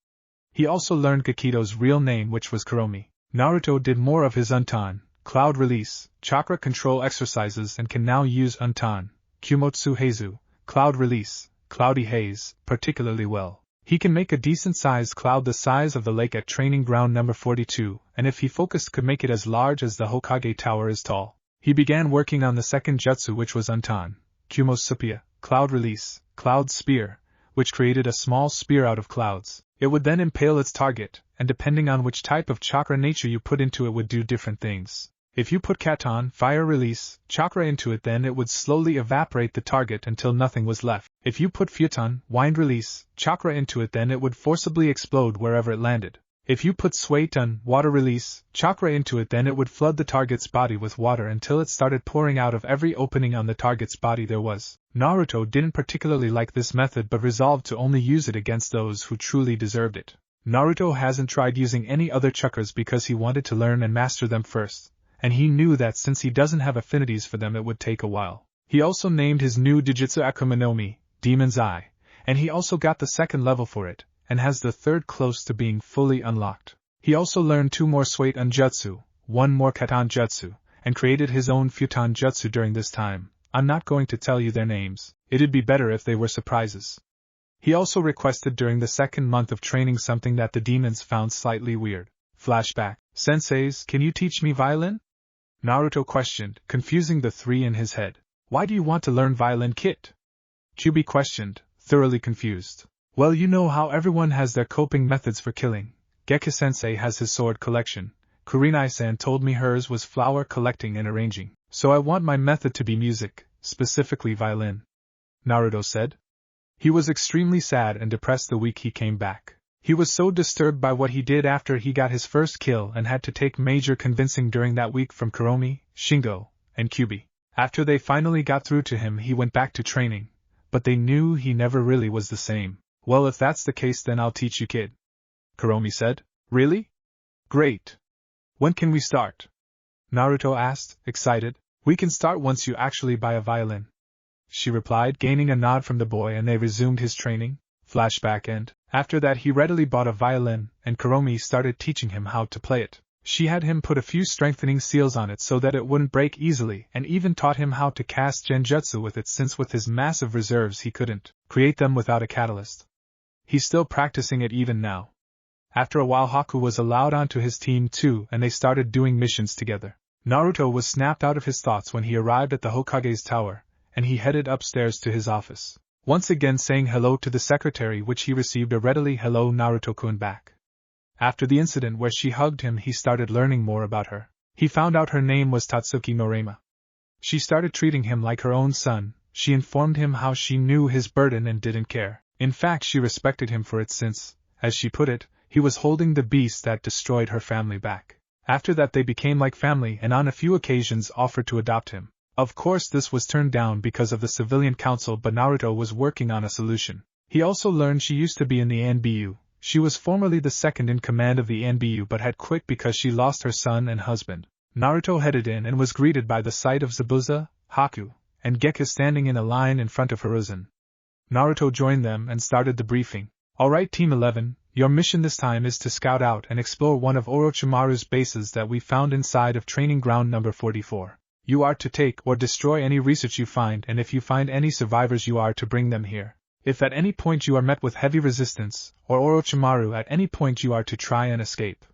He also learned Gekito's real name, which was Kuromi. Naruto did more of his Untan, cloud release, chakra control exercises and can now use Untan, Kumotsu Heizu, cloud release, cloudy haze, particularly well. He can make a decent-sized cloud the size of the lake at training ground number 42, and if he focused could make it as large as the Hokage Tower is tall. He began working on the second jutsu, which was Untan, Kumosupia, cloud release, cloud spear, which created a small spear out of clouds. It would then impale its target, and depending on which type of chakra nature you put into it would do different things. If you put Katon, fire release, chakra into it, then it would slowly evaporate the target until nothing was left. If you put Futon, wind release, chakra into it, then it would forcibly explode wherever it landed. If you put Suiton, water release, chakra into it, then it would flood the target's body with water until it started pouring out of every opening on the target's body there was. Naruto didn't particularly like this method but resolved to only use it against those who truly deserved it. Naruto hasn't tried using any other chakras because he wanted to learn and master them first, and he knew that since he doesn't have affinities for them it would take a while. He also named his new Jujutsu Akuma no Mi, Demon's Eye, and he also got the 2nd level for it, and has the 3rd close to being fully unlocked. He also learned 2 more Suiton Jutsu, 1 more Katon Jutsu, and created his own Futon Jutsu during this time. I'm not going to tell you their names, it'd be better if they were surprises. He also requested during the 2nd month of training something that the demons found slightly weird. Flashback. Senseis, can you teach me violin? Naruto questioned, confusing the 3 in his head. Why do you want to learn violin, Kit? Kyubi questioned, thoroughly confused. Well, you know how everyone has their coping methods for killing. Gekko-sensei has his sword collection. Kurinai-san told me hers was flower collecting and arranging. So I want my method to be music, specifically violin. Naruto said. He was extremely sad and depressed the week he came back. He was so disturbed by what he did after he got his first kill and had to take major convincing during that week from Kuromi, Shingo, and Kyubi. After they finally got through to him he went back to training, but they knew he never really was the same. Well, if that's the case then I'll teach you, kid. Kuromi said. Really? Great. When can we start? Naruto asked, excited. We can start once you actually buy a violin. She replied, gaining a nod from the boy, and they resumed his training. Flashback end. After that he readily bought a violin, and Kuromi started teaching him how to play it. She had him put a few strengthening seals on it so that it wouldn't break easily, and even taught him how to cast genjutsu with it, since with his massive reserves he couldn't create them without a catalyst. He's still practicing it even now. After a while Haku was allowed onto his team too, and they started doing missions together. Naruto was snapped out of his thoughts when he arrived at the Hokage's tower, and he headed upstairs to his office. once again saying hello to the secretary, which he received a readily hello Naruto-kun back. After the incident where she hugged him, he started learning more about her. He found out her name was Tatsuki Norema. She started treating him like her own son. She informed him how she knew his burden and didn't care. In fact, she respected him for it since, as she put it, he was holding the beast that destroyed her family back. After that they became like family and on a few occasions offered to adopt him. Of course this was turned down because of the civilian council, but Naruto was working on a solution. He also learned she used to be in the NBU. She was formerly the second in command of the NBU but had quit because she lost her son and husband. Naruto headed in and was greeted by the sight of Zabuza, Haku, and Gekko standing in a line in front of Hiruzen. Naruto joined them and started the briefing. Alright Team 11, your mission this time is to scout out and explore one of Orochimaru's bases that we found inside of training ground number 44. You are to take or destroy any research you find, and if you find any survivors you are to bring them here. If at any point you are met with heavy resistance, or Orochimaru at any point you are to try and escape.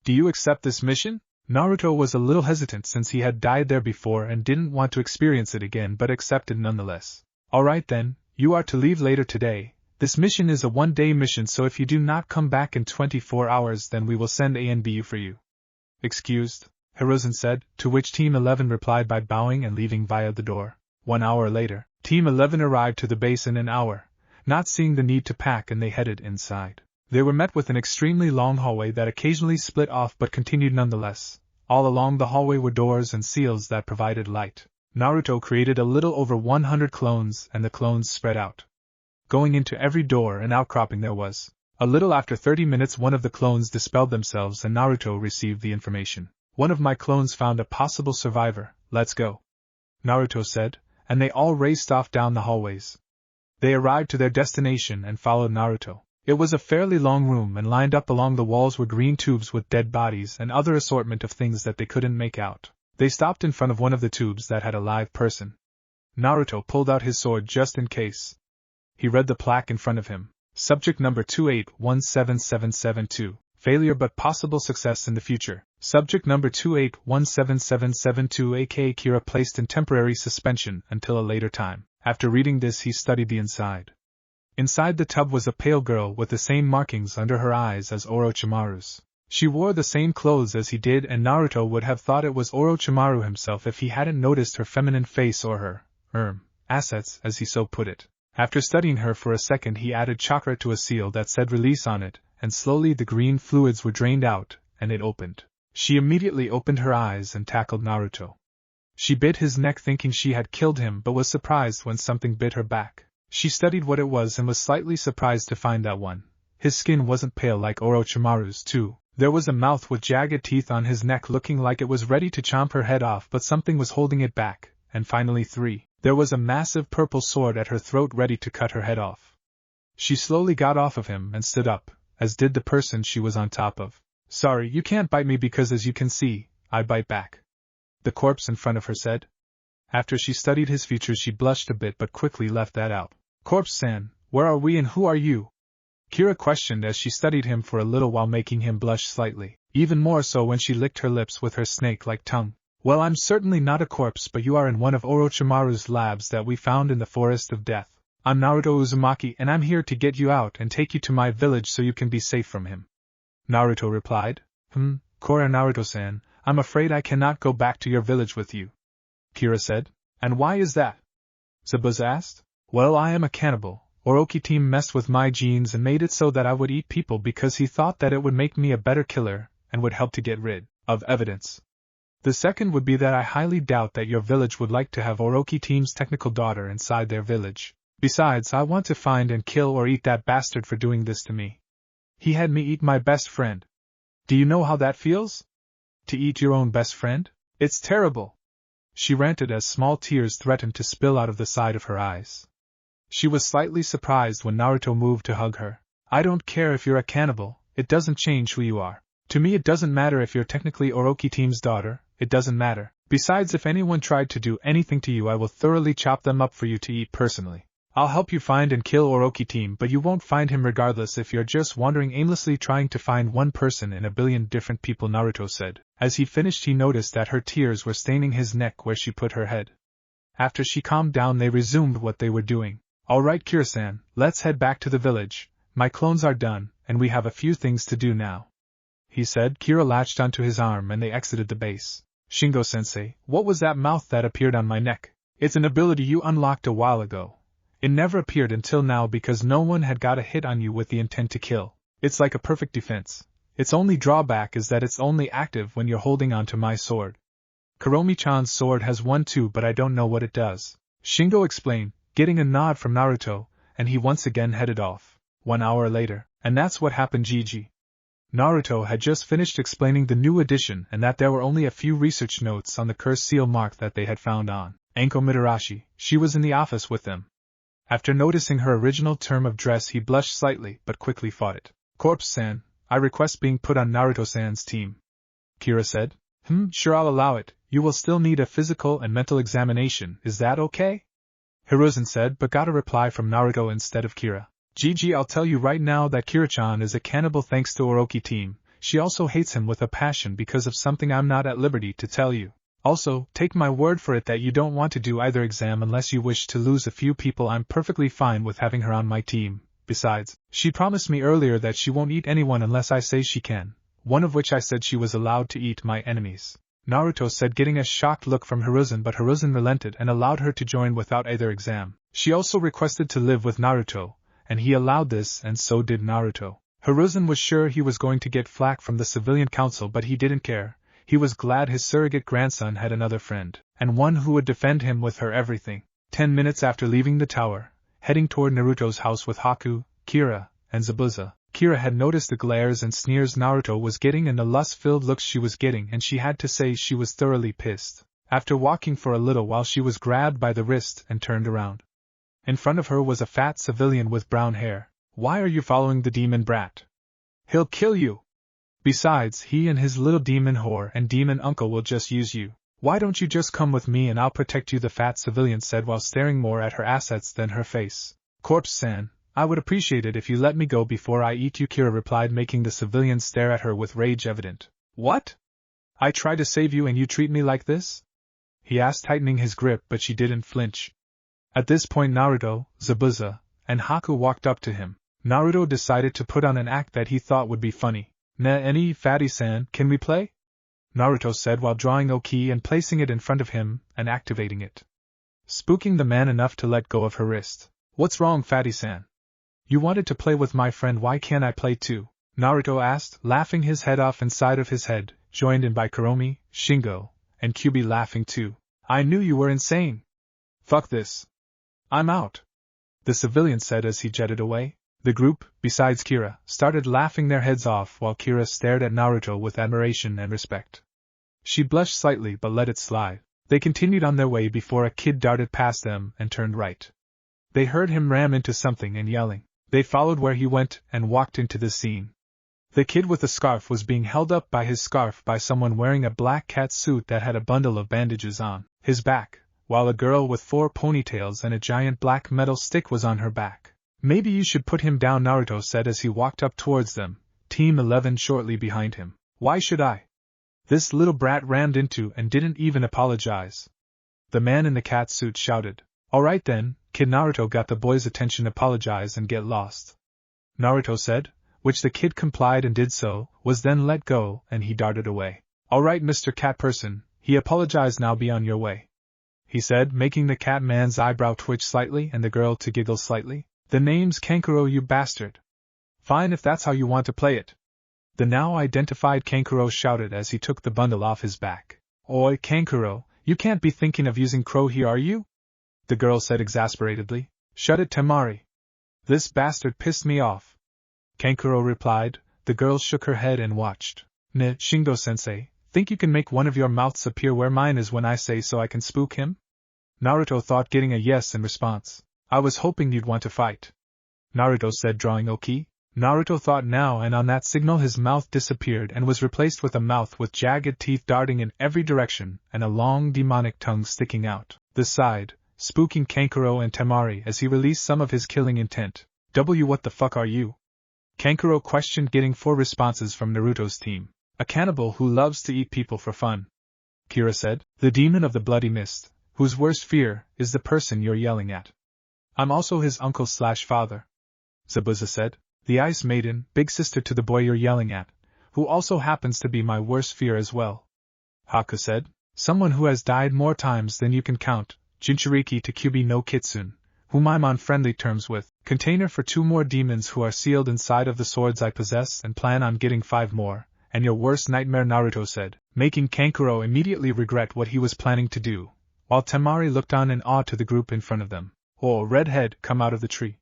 Do you accept this mission? Naruto was a little hesitant since he had died there before and didn't want to experience it again, but accepted nonetheless. Alright then, you are to leave later today. This mission is a one-day mission, so if you do not come back in 24 hours then we will send ANBU for you. Excused, Hiruzen said, to which Team 11 replied by bowing and leaving via the door. 1 hour later, Team 11 arrived to the base in an hour, not seeing the need to pack, and they headed inside. They were met with an extremely long hallway that occasionally split off but continued nonetheless. All along the hallway were doors and seals that provided light. Naruto created a little over 100 clones and the clones spread out. Going into every door and outcropping there was. A little after 30 minutes one of the clones dispelled themselves and Naruto received the information. One of my clones found a possible survivor, let's go. Naruto said, and they all raced off down the hallways. They arrived to their destination and followed Naruto. It was a fairly long room and lined up along the walls were green tubes with dead bodies and other assortment of things that they couldn't make out. They stopped in front of one of the tubes that had a live person. Naruto pulled out his sword just in case. He read the plaque in front of him. Subject number 2817772. Failure but possible success in the future. Subject number 2817772 aka Kira placed in temporary suspension until a later time. After reading this he studied the inside. Inside the tub was a pale girl with the same markings under her eyes as Orochimaru's. She wore the same clothes as he did and Naruto would have thought it was Orochimaru himself if he hadn't noticed her feminine face or her, assets as he so put it. After studying her for a second he added chakra to a seal that said release on it, and slowly the green fluids were drained out, and it opened. She immediately opened her eyes and tackled Naruto. She bit his neck thinking she had killed him but was surprised when something bit her back. She studied what it was and was slightly surprised to find that one. His skin wasn't pale like Orochimaru's too. There was a mouth with jagged teeth on his neck looking like it was ready to chomp her head off but something was holding it back, and finally 3. There was a massive purple sword at her throat ready to cut her head off. She slowly got off of him and stood up, as did the person she was on top of. Sorry, you can't bite me because as you can see, I bite back. The corpse in front of her said. After she studied his features she blushed a bit but quickly left that out. Corpse-san, where are we and who are you? Kira questioned as she studied him for a little while making him blush slightly, even more so when she licked her lips with her snake-like tongue. Well, I'm certainly not a corpse but you are in one of Orochimaru's labs that we found in the Forest of Death. I'm Naruto Uzumaki and I'm here to get you out and take you to my village so you can be safe from him. Naruto replied. Kora Naruto-san, I'm afraid I cannot go back to your village with you. Kira said. And why is that? Zabuza asked. Well, I am a cannibal. Orochi team messed with my genes and made it so that I would eat people because he thought that it would make me a better killer and would help to get rid of evidence. The second would be that I highly doubt that your village would like to have Orochi team's technical daughter inside their village. Besides, I want to find and kill or eat that bastard for doing this to me. He had me eat my best friend. Do you know how that feels? To eat your own best friend? It's terrible. She ranted as small tears threatened to spill out of the side of her eyes. She was slightly surprised when Naruto moved to hug her. I don't care if you're a cannibal, it doesn't change who you are. To me it doesn't matter if you're technically Orochi team's daughter, it doesn't matter. Besides, if anyone tried to do anything to you I will thoroughly chop them up for you to eat personally. I'll help you find and kill Orochi team but you won't find him regardless if you're just wandering aimlessly trying to find one person in a billion different people, Naruto said. As he finished he noticed that her tears were staining his neck where she put her head. After she calmed down they resumed what they were doing. Alright Kira-san, let's head back to the village. My clones are done, and we have a few things to do now, he said. Kira latched onto his arm and they exited the base. Shingo-sensei, what was that mouth that appeared on my neck? It's an ability you unlocked a while ago. It never appeared until now because no one had got a hit on you with the intent to kill. It's like a perfect defense. Its only drawback is that it's only active when you're holding onto my sword. Kuromi-chan's sword has one too, but I don't know what it does, Shingo explained, getting a nod from Naruto, and he once again headed off. 1 hour later, and that's what happened. Gigi. Naruto had just finished explaining the new addition and that there were only a few research notes on the curse seal mark that they had found on Anko Mitarashi. She was in the office with them. After noticing her original term of dress, he blushed slightly but quickly fought it. Corpse-san, I request being put on Naruto-san's team, Kira said. Sure, I'll allow it. You will still need a physical and mental examination, is that okay? Hiruzen said, but got a reply from Naruto instead of Kira. Gigi, I'll tell you right now that Kira-chan is a cannibal thanks to Orochi team. She also hates him with a passion because of something I'm not at liberty to tell you. Also, take my word for it that you don't want to do either exam unless you wish to lose a few people. I'm perfectly fine with having her on my team. Besides, she promised me earlier that she won't eat anyone unless I say she can, one of which I said she was allowed to eat my enemies, Naruto said, getting a shocked look from Hiruzen, but Hiruzen relented and allowed her to join without either exam. She also requested to live with Naruto, and he allowed this, and so did Naruto. Hiruzen was sure he was going to get flack from the civilian council, but he didn't care. He was glad his surrogate grandson had another friend, and one who would defend him with her everything. 10 minutes after leaving the tower, heading toward Naruto's house with Haku, Kira, and Zabuza, Kira had noticed the glares and sneers Naruto was getting and the lust-filled looks she was getting, and she had to say she was thoroughly pissed. After walking for a little while, she was grabbed by the wrist and turned around. In front of her was a fat civilian with brown hair. Why are you following the demon brat? He'll kill you. Besides, he and his little demon whore and demon uncle will just use you. Why don't you just come with me and I'll protect you, the fat civilian said while staring more at her assets than her face. Corpse-san, I would appreciate it if you let me go before I eat you, Kira replied, making the civilian stare at her with rage evident. What? I try to save you and you treat me like this? He asked, tightening his grip, but she didn't flinch. At this point Naruto, Zabuza, and Haku walked up to him. Naruto decided to put on an act that he thought would be funny. Any fatty-san, can we play? Naruto said while drawing Oki and placing it in front of him and activating it, spooking the man enough to let go of her wrist. What's wrong, fatty-san? You wanted to play with my friend, why can't I play too? Naruto asked, laughing his head off inside of his head, joined in by Kuromi, Shingo, and Kyubi laughing too. I knew you were insane. Fuck this. I'm out, the civilian said as he jetted away. The group, besides Kira, started laughing their heads off while Kira stared at Naruto with admiration and respect. She blushed slightly but let it slide. They continued on their way before a kid darted past them and turned right. They heard him ram into something and yelling. They followed where he went and walked into the scene. The kid with the scarf was being held up by his scarf by someone wearing a black cat suit that had a bundle of bandages on his back, while a girl with 4 ponytails and a giant black metal stick was on her back. Maybe you should put him down, Naruto said as he walked up towards them, Team 11 shortly behind him. Why should I? This little brat rammed into and didn't even apologize. The man in the cat suit shouted. Alright then, kid. Naruto got the boy's attention. Apologize and get lost, Naruto said, which the kid complied and did so, was then let go, and he darted away. Alright, Mr. Cat Person, he apologized, now be on your way, he said, making the cat man's eyebrow twitch slightly and the girl to giggle slightly. The name's Kankuro, you bastard. Fine if that's how you want to play it, the now identified Kankuro shouted as he took the bundle off his back. Oi, Kankuro, you can't be thinking of using crow here, are you? The girl said exasperatedly. Shut it, Temari. This bastard pissed me off, Kankuro replied. The girl shook her head and watched. Shingo-sensei, think you can make one of your mouths appear where mine is when I say so I can spook him? Naruto thought, getting a yes in response. I was hoping you'd want to fight, Naruto said, drawing Oki. Naruto thought now, and on that signal his mouth disappeared and was replaced with a mouth with jagged teeth darting in every direction and a long demonic tongue sticking out the side, spooking Kankuro and Temari as he released some of his killing intent. What the fuck are you? Kankuro questioned, getting 4 responses from Naruto's team. A cannibal who loves to eat people for fun, Kira said. The demon of the bloody mist, whose worst fear is the person you're yelling at. I'm also his uncle/father, Zabuza said. The Ice Maiden, big sister to the boy you're yelling at, who also happens to be my worst fear as well, Haku said. Someone who has died more times than you can count, Jinchuriki to Kyubi no Kitsune, whom I'm on friendly terms with, container for 2 more demons who are sealed inside of the swords I possess and plan on getting 5 more, and your worst nightmare, Naruto said, making Kankuro immediately regret what he was planning to do, while Temari looked on in awe to the group in front of them. Oh, redhead, come out of the tree,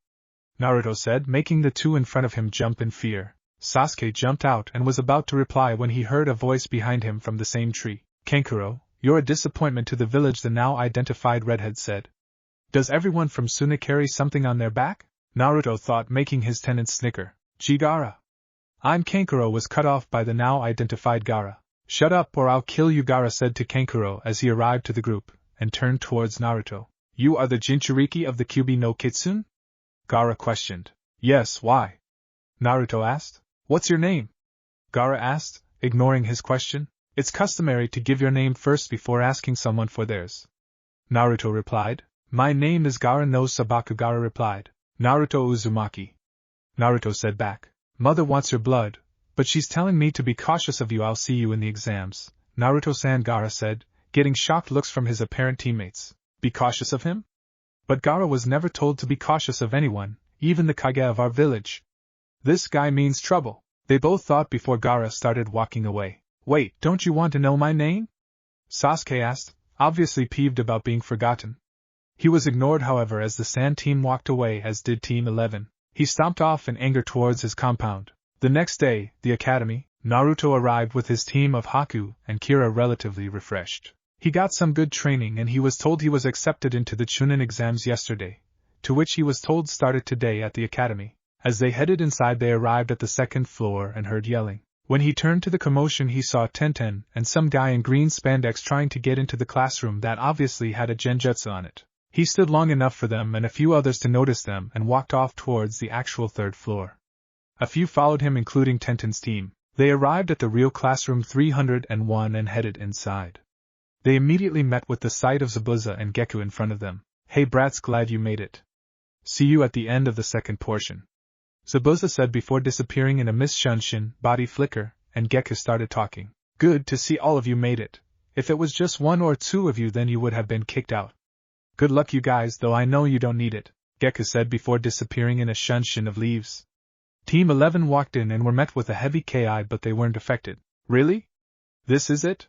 Naruto said, making the 2 in front of him jump in fear. Sasuke jumped out and was about to reply when he heard a voice behind him from the same tree. Kankuro, you're a disappointment to the village, the now identified redhead said. Does everyone from Suna carry something on their back? Naruto thought, making his tenants snicker. Gaara. I'm Kankuro was cut off by the now identified Gaara. Shut up or I'll kill you, Gaara said to Kankuro as he arrived to the group, and turned towards Naruto. You are the Jinchuriki of the Kyubi no Kitsune? Gaara questioned. Yes, why? Naruto asked. What's your name? Gaara asked, ignoring his question. It's customary to give your name first before asking someone for theirs, Naruto replied. My name is Gaara no Sabaku, Gaara replied. Naruto Uzumaki. Naruto said back. Mother wants your blood, but she's telling me to be cautious of you. I'll see you in the exams, Naruto-san, Gaara said, getting shocked looks from his apparent teammates. Be cautious of him? But Gaara was never told to be cautious of anyone, even the Kage of our village. This guy means trouble, they both thought before Gaara started walking away. Wait, don't you want to know my name? Sasuke asked, obviously peeved about being forgotten. He was ignored, however, as the Sand team walked away, as did Team 11. He stomped off in anger towards his compound. The next day, the academy, Naruto arrived with his team of Haku and Kira relatively refreshed. He got some good training and he was told he was accepted into the Chunin exams yesterday, to which he was told started today at the academy. As they headed inside, they arrived at the 2nd floor and heard yelling. When he turned to the commotion, he saw Tenten and some guy in green spandex trying to get into the classroom that obviously had a genjutsu on it. He stood long enough for them and a few others to notice them and walked off towards the actual 3rd floor. A few followed him, including Tenten's team. They arrived at the real classroom 301 and headed inside. They immediately met with the sight of Zabuza and Gekko in front of them. Hey brats, glad you made it. See you at the end of the 2nd portion, Zabuza said before disappearing in a mist-shunshin body flicker, and Gekko started talking. Good to see all of you made it. If it was just 1 or 2 of you, then you would have been kicked out. Good luck you guys, though I know you don't need it, Gekko said before disappearing in a shunshin of leaves. Team 11 walked in and were met with a heavy KI, but they weren't affected. Really? This is it?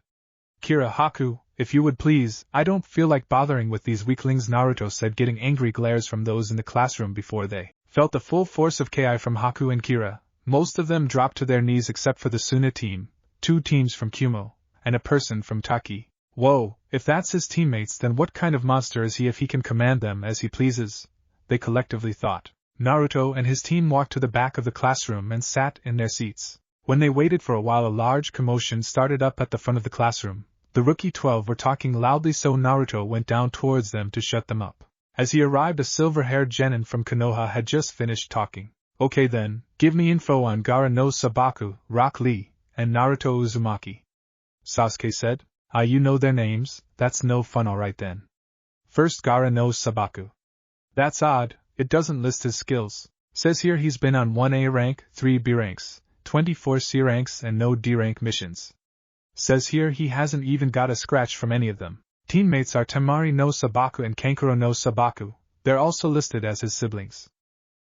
Kira, Haku, if you would please, I don't feel like bothering with these weaklings, Naruto said, getting angry glares from those in the classroom before they felt the full force of KI from Haku and Kira. Most of them dropped to their knees except for the Suna team, 2 teams from Kumo, and a person from Taki. Whoa, if that's his teammates, then what kind of monster is he if he can command them as he pleases? They collectively thought. Naruto and his team walked to the back of the classroom and sat in their seats. When they waited for a while, a large commotion started up at the front of the classroom. The rookie 12 were talking loudly, so Naruto went down towards them to shut them up. As he arrived, a silver-haired genin from Konoha had just finished talking. Okay then, give me info on Gaara no Sabaku, Rock Lee, and Naruto Uzumaki, Sasuke said. You know their names, that's no fun, alright then. First, Gaara no Sabaku. That's odd, it doesn't list his skills. Says here he's been on 1A rank, 3 B ranks, 24 C ranks and no D rank missions. Says here he hasn't even got a scratch from any of them. Teammates are Temari no Sabaku and Kankuro no Sabaku, they're also listed as his siblings.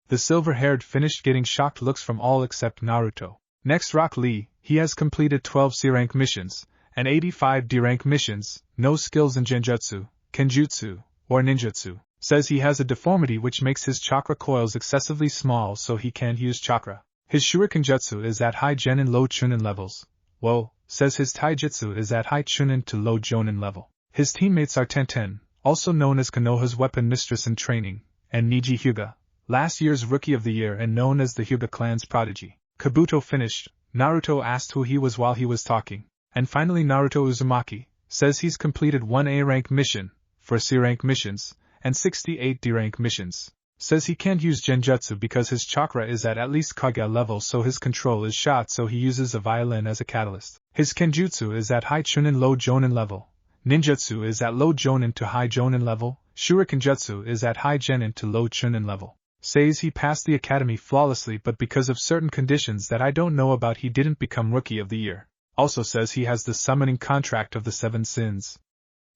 The silver-haired finished, getting shocked looks from all except Naruto. Next, Rock Lee, he has completed 12 C rank missions, and 85 D rank missions, no skills in Genjutsu, Kenjutsu, or Ninjutsu. Says he has a deformity which makes his chakra coils excessively small, so he can't use chakra. His Shuriken Jutsu is at high Genin low Chunin levels. Whoa, says his Taijutsu is at high Chunin to low Jonin level. His teammates are Tenten, also known as Konoha's weapon mistress in training, and Niji Hyuga, last year's Rookie of the Year and known as the Hyuga clan's prodigy. Kabuto finished. Naruto asked who he was while he was talking. And finally, Naruto Uzumaki says he's completed 1A rank mission, 4 C rank missions, and 68 D rank missions. Says he can't use Genjutsu because his chakra is at least Kage level, so his control is shot, so he uses a violin as a catalyst. His Kenjutsu is at high Chunin low Jonin level. Ninjutsu is at low Jonin to high Jonin level. Shuriken Jutsu is at high Genin to low Chunin level. Says he passed the academy flawlessly, but because of certain conditions that I don't know about he didn't become Rookie of the Year. Also says he has the summoning contract of the 7 sins.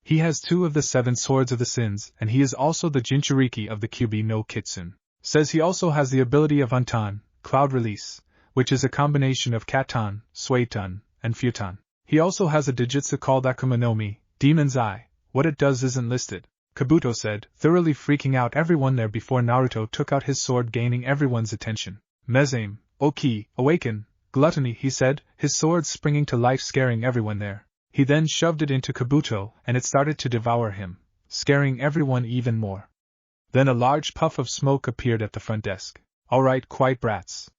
He has 2 of the 7 swords of the sins, and he is also the Jinchuriki of the Kyubi no Kitsune. Says he also has the ability of Untan, Cloud Release, which is a combination of Katan, Suitan, and Futan. He also has a Dijutsu called Akuma no Mi, Demon's Eye. What it does isn't listed, Kabuto said, thoroughly freaking out everyone there before Naruto took out his sword, gaining everyone's attention. Mezame, Oki, awaken, Gluttony, he said, his sword springing to life, scaring everyone there. He then shoved it into Kabuto, and it started to devour him, scaring everyone even more. Then a large puff of smoke appeared at the front desk. Alright, quiet brats.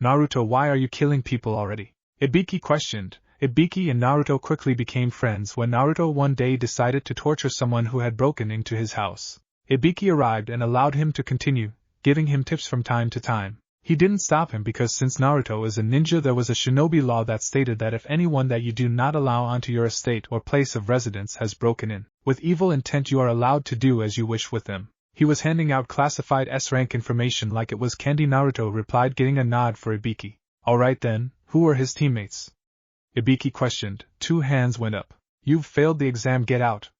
Naruto, why are you killing people already? Ibiki questioned. Ibiki and Naruto quickly became friends when Naruto one day decided to torture someone who had broken into his house. Ibiki arrived and allowed him to continue, giving him tips from time to time. He didn't stop him because since Naruto is a ninja there was a shinobi law that stated that if anyone that you do not allow onto your estate or place of residence has broken in, with evil intent, you are allowed to do as you wish with them. He was handing out classified S-rank information like it was candy. Naruto replied, getting a nod for Ibiki. Alright then, who were his teammates? Ibiki questioned. 2 hands went up. You've failed the exam, get out.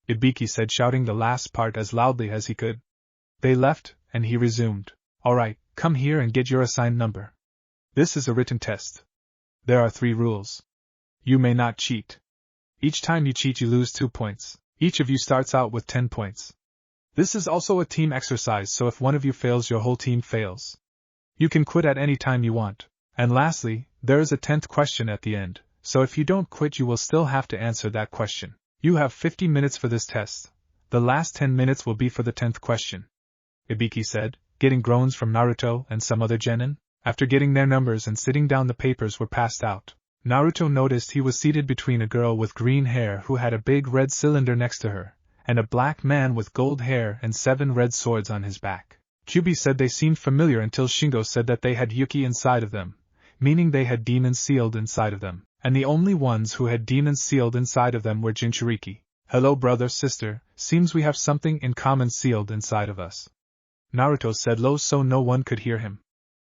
Ibiki said, shouting the last part as loudly as he could. They left, and he resumed. Alright, come here and get your assigned number. This is a written test. There are 3 rules. You may not cheat. Each time you cheat you lose 2 points. Each of you starts out with 10 points. This is also a team exercise, so if one of you fails your whole team fails. You can quit at any time you want. And lastly, there is a 10th question at the end, so if you don't quit you will still have to answer that question. You have 50 minutes for this test. The last 10 minutes will be for the 10th question. Ibiki said, getting groans from Naruto and some other genin. After getting their numbers and sitting down, the papers were passed out. Naruto noticed he was seated between a girl with green hair who had a big red cylinder next to her, and a black man with gold hair and 7 red swords on his back. Kyubi said they seemed familiar until Shingo said that they had Yuki inside of them, meaning they had demons sealed inside of them, and the only ones who had demons sealed inside of them were Jinchuriki. Hello brother, sister, seems we have something in common sealed inside of us. Naruto said low so no one could hear him.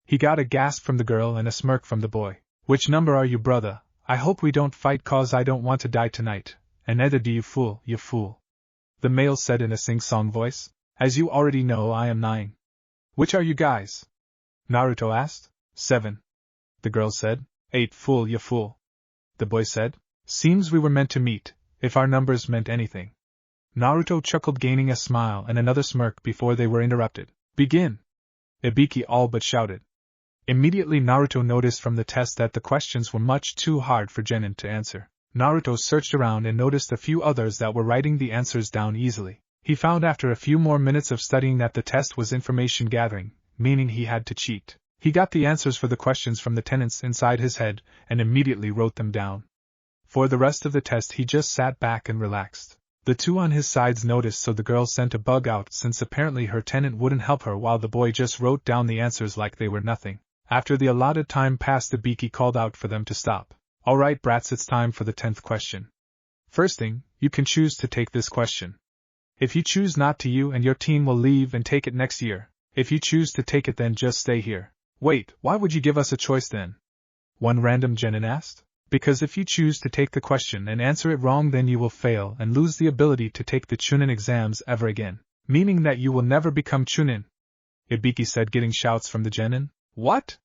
He got a gasp from the girl and a smirk from the boy. Which number are you, brother? I hope we don't fight cause I don't want to die tonight, and neither do you fool, you fool. The male said in a sing-song voice. As you already know I am 9. Which are you guys? Naruto asked. 7. The girl said. 8, fool, you fool. The boy said. Seems we were meant to meet, if our numbers meant anything. Naruto chuckled, gaining a smile and another smirk before they were interrupted. Begin! Ibiki all but shouted. Immediately Naruto noticed from the test that the questions were much too hard for genin to answer. Naruto searched around and noticed a few others that were writing the answers down easily. He found after a few more minutes of studying that the test was information gathering, meaning he had to cheat. He got the answers for the questions from the tenants inside his head and immediately wrote them down. For the rest of the test he just sat back and relaxed. The 2 on his sides noticed, so the girl sent a bug out since apparently her tenant wouldn't help her, while the boy just wrote down the answers like they were nothing. After the allotted time passed, Ibiki called out for them to stop. Alright brats, it's time for the 10th question. First thing, you can choose to take this question. If you choose not to, you and your team will leave and take it next year. If you choose to take it, then just stay here. Wait, why would you give us a choice then? One random genin asked. Because if you choose to take the question and answer it wrong, then you will fail and lose the ability to take the Chunin exams ever again, meaning that you will never become Chunin. Ibiki said, getting shouts from the genin. What?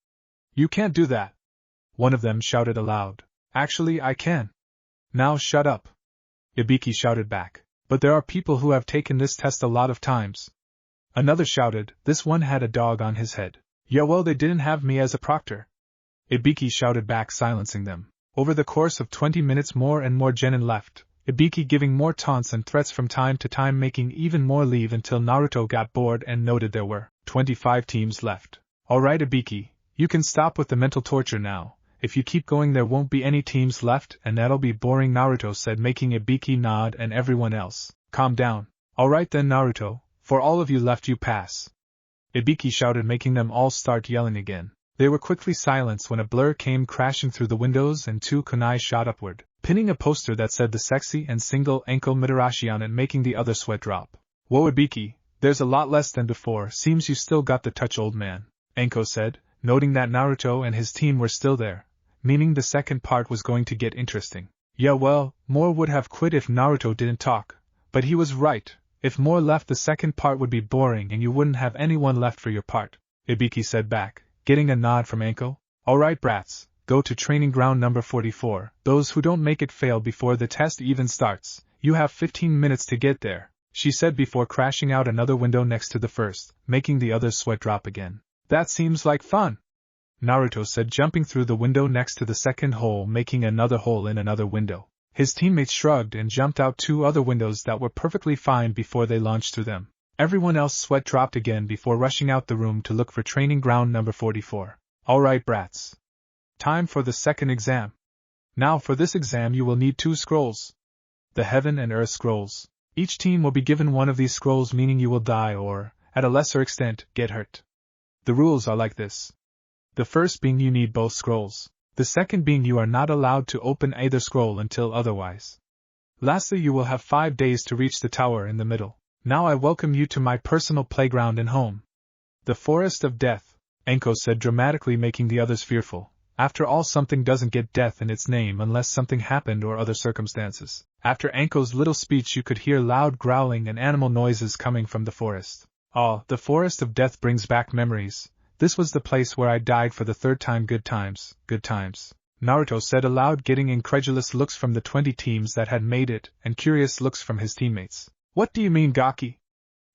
You can't do that. One of them shouted aloud. Actually, I can. Now shut up. Ibiki shouted back. But there are people who have taken this test a lot of times. Another shouted, this one had a dog on his head. Yeah, well, they didn't have me as a proctor. Ibiki shouted back, silencing them. Over the course of 20 minutes more and more genin left, Ibiki giving more taunts and threats from time to time, making even more leave until Naruto got bored and noted there were 25 teams left. Alright Ibiki, you can stop with the mental torture now. If you keep going there won't be any teams left and that'll be boring, Naruto said, making Ibiki nod and everyone else. Calm down. Alright then Naruto, for all of you left you pass. Ibiki shouted, making them all start yelling again. They were quickly silenced when a blur came crashing through the windows and 2 kunai shot upward, pinning a poster that said the sexy and single ankle Mitarashi on it, making the other sweat drop. Whoa Ibiki, there's a lot less than before, seems you still got the touch old man, Anko said, noting that Naruto and his team were still there, meaning the second part was going to get interesting. Yeah well, more would have quit if Naruto didn't talk, but he was right, if more left the second part would be boring and you wouldn't have anyone left for your part, Ibiki said back, getting a nod from Anko. Alright brats, go to training ground number 44, those who don't make it fail before the test even starts, you have 15 minutes to get there, she said before crashing out another window next to the first, making the others sweat drop again. That seems like fun, Naruto said, jumping through the window next to the second hole, making another hole in another window. His teammates shrugged and jumped out 2 other windows that were perfectly fine before they launched through them. Everyone else sweat dropped again before rushing out the room to look for training ground number 44. Alright brats. Time for the second exam. Now for this exam you will need 2 scrolls. The Heaven and Earth scrolls. Each team will be given one of these scrolls, meaning you will die or, at a lesser extent, get hurt. The rules are like this. The first being you need both scrolls. The second being you are not allowed to open either scroll until otherwise. Lastly, you will have 5 days to reach the tower in the middle. Now I welcome you to my personal playground and home. The Forest of Death, Anko said, dramatically making the others fearful. After all, something doesn't get death in its name unless something happened or other circumstances. After Anko's little speech you could hear loud growling and animal noises coming from the forest. Ah, the Forest of Death brings back memories. This was the place where I died for the 3rd time. Good times, good times, Naruto said aloud, getting incredulous looks from the 20 teams that had made it, and curious looks from his teammates. What do you mean, Gaki?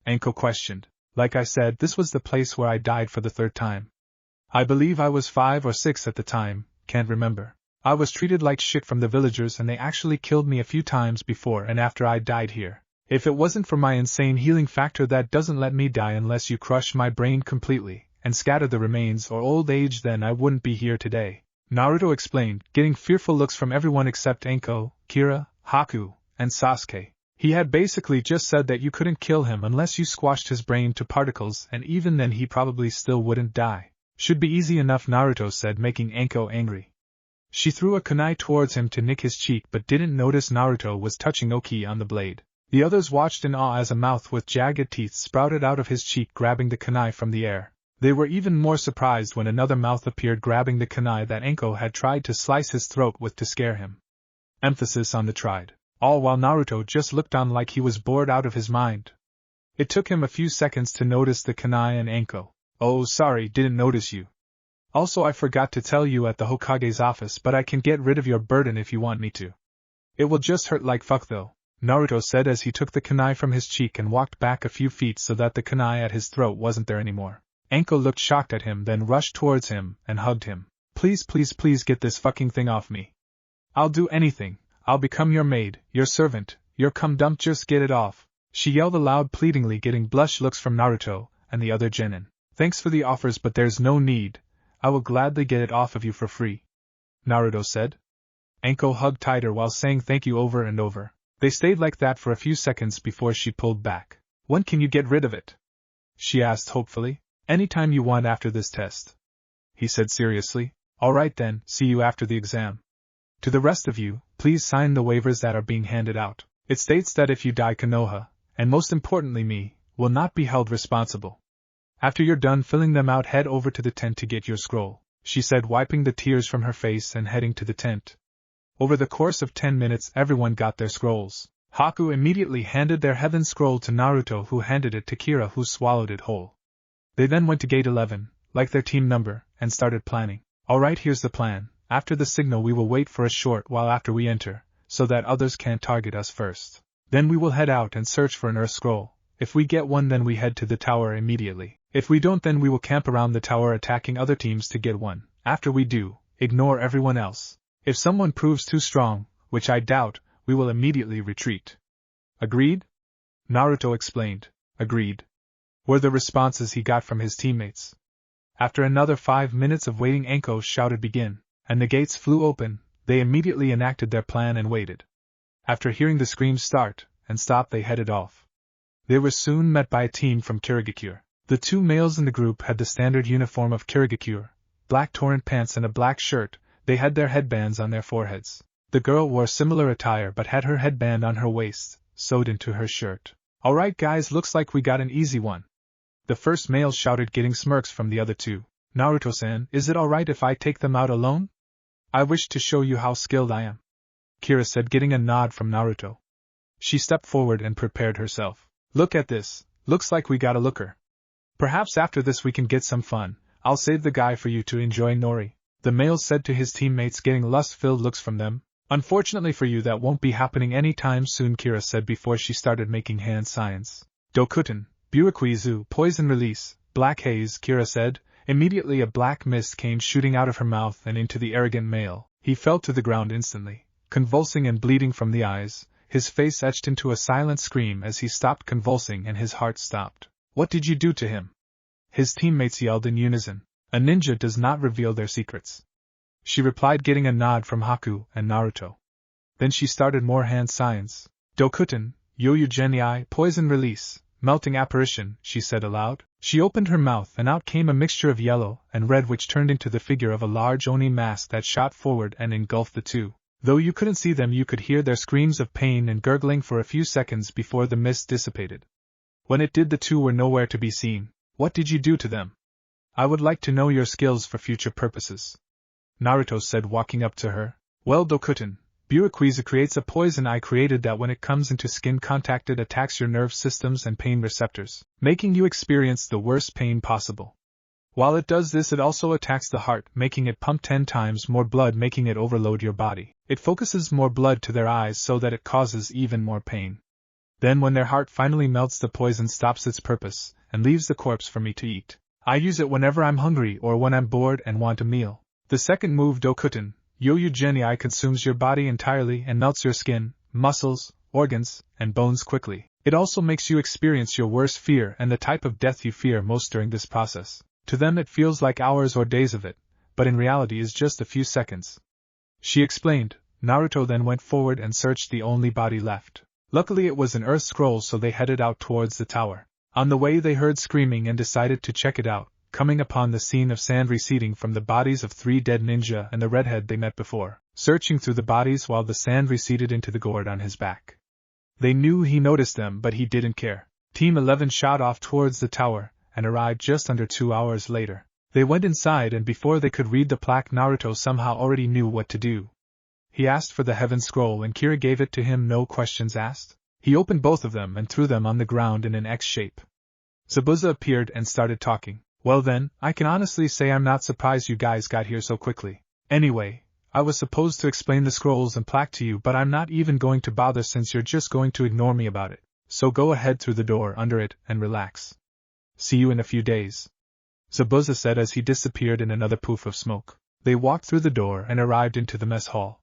Anko questioned. Like I said, this was the place where I died for the 3rd time. I believe I was 5 or 6 at the time, can't remember. I was treated like shit from the villagers and they actually killed me a few times before and after I died here. If it wasn't for my insane healing factor that doesn't let me die unless you crush my brain completely and scatter the remains or old age, then I wouldn't be here today, Naruto explained, getting fearful looks from everyone except Anko, Kira, Haku, and Sasuke. He had basically just said that you couldn't kill him unless you squashed his brain to particles, and even then he probably still wouldn't die. Should be easy enough, Naruto said, making Anko angry. She threw a kunai towards him to nick his cheek but didn't notice Naruto was touching Oki on the blade. The others watched in awe as a mouth with jagged teeth sprouted out of his cheek, grabbing the kunai from the air. They were even more surprised when another mouth appeared grabbing the kunai that Anko had tried to slice his throat with to scare him. Emphasis on the tried. All while Naruto just looked on like he was bored out of his mind. It took him a few seconds to notice the kunai and Anko. Oh, sorry, didn't notice you. Also, I forgot to tell you at the Hokage's office, but I can get rid of your burden if you want me to. It will just hurt like fuck though, Naruto said as he took the kunai from his cheek and walked back a few feet so that the kunai at his throat wasn't there anymore. Anko looked shocked at him, then rushed towards him and hugged him. Please, please, please get this fucking thing off me. I'll do anything. I'll become your maid, your servant, your cum dump, just get it off, she yelled aloud pleadingly, getting blush looks from Naruto and the other genin. Thanks for the offers, but there's no need. I will gladly get it off of you for free, Naruto said. Anko hugged tighter while saying thank you over and over. They stayed like that for a few seconds before she pulled back. When can you get rid of it? She asked hopefully. Anytime you want after this test, he said seriously. Alright then, see you after the exam. To the rest of you, please sign the waivers that are being handed out. It states that if you die, Konoha, and most importantly me, will not be held responsible. After you're done filling them out, head over to the tent to get your scroll, she said, wiping the tears from her face and heading to the tent. Over the course of 10 minutes everyone got their scrolls. Haku immediately handed their heaven scroll to Naruto, who handed it to Kira, who swallowed it whole. They then went to gate 11, like their team number, and started planning. Alright, here's the plan. After the signal we will wait for a short while after we enter, so that others can't target us first. Then we will head out and search for an earth scroll. If we get one, then we head to the tower immediately. If we don't, then we will camp around the tower attacking other teams to get one. After we do, ignore everyone else. If someone proves too strong, which I doubt, we will immediately retreat. Agreed? Naruto explained. Agreed, were the responses he got from his teammates. After another 5 minutes of waiting, Anko shouted begin, and the gates flew open. They immediately enacted their plan and waited. After hearing the screams start and stop, they headed off. They were soon met by a team from Kirigakure. The 2 males in the group had the standard uniform of Kirigakure, black torrent pants and a black shirt. They had their headbands on their foreheads. The girl wore similar attire but had her headband on her waist, sewed into her shirt. Alright guys, looks like we got an easy one. The first male shouted, getting smirks from the other two. Naruto-san, is it alright if I take them out alone? I wish to show you how skilled I am, Kira said, getting a nod from Naruto. She stepped forward and prepared herself. Look at this, looks like we got a looker. Perhaps after this we can get some fun. I'll save the guy for you to enjoy, Nori, the male said to his teammates, getting lust-filled looks from them. Unfortunately for you, that won't be happening anytime soon, Kira said before she started making hand signs. Dokuten, Burakwizu, poison release, black haze, Kira said. Immediately a black mist came shooting out of her mouth and into the arrogant male. He fell to the ground instantly, convulsing and bleeding from the eyes, his face etched into a silent scream as he stopped convulsing and his heart stopped. What did you do to him? His teammates yelled in unison. A ninja does not reveal their secrets, she replied, getting a nod from Haku and Naruto. Then she started more hand signs. Dokuten, Yoyu Genii, poison release, melting apparition, she said aloud. She opened her mouth and out came a mixture of yellow and red which turned into the figure of a large Oni mask that shot forward and engulfed the two. Though you couldn't see them, you could hear their screams of pain and gurgling for a few seconds before the mist dissipated. When it did, the two were nowhere to be seen. What did you do to them? I would like to know your skills for future purposes, Naruto said, walking up to her. Well, Dokuten, Burakwiza creates a poison I created that when it comes into skin contact it attacks your nerve systems and pain receptors, making you experience the worst pain possible. While it does this, it also attacks the heart, making it pump 10 times more blood, making it overload your body. It focuses more blood to their eyes so that it causes even more pain. Then when their heart finally melts, the poison stops its purpose and leaves the corpse for me to eat. I use it whenever I'm hungry or when I'm bored and want a meal. The second move, Dokuten, Yoyu Genii, consumes your body entirely and melts your skin, muscles, organs, and bones quickly. It also makes you experience your worst fear and the type of death you fear most during this process. To them it feels like hours or days of it, but in reality is just a few seconds, she explained. Naruto then went forward and searched the only body left. Luckily it was an earth scroll, so they headed out towards the tower. On the way they heard screaming and decided to check it out, coming upon the scene of sand receding from the bodies of 3 dead ninja and the redhead they met before, searching through the bodies while the sand receded into the gourd on his back. They knew he noticed them, but he didn't care. Team 11 shot off towards the tower and arrived just under 2 hours later. They went inside, and before they could read the plaque, Naruto somehow already knew what to do. He asked for the Heaven Scroll and Kira gave it to him, no questions asked. He opened both of them and threw them on the ground in an X shape. Zabuza appeared and started talking. Well then, I can honestly say I'm not surprised you guys got here so quickly. Anyway, I was supposed to explain the scrolls and plaque to you, but I'm not even going to bother since you're just going to ignore me about it. So go ahead through the door under it and relax. See you in a few days, Zabuza said as he disappeared in another poof of smoke. They walked through the door and arrived into the mess hall.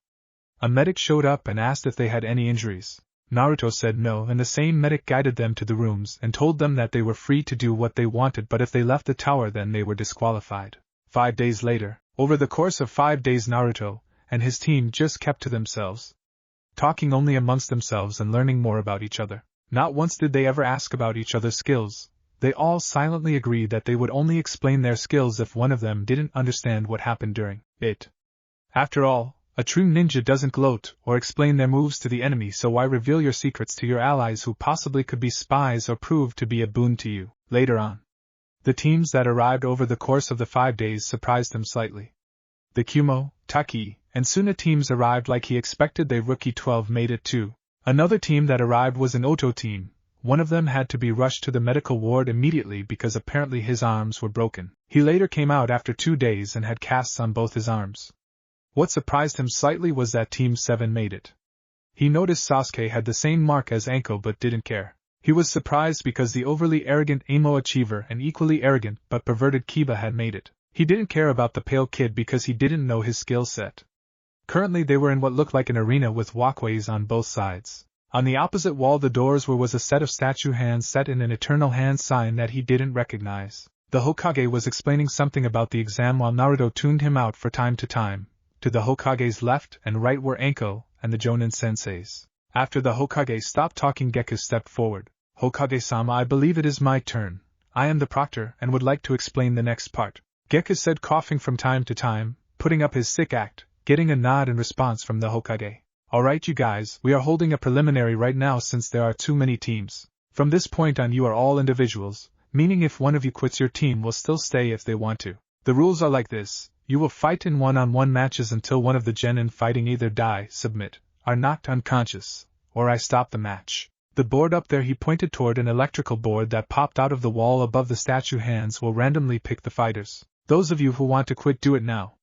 A medic showed up and asked if they had any injuries. Naruto said no, and the same medic guided them to the rooms and told them that they were free to do what they wanted, but if they left the tower then they were disqualified. 5 days later, over the course of 5 days, Naruto and his team just kept to themselves, talking only amongst themselves and learning more about each other. Not once did they ever ask about each other's skills. They all silently agreed that they would only explain their skills if one of them didn't understand what happened during it. After all, a true ninja doesn't gloat or explain their moves to the enemy, so why reveal your secrets to your allies who possibly could be spies or prove to be a boon to you later on? The teams that arrived over the course of the 5 days surprised him slightly. The Kumo, Taki, and Suna teams arrived like he expected. They Rookie 12 made it too. Another team that arrived was an Oto team. One of them had to be rushed to the medical ward immediately because apparently his arms were broken. He later came out after 2 days and had casts on both his arms. What surprised him slightly was that Team 7 made it. He noticed Sasuke had the same mark as Anko but didn't care. He was surprised because the overly arrogant Amo Achiever and equally arrogant but perverted Kiba had made it. He didn't care about the pale kid because he didn't know his skill set. Currently they were in what looked like an arena with walkways on both sides. On the opposite wall the doors was a set of statue hands set in an eternal hand sign that he didn't recognize. The Hokage was explaining something about the exam while Naruto tuned him out for time to time. To the Hokage's left and right were Anko and the Jonin senseis. After the Hokage stopped talking, Gekko stepped forward. Hokage-sama, I believe it is my turn. I am the proctor and would like to explain the next part, Gekko said, coughing from time to time, putting up his sick act, getting a nod in response from the Hokage. Alright you guys, we are holding a preliminary right now since there are too many teams. From this point on you are all individuals, meaning if one of you quits your team will still stay if they want to. The rules are like this: you will fight in one-on-one matches until one of the genin fighting either die, submit, are knocked unconscious, or I stop the match. The board up there, he pointed toward an electrical board that popped out of the wall above the statue. Hands will randomly pick the fighters. Those of you who want to quit, do it now.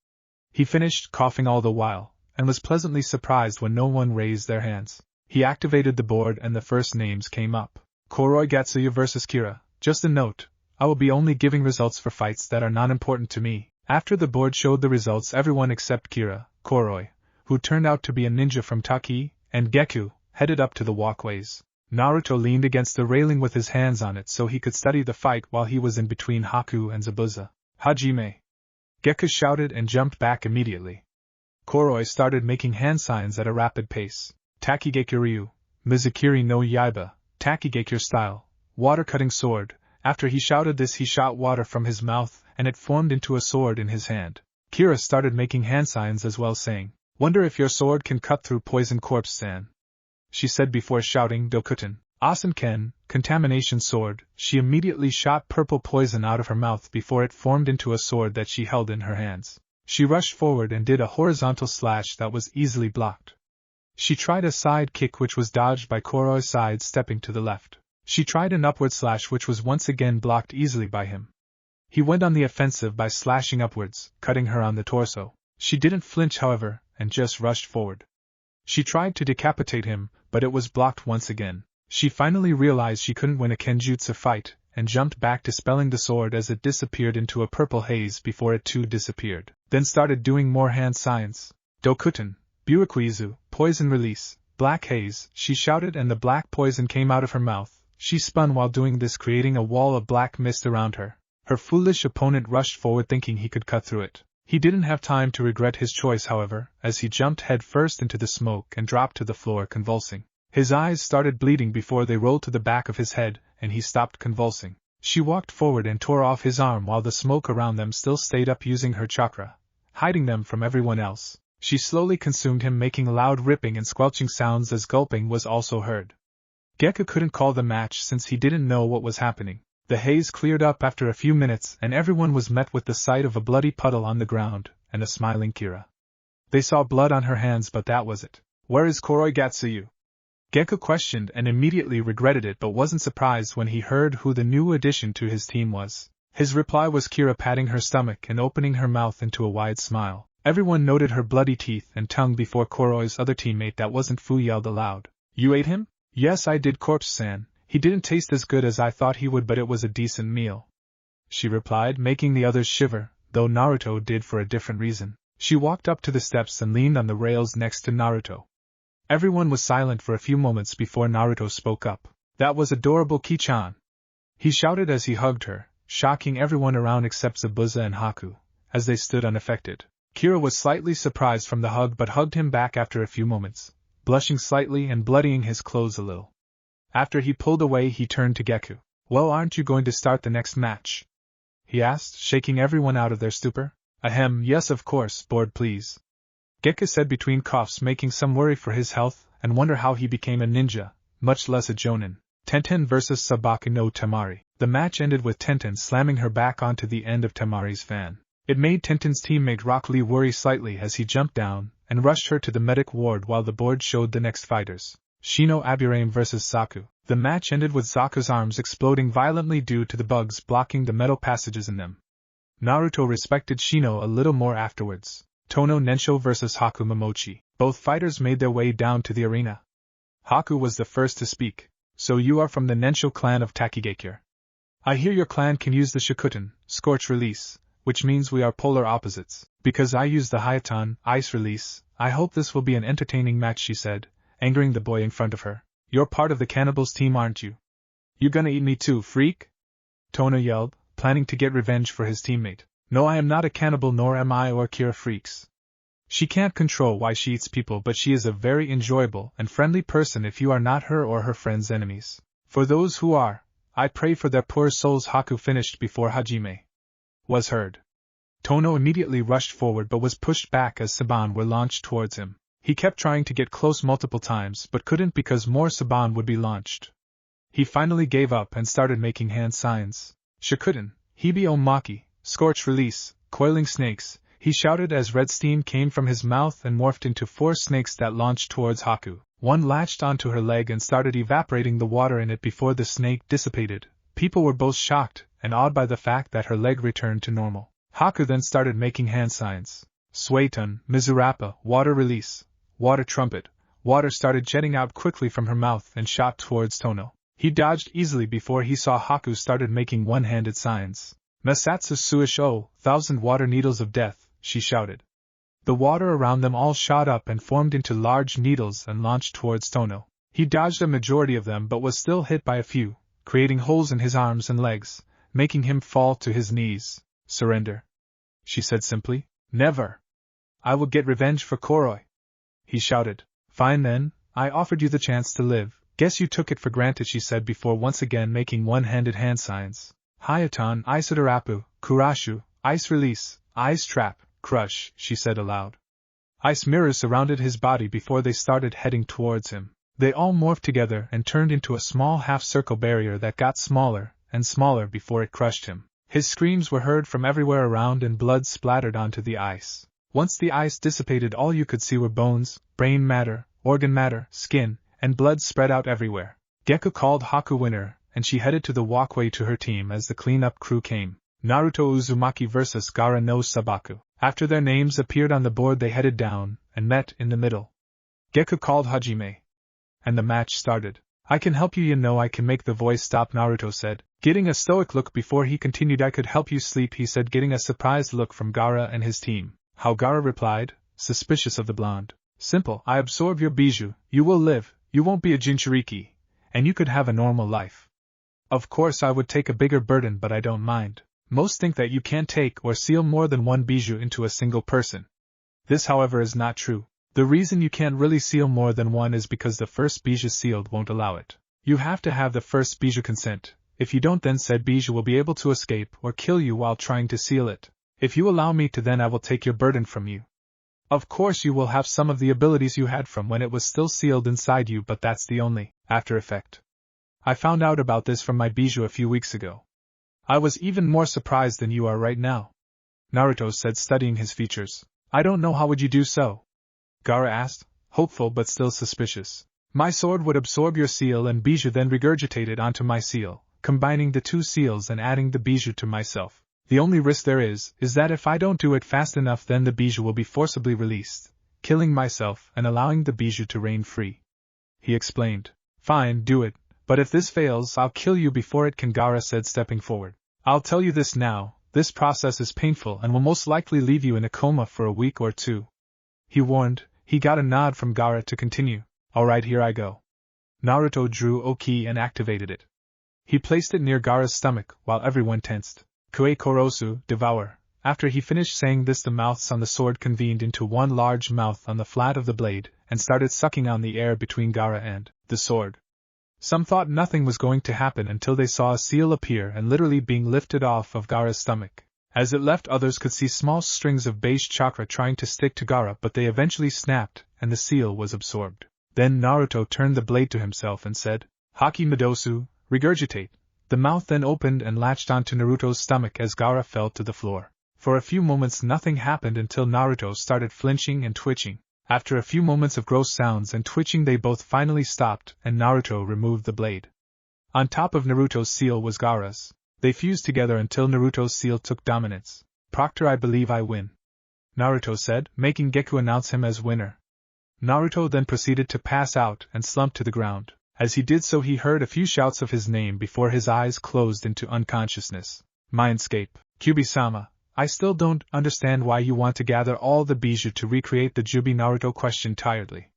He finished, coughing all the while, and was pleasantly surprised when no one raised their hands. He activated the board and the first names came up. Koroi Gatsuya vs. Kira. Just a note, I will be only giving results for fights that are not important to me. After the board showed the results, everyone except Kira, Koroi, who turned out to be a ninja from Taki, and Gekko, headed up to the walkways. Naruto leaned against the railing with his hands on it so he could study the fight while he was in between Haku and Zabuza. Hajime! Gekko shouted and jumped back immediately. Koroi started making hand signs at a rapid pace. Takigekyo-ryu, Mizukiri no Yaiba, Takigekyo style, water-cutting sword. After he shouted this, he shot water from his mouth, and it formed into a sword in his hand. Kira started making hand signs as well, saying, "Wonder if your sword can cut through poison corpse-san," she said before shouting Dokuten, Asenken, contamination sword. She immediately shot purple poison out of her mouth before it formed into a sword that she held in her hands. She rushed forward and did a horizontal slash that was easily blocked. She tried a side kick which was dodged by Koroi side-stepping to the left. She tried an upward slash which was once again blocked easily by him. He went on the offensive by slashing upwards, cutting her on the torso. She didn't flinch, however, and just rushed forward. She tried to decapitate him, but it was blocked once again. She finally realized she couldn't win a kenjutsu fight, and jumped back, dispelling the sword as it disappeared into a purple haze before it too disappeared, then started doing more hand signs. Dokuten, Buakuizu, poison release, black haze, she shouted, and the black poison came out of her mouth. She spun while doing this, creating a wall of black mist around her. Her foolish opponent rushed forward thinking he could cut through it. He didn't have time to regret his choice, however, as he jumped head first into the smoke and dropped to the floor convulsing. His eyes started bleeding before they rolled to the back of his head, and he stopped convulsing. She walked forward and tore off his arm while the smoke around them still stayed up, using her chakra, hiding them from everyone else. She slowly consumed him, making loud ripping and squelching sounds as gulping was also heard. Gekko couldn't call the match since he didn't know what was happening. The haze cleared up after a few minutes and everyone was met with the sight of a bloody puddle on the ground and a smiling Kira. They saw blood on her hands, but that was it. "Where is Koroi Gatsuyu?" Gekko questioned and immediately regretted it, but wasn't surprised when he heard who the new addition to his team was. His reply was Kira, patting her stomach and opening her mouth into a wide smile. Everyone noted her bloody teeth and tongue before Koroi's other teammate that wasn't Fu yelled aloud. "You ate him?" "Yes, I did, corpse-san. He didn't taste as good as I thought he would, but it was a decent meal," she replied, making the others shiver, though Naruto did for a different reason. She walked up to the steps and leaned on the rails next to Naruto. Everyone was silent for a few moments before Naruto spoke up. "That was adorable, Ki-chan," he shouted as he hugged her, shocking everyone around except Zabuza and Haku, as they stood unaffected. Kira was slightly surprised from the hug but hugged him back after a few moments, blushing slightly and bloodying his clothes a little. After he pulled away, he turned to Gekko. "Well, aren't you going to start the next match?" he asked, shaking everyone out of their stupor. "Ahem, yes of course, board please," Gekko said between coughs, making some worry for his health and wonder how he became a ninja, much less a jonin. Tenten vs. Sabaki no Temari. The match ended with Tenten slamming her back onto the end of Temari's fan. It made Tenten's teammate Rock Lee worry slightly as he jumped down and rushed her to the medic ward while the board showed the next fighters. Shino Aburame vs. Zaku. The match ended with Zaku's arms exploding violently due to the bugs blocking the metal passages in them. Naruto respected Shino a little more afterwards. Tono Nensho vs. Haku Momochi. Both fighters made their way down to the arena. Haku was the first to speak. "So you are from the Nensho clan of Takigekyo. I hear your clan can use the Shikuten, Scorch Release, which means we are polar opposites. Because I use the Hayaton, Ice Release, I hope this will be an entertaining match," she said, angering the boy in front of her. "You're part of the cannibals team, aren't you?" "You gonna eat me too, freak?" Tono yelled, planning to get revenge for his teammate. "No, I am not a cannibal, nor am I or Kira freaks. She can't control why she eats people, but she is a very enjoyable and friendly person if you are not her or her friends' enemies. For those who are, I pray for their poor souls." Haku finished before Hajime was heard. Tono immediately rushed forward but was pushed back as Saban were launched towards him. He kept trying to get close multiple times but couldn't because more Saban would be launched. He finally gave up and started making hand signs. Shikuten, Hibi o Maki, Scorch Release, Coiling Snakes, he shouted as red steam came from his mouth and morphed into 4 snakes that launched towards Haku. One latched onto her leg and started evaporating the water in it before the snake dissipated. People were both shocked and awed by the fact that her leg returned to normal. Haku then started making hand signs. Suetun, Mizurappa, Water Release, Water Trumpet. Water started jetting out quickly from her mouth and shot towards Tono. He dodged easily before he saw Haku started making one-handed signs. Masatsu Suish O, 1,000 water needles of death, she shouted. The water around them all shot up and formed into large needles and launched towards Tono. He dodged a majority of them but was still hit by a few, creating holes in his arms and legs, making him fall to his knees. Surrender, she said simply. Never. I will get revenge for Koroi, he shouted. Fine then, I offered you the chance to live. Guess you took it for granted, she said before once again making one-handed hand signs. Hayatan Isodarapu, Kurashu, Ice Release, Ice Trap, Crush, she said aloud. Ice mirrors surrounded his body before they started heading towards him. They all morphed together and turned into a small half-circle barrier that got smaller and smaller before it crushed him. His screams were heard from everywhere around and blood splattered onto the ice. Once the ice dissipated, all you could see were bones, brain matter, organ matter, skin, and blood spread out everywhere. Gekko called Haku winner, and she headed to the walkway to her team as the cleanup crew came. Naruto Uzumaki vs. Gaara no Sabaku. After their names appeared on the board, they headed down and met in the middle. Gekko called Hajime, and the match started. I can help you, I can make the voice stop, Naruto said, getting a stoic look before he continued. I could help you sleep, he said, getting a surprised look from Gaara and his team. How, Gaara replied, suspicious of the blonde. Simple, I absorb your bijou, you will live, you won't be a Jinchuriki, and you could have a normal life. Of course I would take a bigger burden, but I don't mind. Most think that you can't take or seal more than one bijou into a single person. This, however, is not true. The reason you can't really seal more than one is because the first bijou sealed won't allow it. You have to have the first bijou consent. If you don't, then said bijou will be able to escape or kill you while trying to seal it. If you allow me to, then I will take your burden from you. Of course you will have some of the abilities you had from when it was still sealed inside you, but that's the only after effect. I found out about this from my bijou a few weeks ago. I was even more surprised than you are right now, Naruto said, studying his features. I don't know, how would you do so? Gaara asked, hopeful but still suspicious. My sword would absorb your seal and bijou, then regurgitate it onto my seal, combining the 2 seals and adding the bijou to myself. The only risk there is that if I don't do it fast enough, then the bijou will be forcibly released, killing myself and allowing the bijou to reign free. He explained. Fine, do it, but if this fails, I'll kill you before it can, Gaara said, stepping forward. I'll tell you this now, this process is painful and will most likely leave you in a coma for a week or 2. He warned. He got a nod from Gaara to continue. Alright, here I go. Naruto drew Oki and activated it. He placed it near Gaara's stomach while everyone tensed. Kue Korosu, devour. After he finished saying this, the mouths on the sword convened into one large mouth on the flat of the blade and started sucking on the air between Gaara and the sword. Some thought nothing was going to happen until they saw a seal appear and literally being lifted off of Gaara's stomach. As it left, others could see small strings of beige chakra trying to stick to Gaara, but they eventually snapped and the seal was absorbed. Then Naruto turned the blade to himself and said, Haki Midosu, regurgitate. The mouth then opened and latched onto Naruto's stomach as Gaara fell to the floor. For a few moments nothing happened until Naruto started flinching and twitching. After a few moments of gross sounds and twitching, they both finally stopped and Naruto removed the blade. On top of Naruto's seal was Gaara's. They fused together until Naruto's seal took dominance. Proctor, I believe I win, Naruto said, making Gekko announce him as winner. Naruto then proceeded to pass out and slumped to the ground. As he did so, he heard a few shouts of his name before his eyes closed into unconsciousness. Mindscape. Kyubi-sama, I still don't understand why you want to gather all the bijou to recreate the Jubi, Naruto questioned tiredly.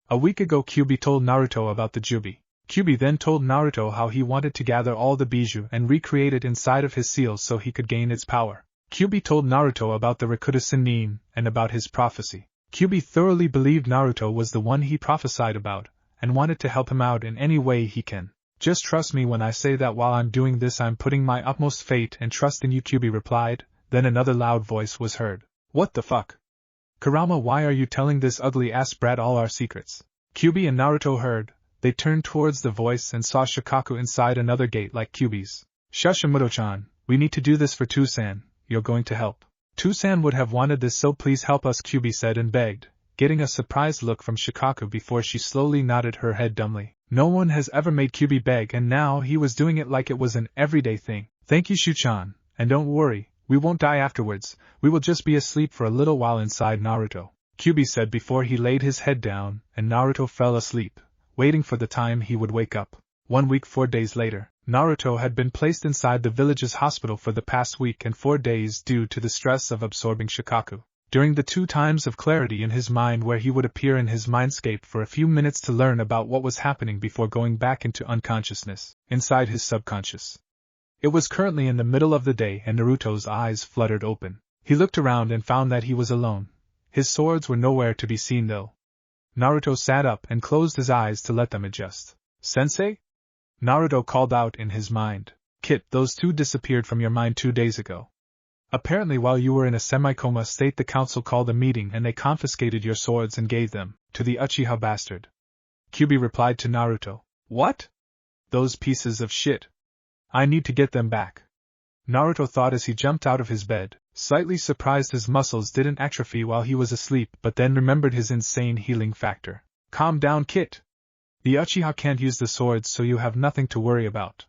A week ago Kyubi told Naruto about the Jubi. Kyubi then told Naruto how he wanted to gather all the bijou and recreate it inside of his seal so he could gain its power. Kyubi told Naruto about the Rakuta Sennin and about his prophecy. Kyubi thoroughly believed Naruto was the one he prophesied about, and wanted to help him out in any way he can. Just trust me when I say that while I'm doing this I'm putting my utmost faith and trust in you, Kyubi replied. Then another loud voice was heard. What the fuck? Kurama, why are you telling this ugly ass brat all our secrets? Kyubi and Naruto heard They turned towards the voice and saw Shikako inside another gate like Kyuubi's. Shushimuto-chan, we need to do this for Tusan, you're going to help. Tusan would have wanted this, so please help us, Kyuubi said and begged, getting a surprised look from Shikako before she slowly nodded her head dumbly. No one has ever made Kyuubi beg, and now he was doing it like it was an everyday thing. Thank you, Shu-chan, and don't worry, we won't die afterwards, we will just be asleep for a little while inside Naruto, Kyuubi said before he laid his head down, and Naruto fell asleep, waiting for the time he would wake up. 1 week 4 days later, Naruto had been placed inside the village's hospital for the past week and 4 days due to the stress of absorbing Shikako. During the 2 times of clarity in his mind where he would appear in his mindscape for a few minutes to learn about what was happening before going back into unconsciousness, inside his subconscious. It was currently in the middle of the day and Naruto's eyes fluttered open. He looked around and found that he was alone. His swords were nowhere to be seen though. Naruto sat up and closed his eyes to let them adjust. Sensei? Naruto called out in his mind. Kit, those 2 disappeared from your mind 2 days ago. Apparently while you were in a semi-coma state the council called a meeting and they confiscated your swords and gave them to the Uchiha bastard. Kyuubi replied to Naruto. What? Those pieces of shit. I need to get them back. Naruto thought as he jumped out of his bed, slightly surprised his muscles didn't atrophy while he was asleep, but then remembered his insane healing factor. Calm down, Kit. The Uchiha can't use the swords, so you have nothing to worry about.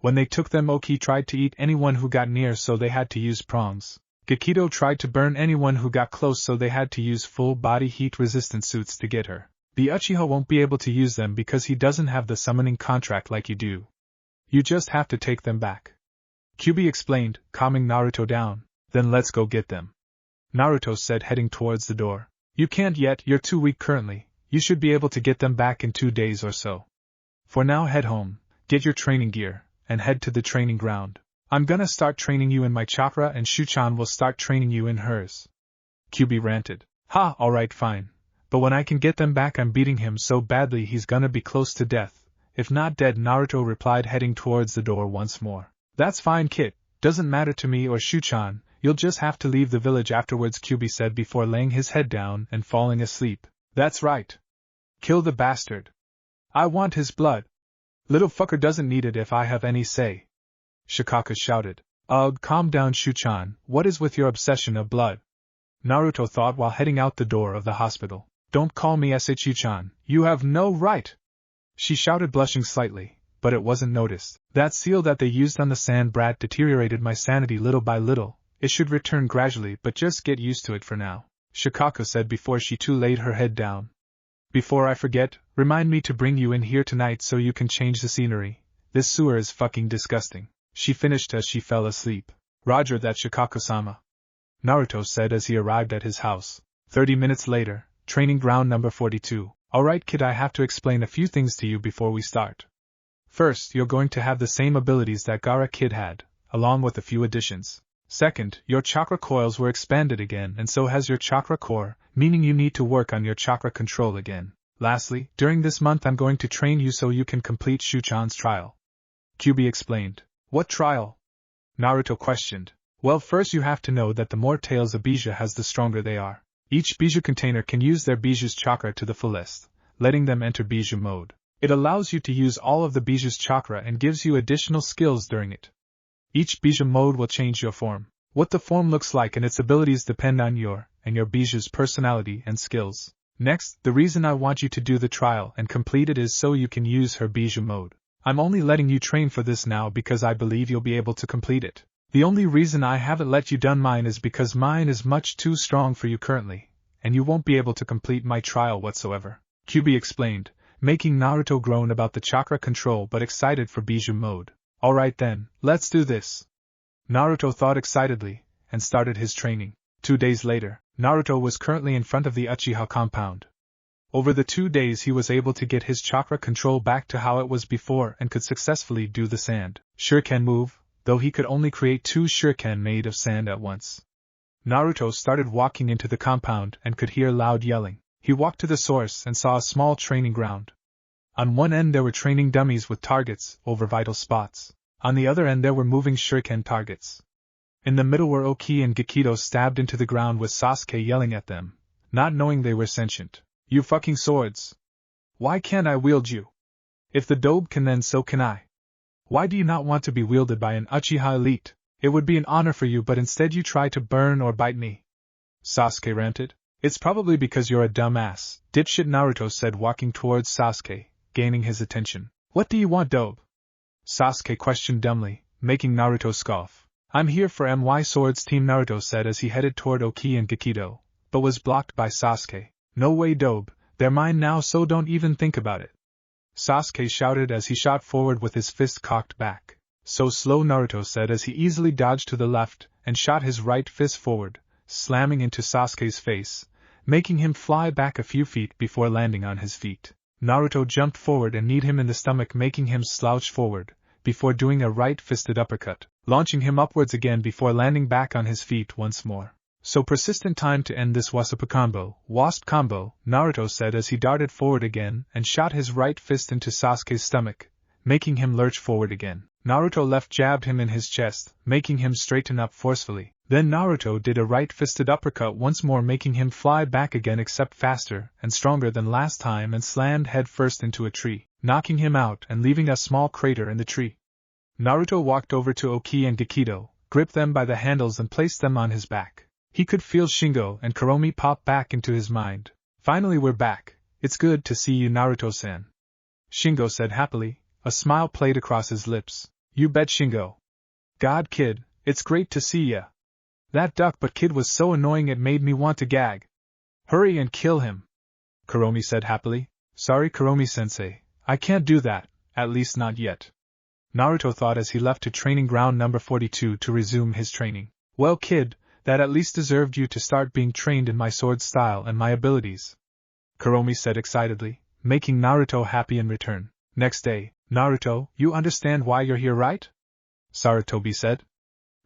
When they took them, Oki tried to eat anyone who got near, so they had to use prongs. Gekko tried to burn anyone who got close, so they had to use full-body heat-resistant suits to get her. The Uchiha won't be able to use them because he doesn't have the summoning contract like you do. You just have to take them back. Kyuubi explained, calming Naruto down. Then let's go get them. Naruto said, heading towards the door. You can't yet, you're too weak currently. You should be able to get them back in 2 days or so. For now, head home, get your training gear, and head to the training ground. I'm gonna start training you in my chakra and Shu-chan will start training you in hers. Kyuubi ranted. Ha, alright fine. But when I can get them back I'm beating him so badly he's gonna be close to death. If not dead, Naruto replied, heading towards the door once more. That's fine, Kit. Doesn't matter to me or Shu-chan, you'll just have to leave the village afterwards, Kyuubi said before laying his head down and falling asleep. That's right. Kill the bastard. I want his blood. Little fucker doesn't need it if I have any say. Shikako shouted. Ugh, calm down, Shu-chan, what is with your obsession of blood? Naruto thought while heading out the door of the hospital. Don't call me Shu-chan, you have no right. She shouted, blushing slightly, but it wasn't noticed. That seal that they used on the sand brat deteriorated my sanity little by little. It should return gradually, but just get used to it for now, Shikako said before she too laid her head down. Before I forget, remind me to bring you in here tonight so you can change the scenery. This sewer is fucking disgusting. She finished as she fell asleep. Roger that, Shikako-sama. Naruto said as he arrived at his house. 30 minutes later, training ground number 42. Alright kid, I have to explain a few things to you before we start. First, you're going to have the same abilities that Gaara kid had, along with a few additions. Second, your chakra coils were expanded again and so has your chakra core, meaning you need to work on your chakra control again. Lastly, during this month I'm going to train you so you can complete Shu-chan's trial. Kyuubi explained. What trial? Naruto questioned. Well, first you have to know that the more tails a Bija has the stronger they are. Each Bija container can use their Bija's chakra to the fullest, letting them enter Bija mode. It allows you to use all of the Bija's chakra and gives you additional skills during it. Each Bija mode will change your form. What the form looks like and its abilities depend on your Bija's personality and skills. Next, the reason I want you to do the trial and complete it is so you can use her Bija mode. I'm only letting you train for this now because I believe you'll be able to complete it. The only reason I haven't let you done mine is because mine is much too strong for you currently, and you won't be able to complete my trial whatsoever, Kyuubi explained, making Naruto groan about the chakra control but excited for Bija mode. Alright then, let's do this. Naruto thought excitedly, and started his training. 2 days later, Naruto was currently in front of the Uchiha compound. Over the 2 days he was able to get his chakra control back to how it was before and could successfully do the sand shuriken move, though he could only create 2 shuriken made of sand at once. Naruto started walking into the compound and could hear loud yelling. He walked to the source and saw a small training ground. On one end there were training dummies with targets over vital spots. On the other end there were moving shuriken targets. In the middle were Oki and Gekko stabbed into the ground with Sasuke yelling at them, not knowing they were sentient. You fucking swords! Why can't I wield you? If the Dobe can, then so can I. Why do you not want to be wielded by an Uchiha elite? It would be an honor for you, but instead you try to burn or bite me. Sasuke ranted. It's probably because you're a dumbass, dipshit, Naruto said, walking towards Sasuke, gaining his attention. What do you want, Dobe? Sasuke questioned dumbly, making Naruto scoff. I'm here for my Swords team, Naruto said as he headed toward Oki and Gekko, but was blocked by Sasuke. No way, Dobe, they're mine now, so don't even think about it. Sasuke shouted as he shot forward with his fist cocked back. So slow, Naruto said as he easily dodged to the left and shot his right fist forward, slamming into Sasuke's face, making him fly back a few feet before landing on his feet. Naruto jumped forward and kneed him in the stomach, making him slouch forward, before doing a right-fisted uppercut, launching him upwards again before landing back on his feet once more. So persistent, time to end this wasp combo, Naruto said as he darted forward again and shot his right fist into Sasuke's stomach, making him lurch forward again. Naruto left jabbed him in his chest, making him straighten up forcefully. Then Naruto did a right-fisted uppercut once more, making him fly back again, except faster and stronger than last time, and slammed headfirst into a tree, knocking him out and leaving a small crater in the tree. Naruto walked over to Oki and Gekko, gripped them by the handles and placed them on his back. He could feel Shingo and Kuromi pop back into his mind. Finally, we're back. It's good to see you, Naruto-san. Shingo said happily, a smile played across his lips. You bet, Shingo. God, kid, it's great to see ya. That duck but kid was so annoying it made me want to gag. Hurry and kill him, Kuromi said happily. Sorry, Kuromi-sensei, I can't do that, at least not yet. Naruto thought as he left to training ground number 42 to resume his training. Well, kid, that at least deserved you to start being trained in my sword style and my abilities, Kuromi said excitedly, making Naruto happy in return. Next day, Naruto, you understand why you're here, right? Sarutobi said.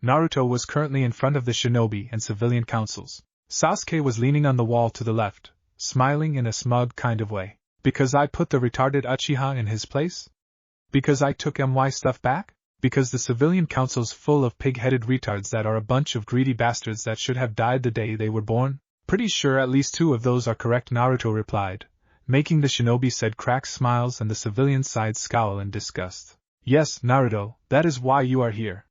Naruto was currently in front of the shinobi and civilian councils. Sasuke was leaning on the wall to the left, smiling in a smug kind of way. Because I put the retarded Uchiha in his place? Because I took my stuff back? Because the civilian council's full of pig-headed retards that are a bunch of greedy bastards that should have died the day they were born? Pretty sure at least 2 of those are correct, Naruto replied, making the shinobi said crack smiles and the civilian side scowl in disgust. Yes, Naruto, that is why you are here.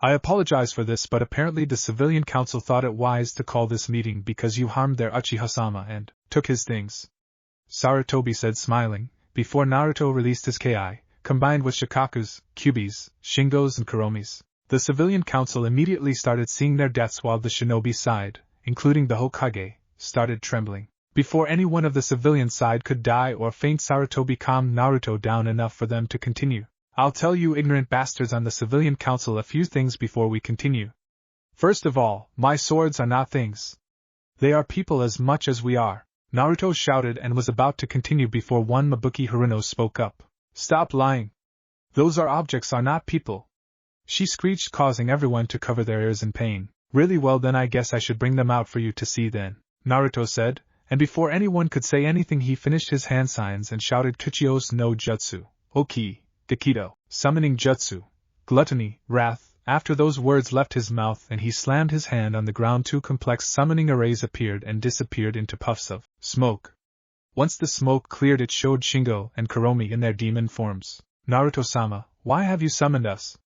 I apologize for this, but apparently the civilian council thought it wise to call this meeting because you harmed their Uchiha-sama and took his things. Sarutobi said smiling, before Naruto released his Ki, combined with Shikaku's, Kyuubi's, Shingo's and Kuromi's. The civilian council immediately started seeing their deaths while the shinobi side, including the Hokage, started trembling. Before any one of the civilian side could die or faint, Sarutobi calmed Naruto down enough for them to continue. I'll tell you ignorant bastards on the civilian council a few things before we continue. First of all, my swords are not things. They are people as much as we are. Naruto shouted and was about to continue before one Mabuki Haruno spoke up. Stop lying. Those are objects, are not people. She screeched, causing everyone to cover their ears in pain. Really, well then I guess I should bring them out for you to see then, Naruto said, and before anyone could say anything he finished his hand signs and shouted Kuchios no Jutsu, Oki, Gekko, summoning Jutsu, Gluttony, Wrath. After those words left his mouth and he slammed his hand on the ground, 2 complex summoning arrays appeared and disappeared into puffs of smoke. Once the smoke cleared, it showed Shingo and Kuromi in their demon forms. Naruto-sama, why have you summoned us?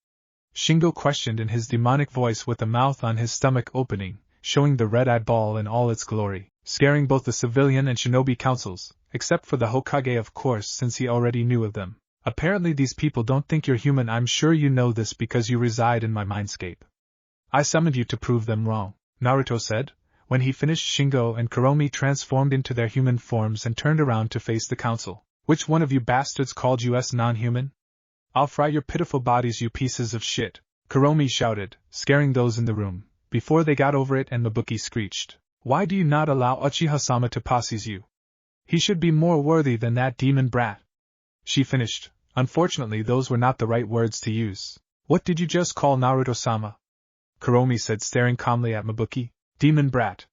Shingo questioned in his demonic voice with the mouth on his stomach opening, showing the red-eyed ball in all its glory, scaring both the civilian and shinobi councils, except for the Hokage of course, since he already knew of them. Apparently these people don't think you're human. I'm sure you know this because you reside in my mindscape. I summoned you to prove them wrong, Naruto said. When he finished, Shingo and Kuromi transformed into their human forms and turned around to face the council. Which one of you bastards called us non-human? I'll fry your pitiful bodies, you pieces of shit, Kuromi shouted, scaring those in the room, before they got over it, and Mabuki screeched. Why do you not allow Uchiha-sama to posses you? He should be more worthy than that demon brat. She finished. Unfortunately, those were not the right words to use. What did you just call Naruto-sama? Kuromi said, staring calmly at Mabuki. Demon brat.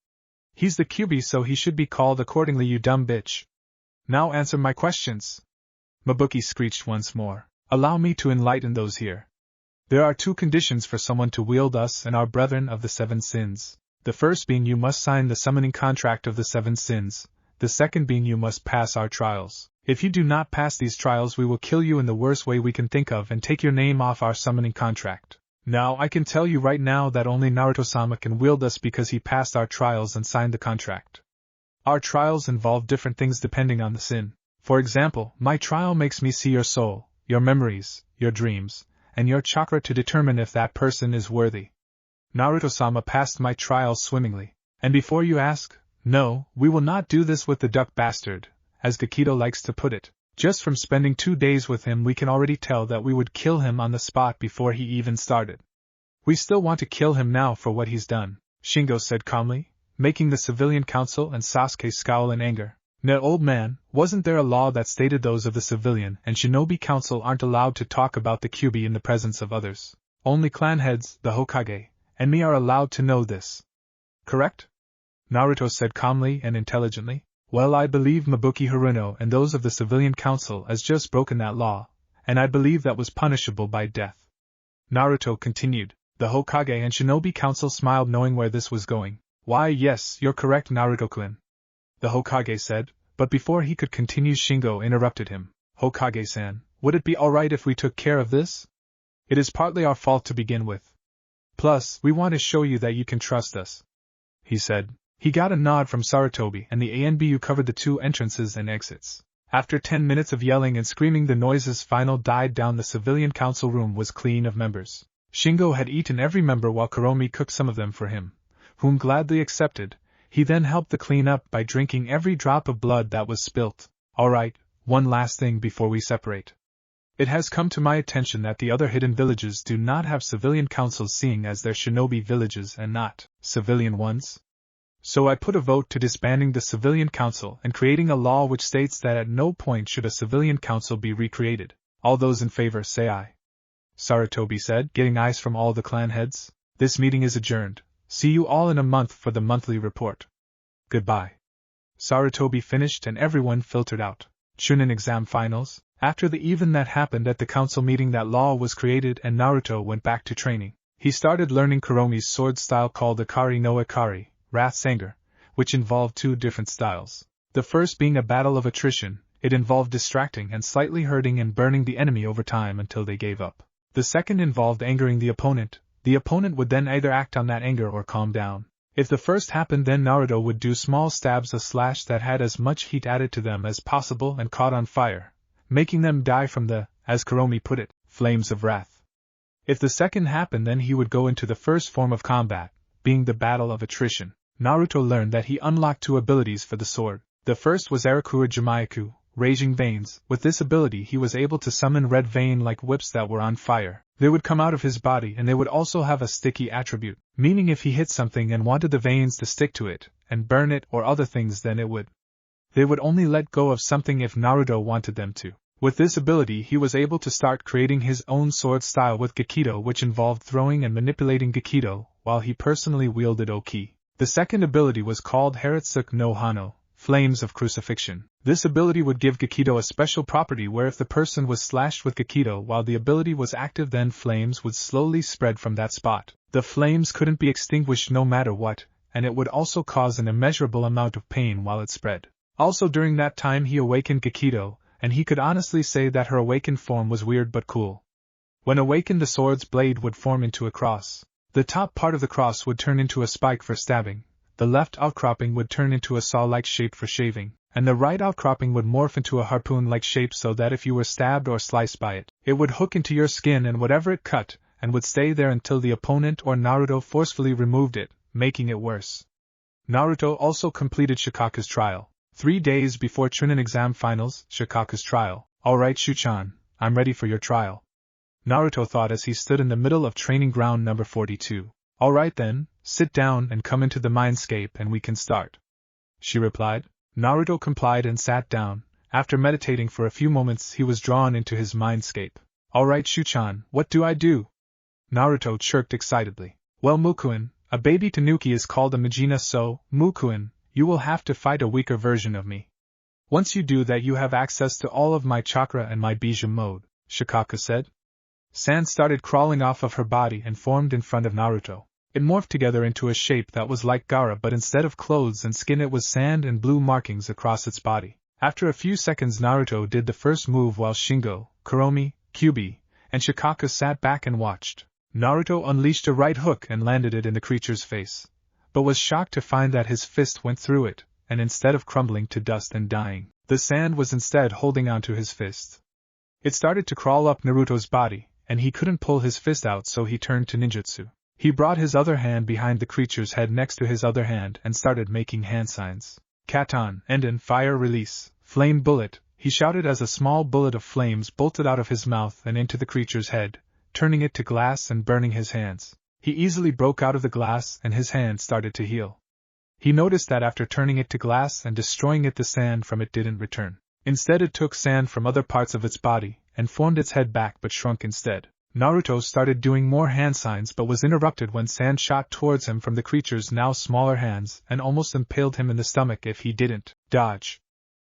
He's the Kyuubi, so he should be called accordingly, you dumb bitch. Now answer my questions. Mabuki screeched once more. Allow me to enlighten those here. There are 2 conditions for someone to wield us and our brethren of the 7 sins. The first being you must sign the summoning contract of the 7 sins. The second being you must pass our trials. If you do not pass these trials, we will kill you in the worst way we can think of and take your name off our summoning contract. Now I can tell you right now that only Naruto-sama can wield us because he passed our trials and signed the contract. Our trials involve different things depending on the sin. For example, my trial makes me see your soul, your memories, your dreams, and your chakra to determine if that person is worthy. Naruto-sama passed my trial swimmingly. And before you ask, no, we will not do this with the duck bastard, as Gekko likes to put it. Just from spending 2 days with him we can already tell that we would kill him on the spot before he even started. We still want to kill him now for what he's done, Shingo said calmly, making the civilian council and Sasuke scowl in anger. No, old man, wasn't there a law that stated those of the civilian and shinobi council aren't allowed to talk about the Kyuubi in the presence of others? Only clan heads, the Hokage, and me are allowed to know this. Correct? Naruto said calmly and intelligently. Well, I believe Mabuki Haruno and those of the civilian council has just broken that law, and I believe that was punishable by death. Naruto continued. The Hokage and shinobi council smiled knowing where this was going. Why yes, you're correct Naruto-kun, the Hokage said, but before he could continue Shingo interrupted him. Hokage-san, would it be alright if we took care of this? It is partly our fault to begin with. Plus, we want to show you that you can trust us, he said. He got a nod from Sarutobi and the ANBU covered the 2 entrances and exits. After 10 minutes of yelling and screaming the noises finally died down. The civilian council room was clean of members. Shingo had eaten every member while Kuromi cooked some of them for him, whom gladly accepted. He then helped the clean up by drinking every drop of blood that was spilt. Alright, one last thing before we separate. It has come to my attention that the other hidden villages do not have civilian councils seeing as their shinobi villages and not civilian ones. So I put a vote to disbanding the civilian council and creating a law which states that at no point should a civilian council be recreated. All those in favor say aye. Sarutobi said, getting eyes from all the clan heads. This meeting is adjourned. See you all in a month for the monthly report. Goodbye. Sarutobi finished and everyone filtered out. Chunin exam finals. After the event that happened at the council meeting, that law was created and Naruto went back to training. He started learning Kuromi's sword style called Akari no Akari, Wrath's Anger, which involved 2 different styles. The first being a battle of attrition, it involved distracting and slightly hurting and burning the enemy over time until they gave up. The second involved angering the opponent. The opponent would then either act on that anger or calm down. If the first happened, then Naruto would do small stabs of slash that had as much heat added to them as possible and caught on fire, making them die from the, as Kuromi put it, flames of wrath. If the second happened, then he would go into the first form of combat, being the battle of attrition. Naruto learned that he unlocked 2 abilities for the sword. The first was Araku or Jamayaku, Raging Veins. With this ability he was able to summon red vein-like whips that were on fire. They would come out of his body and they would also have a sticky attribute, meaning if he hit something and wanted the veins to stick to it, and burn it or other things, then it would. They would only let go of something if Naruto wanted them to. With this ability he was able to start creating his own sword style with Gekko, which involved throwing and manipulating Gekko, while he personally wielded Oki. The second ability was called Haritsuku no Hano, Flames of Crucifixion. This ability would give Gekko a special property where if the person was slashed with Gekko while the ability was active, then flames would slowly spread from that spot. The flames couldn't be extinguished no matter what, and it would also cause an immeasurable amount of pain while it spread. Also during that time he awakened Gekko, and he could honestly say that her awakened form was weird but cool. When awakened, the sword's blade would form into a cross. The top part of the cross would turn into a spike for stabbing, the left outcropping would turn into a saw-like shape for shaving, and the right outcropping would morph into a harpoon-like shape so that if you were stabbed or sliced by it, it would hook into your skin and whatever it cut, and would stay there until the opponent or Naruto forcefully removed it, making it worse. Naruto also completed Shikaku's trial. 3 days before Chunin exam finals, Shikaku's trial. Alright Shuchan, I'm ready for your trial, Naruto thought as he stood in the middle of training ground number 42. Alright then, sit down and come into the mindscape and we can start, she replied. Naruto complied and sat down. After meditating for a few moments he was drawn into his mindscape. Alright Shuchan, what do I do? Naruto chirped excitedly. Well Mukuen, a baby tanuki is called a Majina, so, Mukuen, you will have to fight a weaker version of me. Once you do that you have access to all of my chakra and my Bija mode, Shikako said. Sand started crawling off of her body and formed in front of Naruto. It morphed together into a shape that was like Gaara, but instead of clothes and skin it was sand and blue markings across its body. After a few seconds Naruto did the first move while Shingo, Kuromi, Kyuubi, and Shikako sat back and watched. Naruto unleashed a right hook and landed it in the creature's face, but was shocked to find that his fist went through it, and instead of crumbling to dust and dying, the sand was instead holding onto his fist. It started to crawl up Naruto's body, and he couldn't pull his fist out, so he turned to ninjutsu. He brought his other hand behind the creature's head next to his other hand and started making hand signs. Katon, Enden, fire release, flame bullet, he shouted as a small bullet of flames bolted out of his mouth and into the creature's head, turning it to glass and burning his hands. He easily broke out of the glass and his hand started to heal. He noticed that after turning it to glass and destroying it, the sand from it didn't return. Instead, it took sand from other parts of its body and formed its head back but shrunk instead. Naruto started doing more hand signs but was interrupted when sand shot towards him from the creature's now smaller hands and almost impaled him in the stomach if he didn't dodge.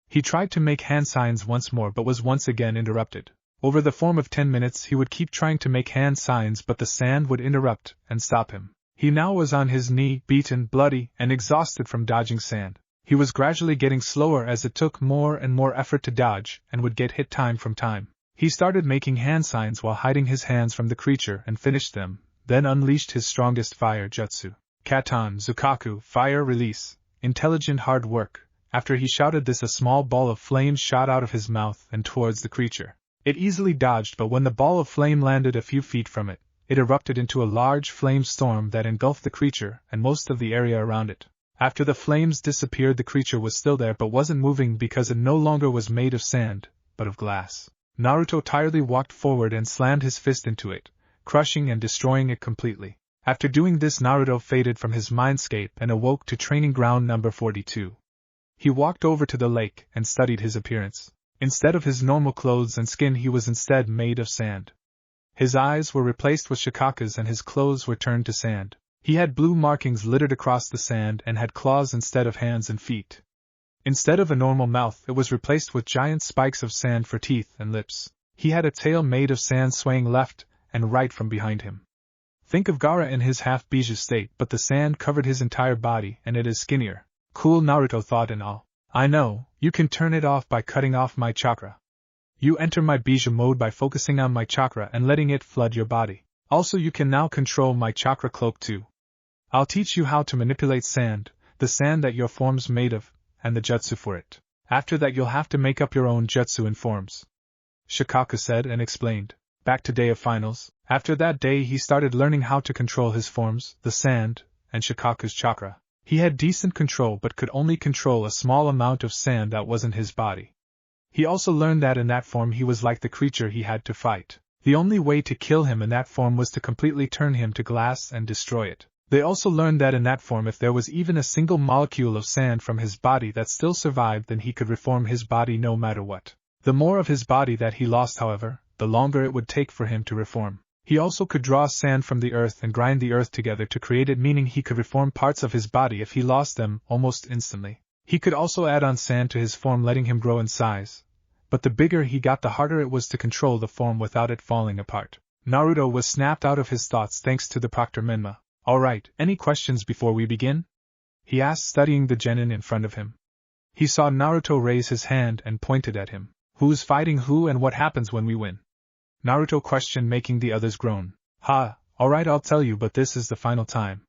He tried to make hand signs once more but was once again interrupted. Over the form of 10 minutes he would keep trying to make hand signs but the sand would interrupt and stop him. He now was on his knee, beaten, bloody, and exhausted from dodging sand. He was gradually getting slower as it took more and more effort to dodge and would get hit time from time. He started making hand signs while hiding his hands from the creature and finished them, then unleashed his strongest fire jutsu. Katon, Zukaku, fire release, intelligent hard work. After he shouted this, a small ball of flame shot out of his mouth and towards the creature. It easily dodged, but when the ball of flame landed a few feet from it, it erupted into a large flame storm that engulfed the creature and most of the area around it. After the flames disappeared, the creature was still there but wasn't moving because it no longer was made of sand, but of glass. Naruto tiredly walked forward and slammed his fist into it, crushing and destroying it completely. After doing this, Naruto faded from his mindscape and awoke to training ground number 42. He walked over to the lake and studied his appearance. Instead of his normal clothes and skin, he was instead made of sand. His eyes were replaced with Shikako's and his clothes were turned to sand. He had blue markings littered across the sand and had claws instead of hands and feet. Instead of a normal mouth, it was replaced with giant spikes of sand for teeth and lips. He had a tail made of sand swaying left and right from behind him. Think of Gaara in his half-Bijou state, but the sand covered his entire body and it is skinnier. Cool, Naruto thought in awe. I know, you can turn it off by cutting off my chakra. You enter my Bijou mode by focusing on my chakra and letting it flood your body. Also, you can now control my chakra cloak too. I'll teach you how to manipulate sand, the sand that your form's made of, and the jutsu for it. After that you'll have to make up your own jutsu and forms. Shikako said and explained. Back to day of finals. After that day he started learning how to control his forms, the sand, and Shikako's chakra. He had decent control but could only control a small amount of sand that wasn't his body. He also learned that in that form he was like the creature he had to fight. The only way to kill him in that form was to completely turn him to glass and destroy it. They also learned that in that form if there was even a single molecule of sand from his body that still survived, then he could reform his body no matter what. The more of his body that he lost, however, the longer it would take for him to reform. He also could draw sand from the earth and grind the earth together to create it, meaning he could reform parts of his body if he lost them almost instantly. He could also add on sand to his form, letting him grow in size. But the bigger he got, the harder it was to control the form without it falling apart. Naruto was snapped out of his thoughts thanks to the Proctor Menma. Alright, any questions before we begin? He asked, studying the genin in front of him. He saw Naruto raise his hand and pointed at him. Who's fighting who and what happens when we win? Naruto questioned, making the others groan. Alright, I'll tell you, but this is the final time.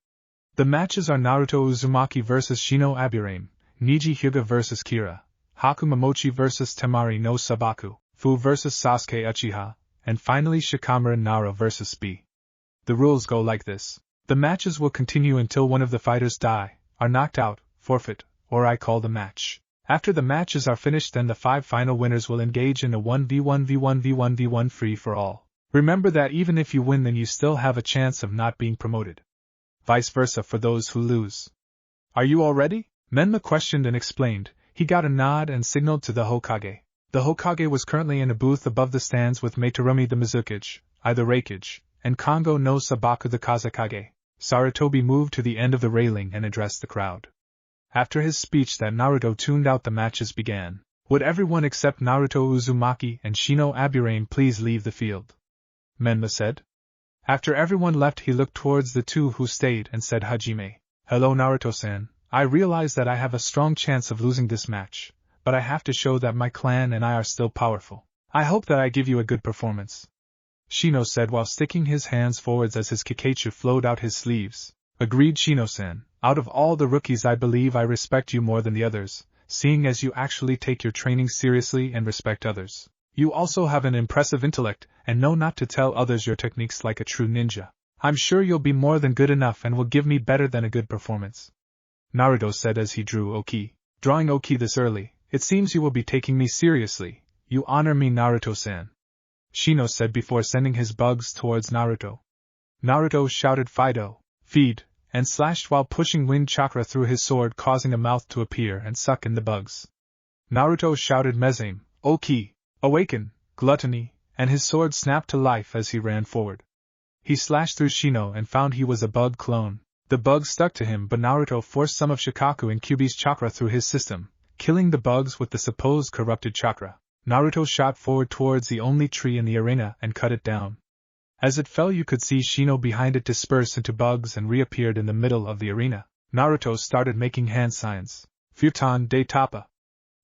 The matches are Naruto Uzumaki vs Shino Aburame, Niji Hyuga vs Kira, Haku Momochi vs Temari no Sabaku, Fu vs Sasuke Uchiha, and finally Shikamaru Nara vs B. The rules go like this. The matches will continue until one of the fighters die, are knocked out, forfeit, or I call the match. After the matches are finished, then the 5 final winners will engage in a 1v1v1v1v1 free-for-all. Remember that even if you win, then you still have a chance of not being promoted. Vice versa for those who lose. Are you all ready? Menma questioned and explained. He got a nod and signaled to the Hokage. The Hokage was currently in a booth above the stands with Materumi the Mizukage, I the Reikage, and Kongo no Sabaku the Kazekage. Sarutobi moved to the end of the railing and addressed the crowd. After his speech that Naruto tuned out, the matches began. Would everyone except Naruto Uzumaki and Shino Aburame please leave the field? Menma said. After everyone left, he looked towards the two who stayed and said, Hajime, hello Naruto-san, I realize that I have a strong chance of losing this match, but I have to show that my clan and I are still powerful. I hope that I give you a good performance. Shino said while sticking his hands forwards as his Kikaichu flowed out his sleeves. Agreed Shino-san, out of all the rookies I believe I respect you more than the others, seeing as you actually take your training seriously and respect others. You also have an impressive intellect and know not to tell others your techniques like a true ninja. I'm sure you'll be more than good enough and will give me better than a good performance. Naruto said as he drew Oki. Drawing Oki this early, it seems you will be taking me seriously. You honor me Naruto-san. Shino said before sending his bugs towards Naruto. Naruto shouted Fido, feed, and slashed while pushing wind chakra through his sword causing a mouth to appear and suck in the bugs. Naruto shouted Mezame, Oki, awaken, Gluttony, and his sword snapped to life as he ran forward. He slashed through Shino and found he was a bug clone. The bugs stuck to him but Naruto forced some of Shikako and Kyuubi's chakra through his system, killing the bugs with the supposed corrupted chakra. Naruto shot forward towards the only tree in the arena and cut it down. As it fell you could see Shino behind it disperse into bugs and reappeared in the middle of the arena. Naruto started making hand signs. Futon de Tapa.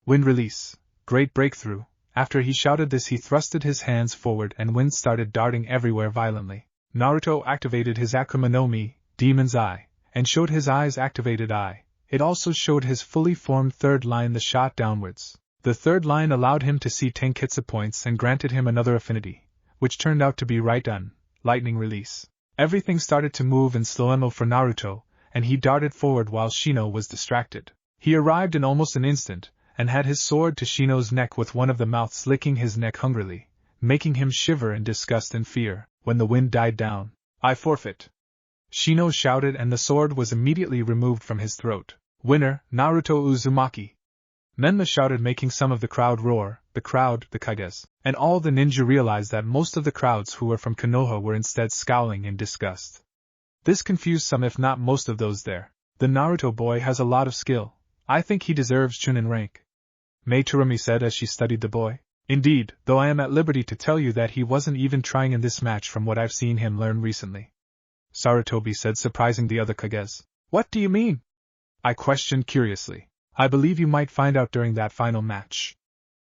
Wind release. Great breakthrough. After he shouted this he thrusted his hands forward and wind started darting everywhere violently. Naruto activated his Akuma no Mi, Demon's Eye, and showed his eyes activated eye. It also showed his fully formed third line the shot downwards. The third line allowed him to see Tenketsu points and granted him another affinity, which turned out to be Right-Un, lightning release. Everything started to move in slow-mo for Naruto, and he darted forward while Shino was distracted. He arrived in almost an instant, and had his sword to Shino's neck with one of the mouths licking his neck hungrily, making him shiver in disgust and fear. When the wind died down, I forfeit. Shino shouted and the sword was immediately removed from his throat. Winner, Naruto Uzumaki. Menma shouted making some of the crowd roar, the crowd, the Kages, and all the ninja realized that most of the crowds who were from Konoha were instead scowling in disgust. This confused some if not most of those there. The Naruto boy has a lot of skill. I think he deserves Chunin rank. Mei Terumi said as she studied the boy. Indeed, though I am at liberty to tell you that he wasn't even trying in this match from what I've seen him learn recently. Sarutobi said surprising the other Kages. What do you mean? I questioned curiously. I believe you might find out during that final match.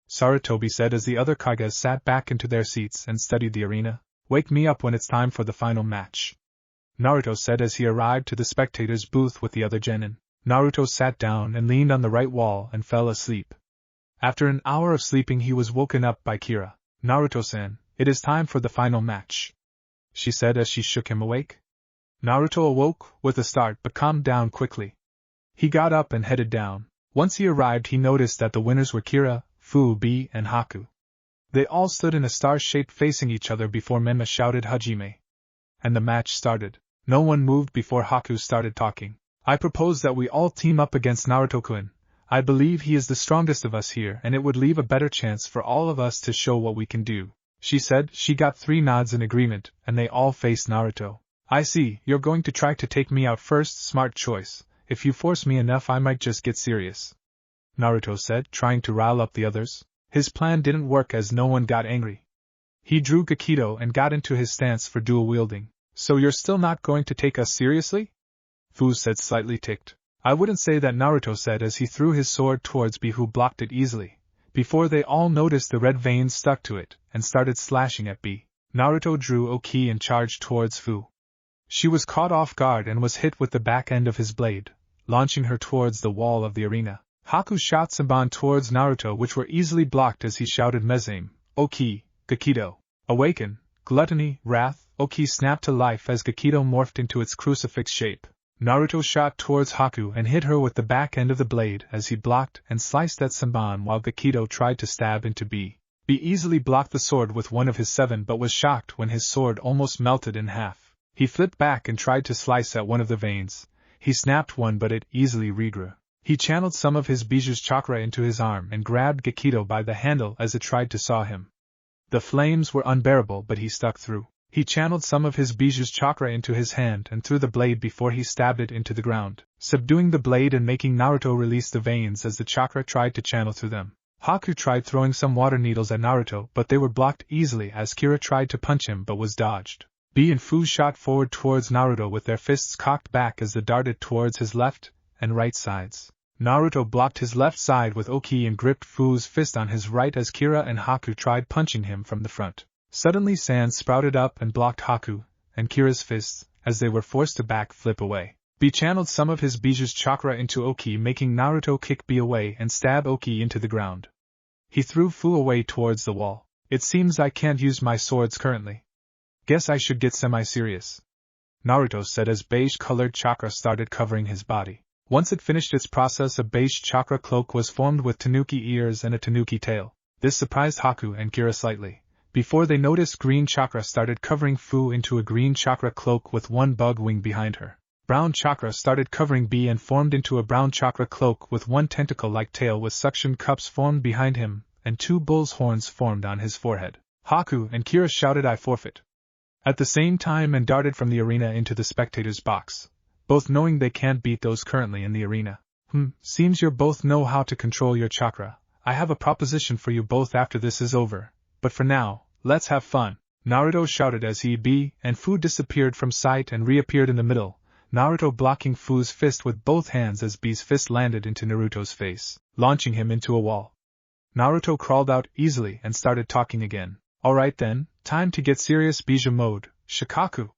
Sarutobi said as the other Kages sat back into their seats and studied the arena. Wake me up when it's time for the final match. Naruto said as he arrived to the spectators' booth with the other genin. Naruto sat down and leaned on the right wall and fell asleep. After an hour of sleeping he was woken up by Kira. Naruto-san, it is time for the final match, she said as she shook him awake. Naruto awoke, with a start but calmed down quickly. He got up and headed down. Once he arrived he noticed that the winners were Kira, Fu-Bi and Haku. They all stood in a star shape facing each other before Menma shouted Hajime. And the match started. No one moved before Haku started talking. I propose that we all team up against Naruto-kun. I believe he is the strongest of us here and it would leave a better chance for all of us to show what we can do, she said. She got 3 nods in agreement, and they all faced Naruto. I see, you're going to try to take me out first, smart choice. If you force me enough I might just get serious, Naruto said, trying to rile up the others. His plan didn't work as no one got angry. He drew Gekko and got into his stance for dual wielding. So you're still not going to take us seriously? Fu said slightly ticked. I wouldn't say that, Naruto said as he threw his sword towards B who blocked it easily. Before they all noticed the red veins stuck to it, and started slashing at B. Naruto drew Oki and charged towards Fu. She was caught off guard and was hit with the back end of his blade, launching her towards the wall of the arena. Haku shot Sanban towards Naruto which were easily blocked as he shouted Mezame, Oki, Gekko. Awaken, Gluttony, Wrath. Oki snapped to life as Gekko morphed into its crucifix shape. Naruto shot towards Haku and hit her with the back end of the blade as he blocked and sliced at Sanban while Gekko tried to stab into B. B easily blocked the sword with one of his 7 but was shocked when his sword almost melted in half. He flipped back and tried to slice at one of the veins. He snapped one but it easily regrew. He channeled some of his Biju's chakra into his arm and grabbed Gekko by the handle as it tried to saw him. The flames were unbearable but he stuck through. He channeled some of his Biju's chakra into his hand and threw the blade before he stabbed it into the ground, subduing the blade and making Naruto release the veins as the chakra tried to channel through them. Haku tried throwing some water needles at Naruto but they were blocked easily as Kira tried to punch him but was dodged. B and Fu shot forward towards Naruto with their fists cocked back as they darted towards his left and right sides. Naruto blocked his left side with Oki and gripped Fu's fist on his right as Kira and Haku tried punching him from the front. Suddenly Sand sprouted up and blocked Haku and Kira's fists as they were forced to back-flip away. B channeled some of his Biju's chakra into Oki, making Naruto kick B away and stab Oki into the ground. He threw Fu away towards the wall. It seems I can't use my swords currently. Guess I should get semi-serious, Naruto said as beige-colored chakra started covering his body. Once it finished its process, a beige chakra cloak was formed with tanuki ears and a tanuki tail. This surprised Haku and Kira slightly. Before they noticed, green chakra started covering Fu into a green chakra cloak with one bug wing behind her. Brown chakra started covering B and formed into a brown chakra cloak with one tentacle-like tail with suction cups formed behind him, and two bull's horns formed on his forehead. Haku and Kira shouted, "I forfeit!" at the same time and darted from the arena into the spectators' box, both knowing they can't beat those currently in the arena. Seems you both know how to control your chakra. I have a proposition for you both after this is over, but for now, let's have fun, Naruto shouted as B and Fu disappeared from sight and reappeared in the middle, Naruto blocking Fu's fist with both hands as B's fist landed into Naruto's face, launching him into a wall. Naruto crawled out easily and started talking again. Alright then, time to get serious. Bija mode, Shikako!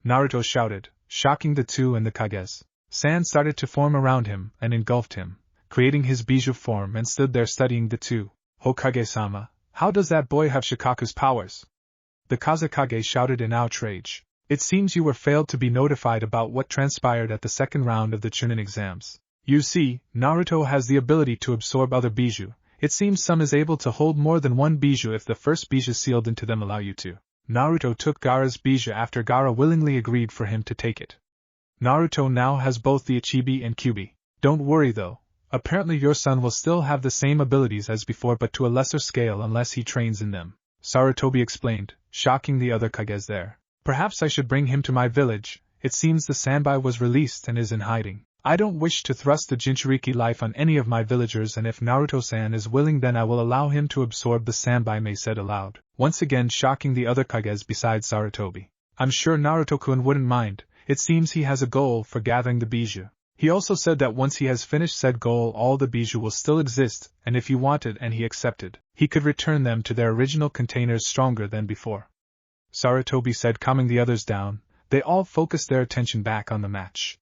Naruto shouted, shocking the two and the Kages. Sand started to form around him and engulfed him, creating his Biju form, and stood there studying the two. Hokage-sama, how does that boy have Shikaku's powers? The Kazekage shouted in outrage. It seems you were failed to be notified about what transpired at the second round of the Chunin exams. You see, Naruto has the ability to absorb other Biju. It seems some is able to hold more than one Biju if the first Biju sealed into them allow you to. Naruto took Gaara's Biju after Gaara willingly agreed for him to take it. Naruto now has both the Ichibi and Kyubi. Don't worry though, apparently your son will still have the same abilities as before but to a lesser scale unless he trains in them, Sarutobi explained, shocking the other Kages there. Perhaps I should bring him to my village. It seems the Sanbai was released and is in hiding. I don't wish to thrust the Jinchuriki life on any of my villagers, and if Naruto-san is willing then I will allow him to absorb the Sanbai, Mei said aloud, once again shocking the other Kages besides Sarutobi. I'm sure Naruto-kun wouldn't mind. It seems he has a goal for gathering the Biju. He also said that once he has finished said goal all the Biju will still exist, and if he wanted and he accepted, he could return them to their original containers stronger than before. Sarutobi said, calming the others down. They all focused their attention back on the match.